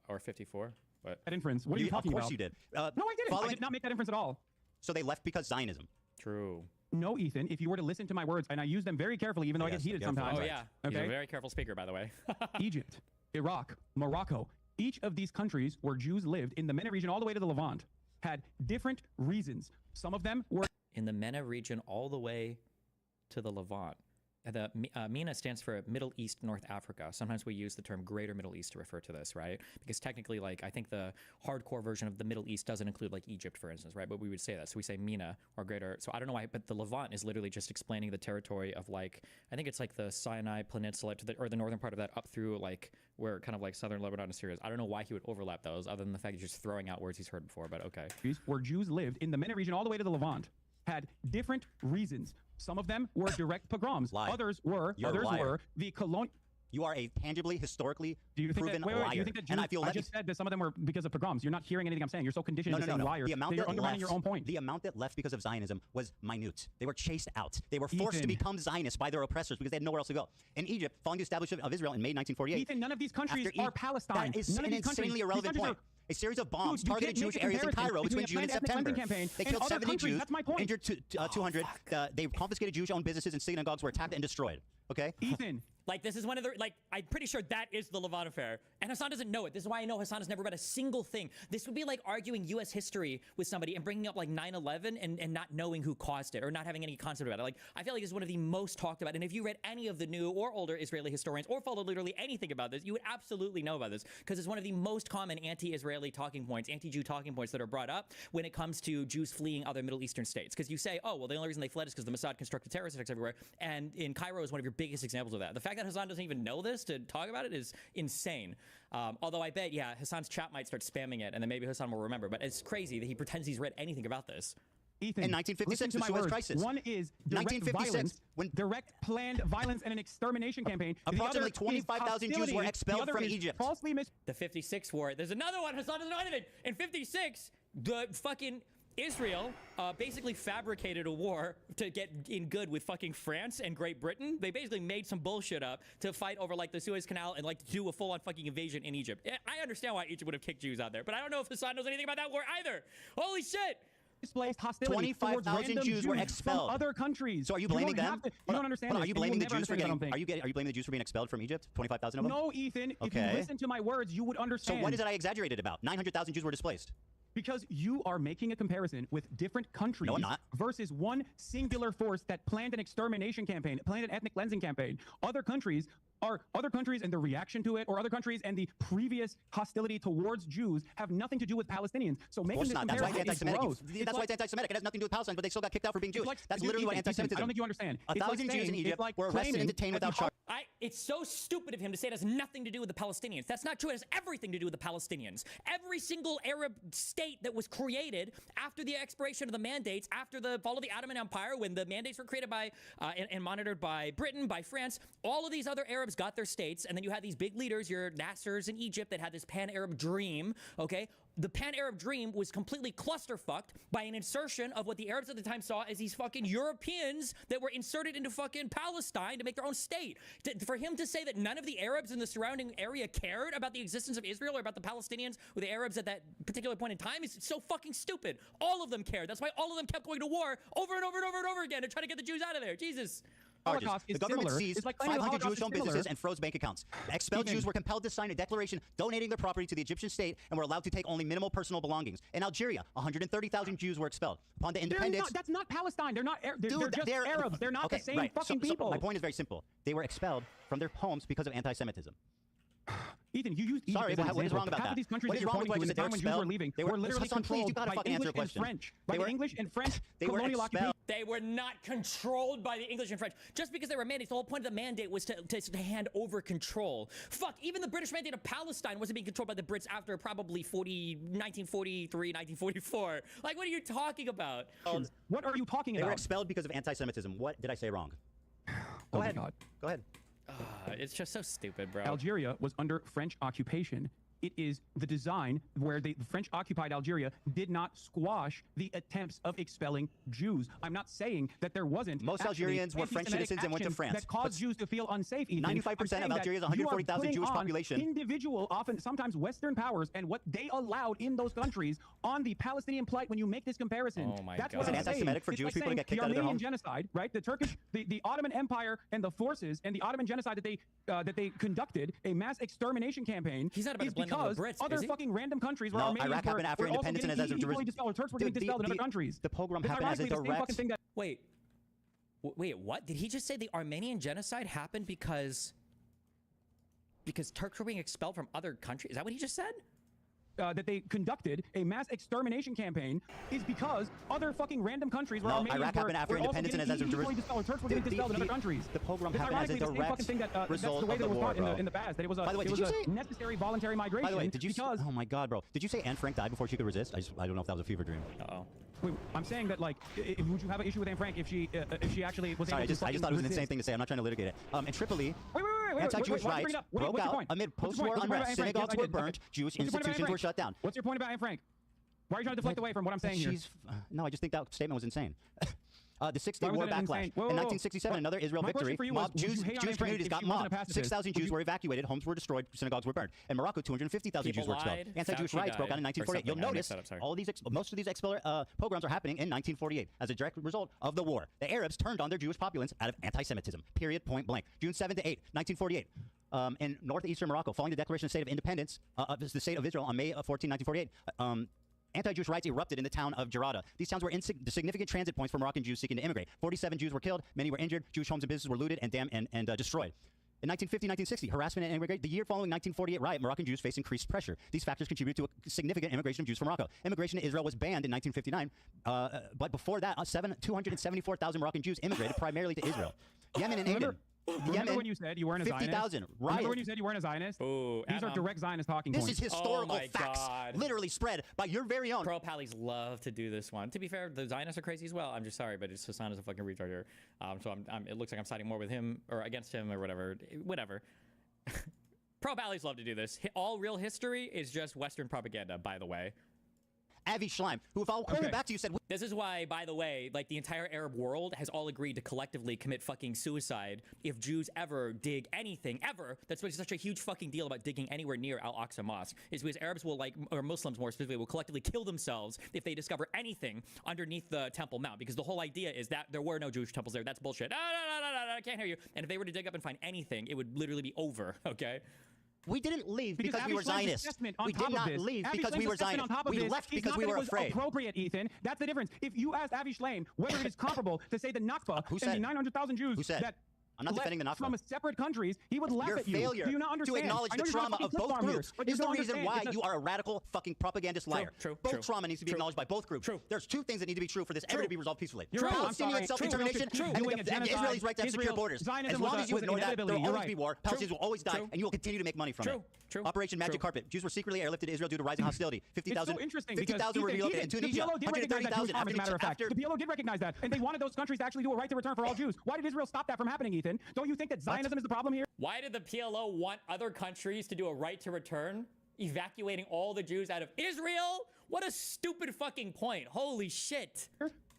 or 54. But that inference. What are you talking about? Of course you did. No, I didn't. I did not make that inference at all. So they left because Zionism. True. No, Ethan. If you were to listen to my words, and I use them very carefully, even though I get heated sometimes. Oh yeah. Okay. He's a very careful speaker, by the way. Egypt, Iraq, Morocco. Each of these countries where Jews lived in the MENA region all the way to the Levant had different reasons. Some of them were in the MENA region all the way to the Levant. The MENA stands for Middle East, North Africa. Sometimes we use the term Greater Middle East to refer to this, right? Because technically, like, I think the hardcore version of the Middle East doesn't include, like, Egypt, for instance, right? But we would say that. So we say MENA or Greater. So I don't know why, but the Levant is literally just explaining the territory of, like, I think it's like the Sinai Peninsula to or the northern part of that up through, like, where kind of like southern Lebanon and Syria is. I don't know why he would overlap those other than the fact he's just throwing out words he's heard before, but okay. Where Jews lived in the MENA region all the way to the Levant had different reasons. Some of them were direct pogroms. Others were the colonial. You are a tangibly, historically proven liar. Do you think that Jews, and I just said that some of them were because of pogroms. You're not hearing anything I'm saying. You're so conditioned to saying liar. The amount you're that undermining your own point. The amount that left because of Zionism was minute. They were chased out. They were forced to become Zionists by their oppressors because they had nowhere else to go. In Egypt, following the establishment of Israel in May 1948. Ethan, none of these countries are Palestine. That is an insanely irrelevant point. A series of bombs targeted Jewish areas in Cairo between June and September. They killed 70 Jews, injured 200. They confiscated Jewish-owned businesses and synagogues were attacked and destroyed. Okay? Ethan. Like, this is one of the, like, I'm pretty sure that is the Levant affair. And Hassan doesn't know it. This is why I know Hassan has never read a single thing. This would be like arguing U.S. history with somebody and bringing up, like, 9/11 and not knowing who caused it or not having any concept about it. Like, I feel like this is one of the most talked about. And if you read any of the new or older Israeli historians or followed literally anything about this, you would absolutely know about this because it's one of the most common anti-Israeli talking points, anti-Jew talking points that are brought up when it comes to Jews fleeing other Middle Eastern states. Because you say, oh, well, the only reason they fled is because the Mossad constructed terrorist attacks everywhere. And in Cairo is one of your biggest examples of that. The fact that Hassan doesn't even know this to talk about it is insane. Although I bet, yeah, Hassan's chat might start spamming it, and then maybe Hassan will remember. But it's crazy that he pretends he's read anything about this. Ethan, in 1956, the Suez Crisis. One is direct 1956, violence, direct planned violence and an extermination campaign. Approximately 25,000 Jews were expelled from Egypt. Falsely the 56 war. There's another one. Hassan doesn't know anything. In 56, the fucking Israel basically fabricated a war to get in good with fucking France and Great Britain. They basically made some bullshit up to fight over like the Suez Canal and like to do a full-on fucking invasion in Egypt. I understand why Egypt would have kicked Jews out there, but I don't know if Hassan knows anything about that war either. Holy shit! Displaced hostility 25,000 Jews were expelled from other countries. So are you blaming them? You don't understand. Are you blaming the Jews for getting? Are you blaming the Jews for being expelled from Egypt? 25,000 of them. No, Ethan. If you listen to my words, you would understand. So what is it I exaggerated about? 900,000 Jews were displaced. Because you are making a comparison with different countries no, I'm not. versus one singular force that planned an extermination campaign, planned an ethnic cleansing campaign. Other countries and the reaction to it, or other countries and the previous hostility towards Jews have nothing to do with Palestinians. So making this comparison that's why it's anti-Semitic. That's why it's anti-Semitic. It has nothing to do with Palestine, but they still got kicked out for being Jews. That's literally what anti-Semitism. I don't think you understand. 1,000 Jews in Egypt were arrested and detained without charge. It's so stupid of him to say it has nothing to do with the Palestinians. That's not true. It has everything to do with the Palestinians. Every single Arab state that was created after the expiration of the mandates, after the fall of the Ottoman Empire, when the mandates were created by and monitored by Britain, by France, all of these other Arabs got their states, and then you had these big leaders, your Nassers in Egypt, that had this pan-Arab dream, okay? The pan-Arab dream was completely clusterfucked by an insertion of what the Arabs at the time saw as these fucking Europeans that were inserted into fucking Palestine to make their own state. For him to say that none of the Arabs in the surrounding area cared about the existence of Israel or about the Palestinians or the Arabs at that particular point in time is so fucking stupid. All of them cared. That's why all of them kept going to war over and over and over and over again to try to get the Jews out of there. Jesus. The government seized 500 Jewish-owned businesses and froze bank accounts. Expelled Jews were compelled to sign a declaration donating their property to the Egyptian state and were allowed to take only minimal personal belongings. In Algeria, 130,000 Jews were expelled. Upon the independence... That's not Palestine. They're not... They're just Arabs. They're not the same fucking people. So my point is very simple. They were expelled from their homes because of anti-Semitism. Ethan, you used Egypt Sorry, as an what is wrong about Half that? of these countries what is wrong with what you said? They were when Jews were leaving, they were literally Hassan, controlled by English and French. By the English and French colonial occupation. They were not controlled by the English and French. Just because they were mandates, the whole point of the mandate was to hand over control. Fuck, even the British mandate of Palestine wasn't being controlled by the Brits after probably 1943, 1944. Like, what are you talking about? What are you talking about? They were expelled because of anti-Semitism. What did I say wrong? Go ahead. Go ahead. It's just so stupid, bro. Algeria was under French occupation. It is the design where the French occupied Algeria did not squash the attempts of expelling Jews. I'm not saying that there wasn't. Most Algerians were French citizens and went to France. That caused Jews to feel unsafe. 95% of Algeria's 140,000 Jewish population. Individual, often sometimes Western powers, and what they allowed in those countries on the Palestinian plight. When you make this comparison, oh my that's God. what I'm saying. Anti-Semitic for Jewish people to get kicked out of their home? The Armenian genocide, right? The Turkish, the Ottoman Empire, and the forces, and the Ottoman genocide that they conducted a mass extermination campaign. He's not about to blame because the Brits, other fucking random countries where Armenians Iraq happened after independence and as a equally dispelled. Turks were getting dispelled in other countries. The pogrom happened as a direct... Wait, what? Did he just say the Armenian genocide happened because Turks were being expelled from other countries? Is that what he just said? That they conducted a mass extermination campaign is because other fucking random countries where Armenians Iraq happened after independence and as a direct... Turks were getting dispelled in other countries. The pogrom happened as a direct result of the war, in the past. That it was a necessary voluntary migration. By the way, did you... Oh my God, bro. Did you say Anne Frank died before she could resist? I don't know if that was a fever dream. Uh-oh. Wait, I'm saying that, like, would you have an issue with Anne Frank if she actually was able to... I just thought it was an insane thing to say. I'm not trying to litigate it. In Tripoli, anti-Jewish rights broke out amid post-war unrest. Synagogues were burnt. Jewish institutions were shut down. What's your point about Anne Frank? Why are you trying to deflect away from what I'm saying here? No, I just think that statement was insane. The Six-Day War backlash. In 1967, another Israel victory. Jewish communities got mobbed. 6,000 Jews were evacuated. Homes were destroyed. Synagogues were burned. In Morocco, 250,000 Jews were expelled. Anti-Jewish riots broke out in 1948. You'll notice most of these pogroms are happening in 1948 as a direct result of the war. The Arabs turned on their Jewish populace out of anti-Semitism. Period. Point blank. June 7 to 8, 1948. In northeastern Morocco, following the Declaration of State of Independence of the State of Israel on May 14, 1948, anti-Jewish riots erupted in the town of Jarada. These towns were significant transit points for Moroccan Jews seeking to immigrate. 47 Jews were killed, many were injured, Jewish homes and businesses were looted and destroyed. In 1950-1960, harassment and immigration. The year following 1948 riot, Moroccan Jews faced increased pressure. These factors contributed to a significant immigration of Jews from Morocco. Immigration to Israel was banned in 1959, but before that, 274,000 Moroccan Jews immigrated primarily to Israel. Yemen and Aden. Remember when you said you weren't a Zionist? 50,000. Remember when you said you weren't a Zionist? Ooh, These are direct Zionist talking points. This is historical facts, literally spread by your very own. Pro-Pallies love to do this one. To be fair, the Zionists are crazy as well. I'm just sorry, but Hassan is a fucking retard here. So it looks like I'm siding more with him or against him or whatever. Whatever. Pro-Pallies love to do this. All real history is just Western propaganda, by the way. Avi Schleim, who, if I'll call it back to you, said... This is why, by the way, like the entire Arab world has all agreed to collectively commit fucking suicide if Jews ever dig anything, ever. That's what's such a huge fucking deal about digging anywhere near Al-Aqsa Mosque, is because Arabs will, like, or Muslims more specifically, will collectively kill themselves if they discover anything underneath the Temple Mount, because the whole idea is that there were no Jewish temples there. That's bullshit. No, I can't hear you. And if they were to dig up and find anything, it would literally be over, okay? We didn't leave because we were Zionists. We did not leave because we were Zionists. We left because we were afraid. Appropriate, Ethan. That's the difference. If you asked Avi Schleim whether it is comparable to say the Nakba and the 900,000 Jews that I'm not defending the Nakba. From separate countries, he would laugh at you. Your failure Do you not understand? to acknowledge the trauma of both groups is the reason why you are a radical fucking propagandist liar. Both trauma needs to be acknowledged by both groups. There's two things that need to be true for this ever to be resolved peacefully. Palestinian self-determination and Israelis' right to have secure borders. As long as you ignore that, there will always be war. Palestinians will always die, and you will continue to make money from it. Operation Magic Carpet. Jews were secretly airlifted to Israel due to rising hostility. 50,000 were relocated in Tunisia. 130,000 after the matter of fact. The PLO did recognize that, and they wanted those countries to actually do a right to return for all Jews. Why did Israel stop that from happening, Ethan? Don't you think that Zionism is the problem here? Why did the PLO want other countries to do a right to return, evacuating all the Jews out of Israel? What a stupid fucking point. Holy shit.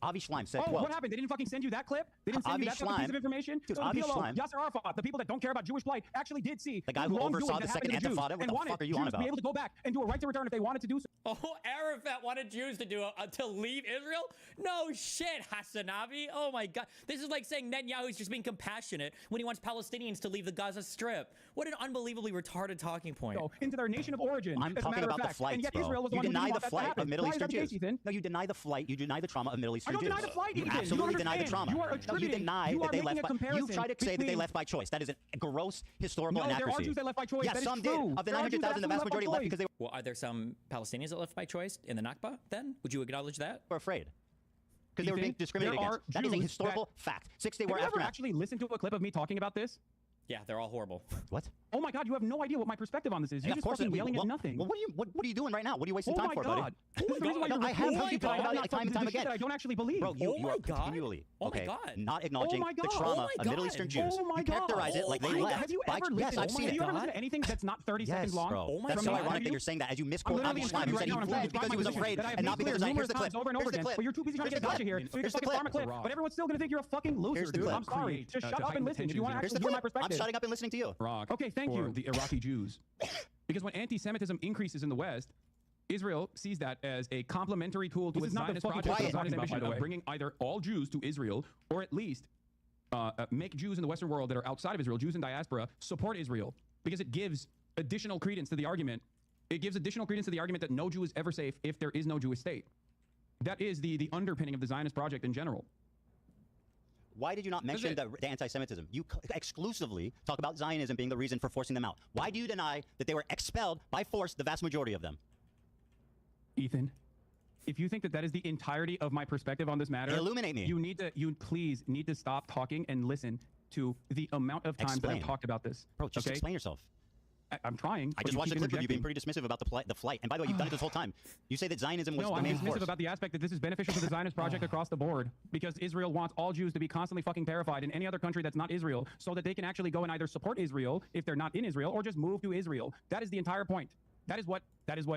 Avi Schleim said, "Oh, what happened? They didn't fucking send you that clip? They didn't send you that piece of information?" Dude, so the PLO, Yasser Arafat, the people that don't care about Jewish plight, actually did see the guy who oversaw the second Intifada. What the fuck are you on about? To be able to go back and do a right to return if they wanted to do so. Oh, Arafat wanted Jews to do to leave Israel? No shit, Hassanavi. Oh my God, this is like saying Netanyahu's just being compassionate when he wants Palestinians to leave the Gaza Strip. What an unbelievably retarded talking point. Into their nation of origin. I'm talking about the flights, bro. You deny the flight of Middle Eastern Jews. No, you deny the flight. You deny the trauma of Middle Eastern Jews. I don't deny the flight. You absolutely deny the trauma. You deny that they left by... You try to say that they left by choice. That is a gross historical inaccuracy. There are Jews that left by choice. Yes, some did. Of the 900,000, the vast majority left because they were... Well, are there some Palestinians that left by choice in the Nakba, then? Would you acknowledge that? We're afraid. Because they were being discriminated against. That is a historical fact. 6-day war aftermath. Have you ever actually listened to a clip of me talking about this? Yeah, they're all horrible. What? Oh my God, you have no idea what my perspective on this is. You're just fucking yelling at nothing. Well, what are you doing right now? What are you wasting time for, buddy? Oh my God. I have heard you talk about it time and time again. I don't actually believe. Bro, you are continually not acknowledging the trauma of Middle Eastern Jews. You characterize it like they left. Have you ever listened? Yes, I've seen it. Have you ever listened to anything that's not 30 seconds long? Bro, that's so ironic that you're saying that as you misquote Avi Schleim, who said he fled because he was afraid and not because here's the clip. Over and over again. But you're too busy trying to get a gotcha here. So you're just fucking farm a clip. But everyone's still gonna think you're a fucking loser, dude. I'm sorry. Just shut up and listen. If you want to actually hear my perspective. I'm shutting up and listening to you. Okay, thank you. The Iraqi Jews. Because when anti-Semitism increases in the West, Israel sees that as a complementary tool to its Zionist project of bringing either all Jews to Israel or at least make Jews in the Western world that are outside of Israel, Jews in diaspora, support Israel. Because it gives additional credence to the argument. It gives additional credence to the argument that no Jew is ever safe if there is no Jewish state. That is the underpinning of the Zionist project in general. Why did you not mention the anti-Semitism? You exclusively talk about Zionism being the reason for forcing them out. Why do you deny that they were expelled by force, the vast majority of them? Ethan, if you think that that is the entirety of my perspective on this matter, illuminate me. You please need to stop talking and listen to the amount of times that I've talked about this. Bro, just explain yourself. I'm trying. I just watched a clip of you being pretty dismissive about the flight. And by the way, you've done it this whole time. You say that Zionism was the main force. I'm dismissive about the aspect that this is beneficial to the Zionist project across the board, because Israel wants all Jews to be constantly fucking terrified in any other country that's not Israel, so that they can actually go and either support Israel if they're not in Israel, or just move to Israel. That is the entire point. That is what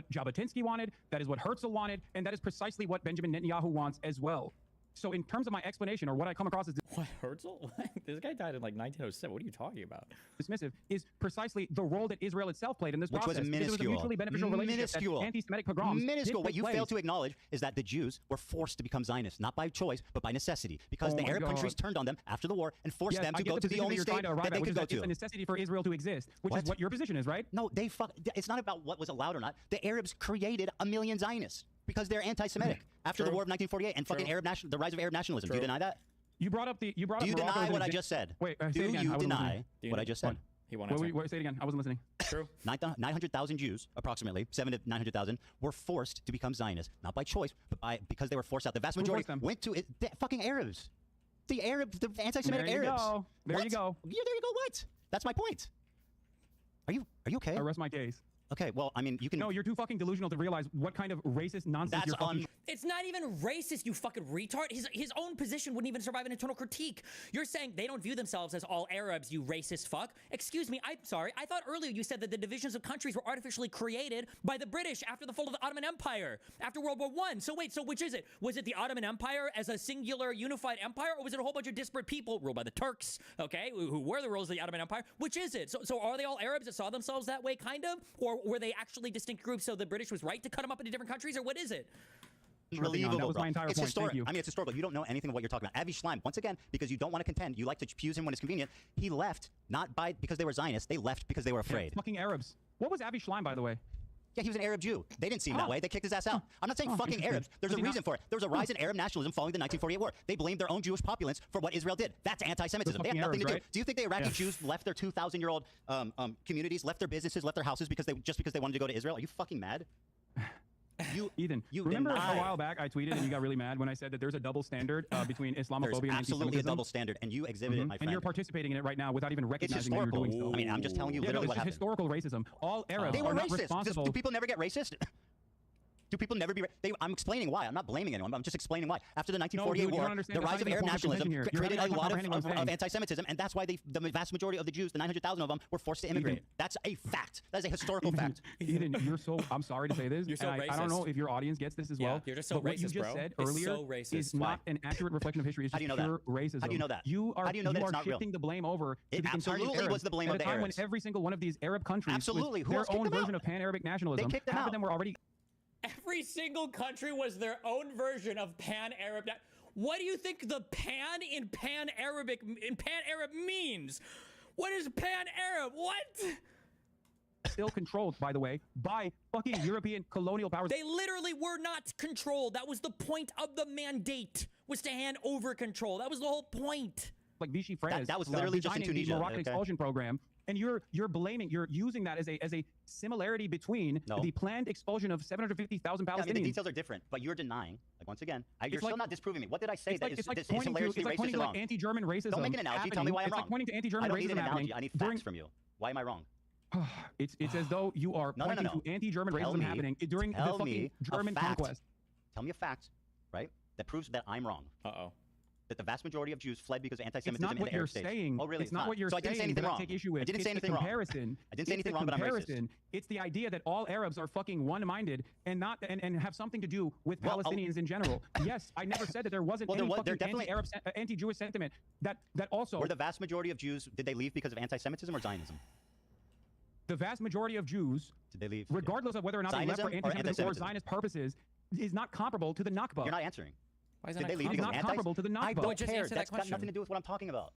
Jabotinsky wanted. That is what Herzl wanted, and that is precisely what Benjamin Netanyahu wants as well. So in terms of my explanation or what I come across as what, Herzl? This guy died in like 1907. What are you talking about? Dismissive is precisely the role that Israel itself played in this Which process. was minuscule. It was a mutually beneficial relationship. Minuscule. That anti-Semitic pogroms. Minuscule. What you place. fail to acknowledge is that the Jews were forced to become Zionists, not by choice, but by necessity, because the Arab countries turned on them after the war and forced them to go to the only state that they could go to. It's a necessity for Israel to exist, which is what your position is, right? No, it's not about what was allowed or not. The Arabs created 1 million Zionists because they're anti-Semitic after the war of 1948 and fucking the rise of Arab nationalism. Do you deny that? You brought up the. Do you deny what I just said? Wait, do you deny what I just said? He won't answer. Wait, say it again. I wasn't listening. True. 900,000 Jews, approximately 700 to 900,000, were forced to become Zionists, not by choice, but because they were forced out. The vast majority went to the fucking Arabs. The anti-Semitic Arabs. There you go. Yeah, there you go. What? That's my point. Are you okay? I rest my case. Okay, well, I mean, you can... No, you're too fucking delusional to realize what kind of racist nonsense you're fucking... It's not even racist, you fucking retard. His own position wouldn't even survive an internal critique. You're saying they don't view themselves as all Arabs, you racist fuck. Excuse me, I'm sorry. I thought earlier you said that the divisions of countries were artificially created by the British after the fall of the Ottoman Empire, after World War I. So wait, so which is it? Was it the Ottoman Empire as a singular unified empire, or was it a whole bunch of disparate people ruled by the Turks, okay, who were the rulers of the Ottoman Empire? Which is it? So are they all Arabs that saw themselves that way, kind of? Or were they actually distinct groups, so the British was right to cut them up into different countries, or what is it? Unbelievable, that was my entire it's point. historic. Thank you. I mean, it's historical. You don't know anything of what you're talking about. Avi Schleim, once again, because you don't want to contend, you like to fuse him when it's convenient. He left not because they were Zionists. They left because they were afraid. Yeah, fucking Arabs. What was Avi Schleim, by the way? Yeah, he was an Arab Jew. They didn't see him that way. They kicked his ass out. I'm not saying fucking Arabs. There's a reason for it. There was a rise in Arab nationalism following the 1948 war. They blamed their own Jewish populace for what Israel did. That's anti-Semitism. They have nothing to do. Do you think the Iraqi Jews left their 2,000-year-old communities, left their businesses, left their houses because they wanted to go to Israel? Are you fucking mad? Ethan, you remember a while back I tweeted and you got really mad when I said that there's a double standard between Islamophobia and anti-Semitism? Absolutely a double standard, and you exhibit it, my friend. And you're participating in it right now without even recognizing that you're doing so. I mean, I'm just telling you literally what happened. Historical racism. All Arabs they were are not racist. responsible. Do people never get racist? Do people never be... I'm explaining why. I'm not blaming anyone. I'm just explaining why. After the 1948 war, the rise of Arab nationalism created a lot of anti-Semitism, and that's why the vast majority of the Jews, the 900,000 of them, were forced to immigrate. Ethan, that's a fact. That is a historical fact. Ethan, you're so... I'm sorry to say this. You're so racist. I don't know if your audience gets this as well. You're just so but what racist, you just said earlier is not an accurate reflection of history. It's just pure racism. How do you know that? You are shifting shifting the blame over to the absolutely was the blame of the Arabs. When every single one of these Arab countries absolutely with their own version of pan-Arabic nationalism, half of them were already... Every single country was their own version of pan-Arab. What do you think the pan in pan-Arab means? What is pan-Arab? What? Still controlled, by the way, by fucking European colonial powers. They literally were not controlled. That was the point of the mandate, was to hand over control. That was the whole point. Like Vichy France. That was literally just in Tunisia. The Moroccan expulsion program. And you're using that as a similarity between the planned expulsion of 750,000 Palestinians. I mean, the details are different, but you're denying. Like once again, you're still not disproving me. What did I say that is hilariously racist and wrong? Anti-German racism. Don't make an analogy. Tell me why I'm wrong. It's like pointing to anti-German racism. I don't need an analogy. I need facts from you. Why am I wrong? It's as though you are pointing to anti-German racism happening during the fucking German conquest. Tell me a fact, right? That proves that I'm wrong. That the vast majority of Jews fled because of anti-Semitism in the Arab states. Oh, really? It's not what you're saying. So I didn't say anything wrong. I take issue with. I didn't say anything wrong. I didn't say anything wrong, but I'm racist. It's the idea that all Arabs are fucking one-minded and have something to do with Palestinians in general. Yes, I never said that there wasn't any fucking anti-Arab, anti-Jewish sentiment. That also. Were the vast majority of Jews, did they leave because of anti-Semitism or Zionism? The vast majority of Jews, did they leave? Regardless of whether or not they left for anti-Semitism or Zionist purposes, is not comparable to the Nakba. You're not answering. Why is Did that they leave not comparable to the Nakba? I don't care. That's got nothing to do with what I'm talking about.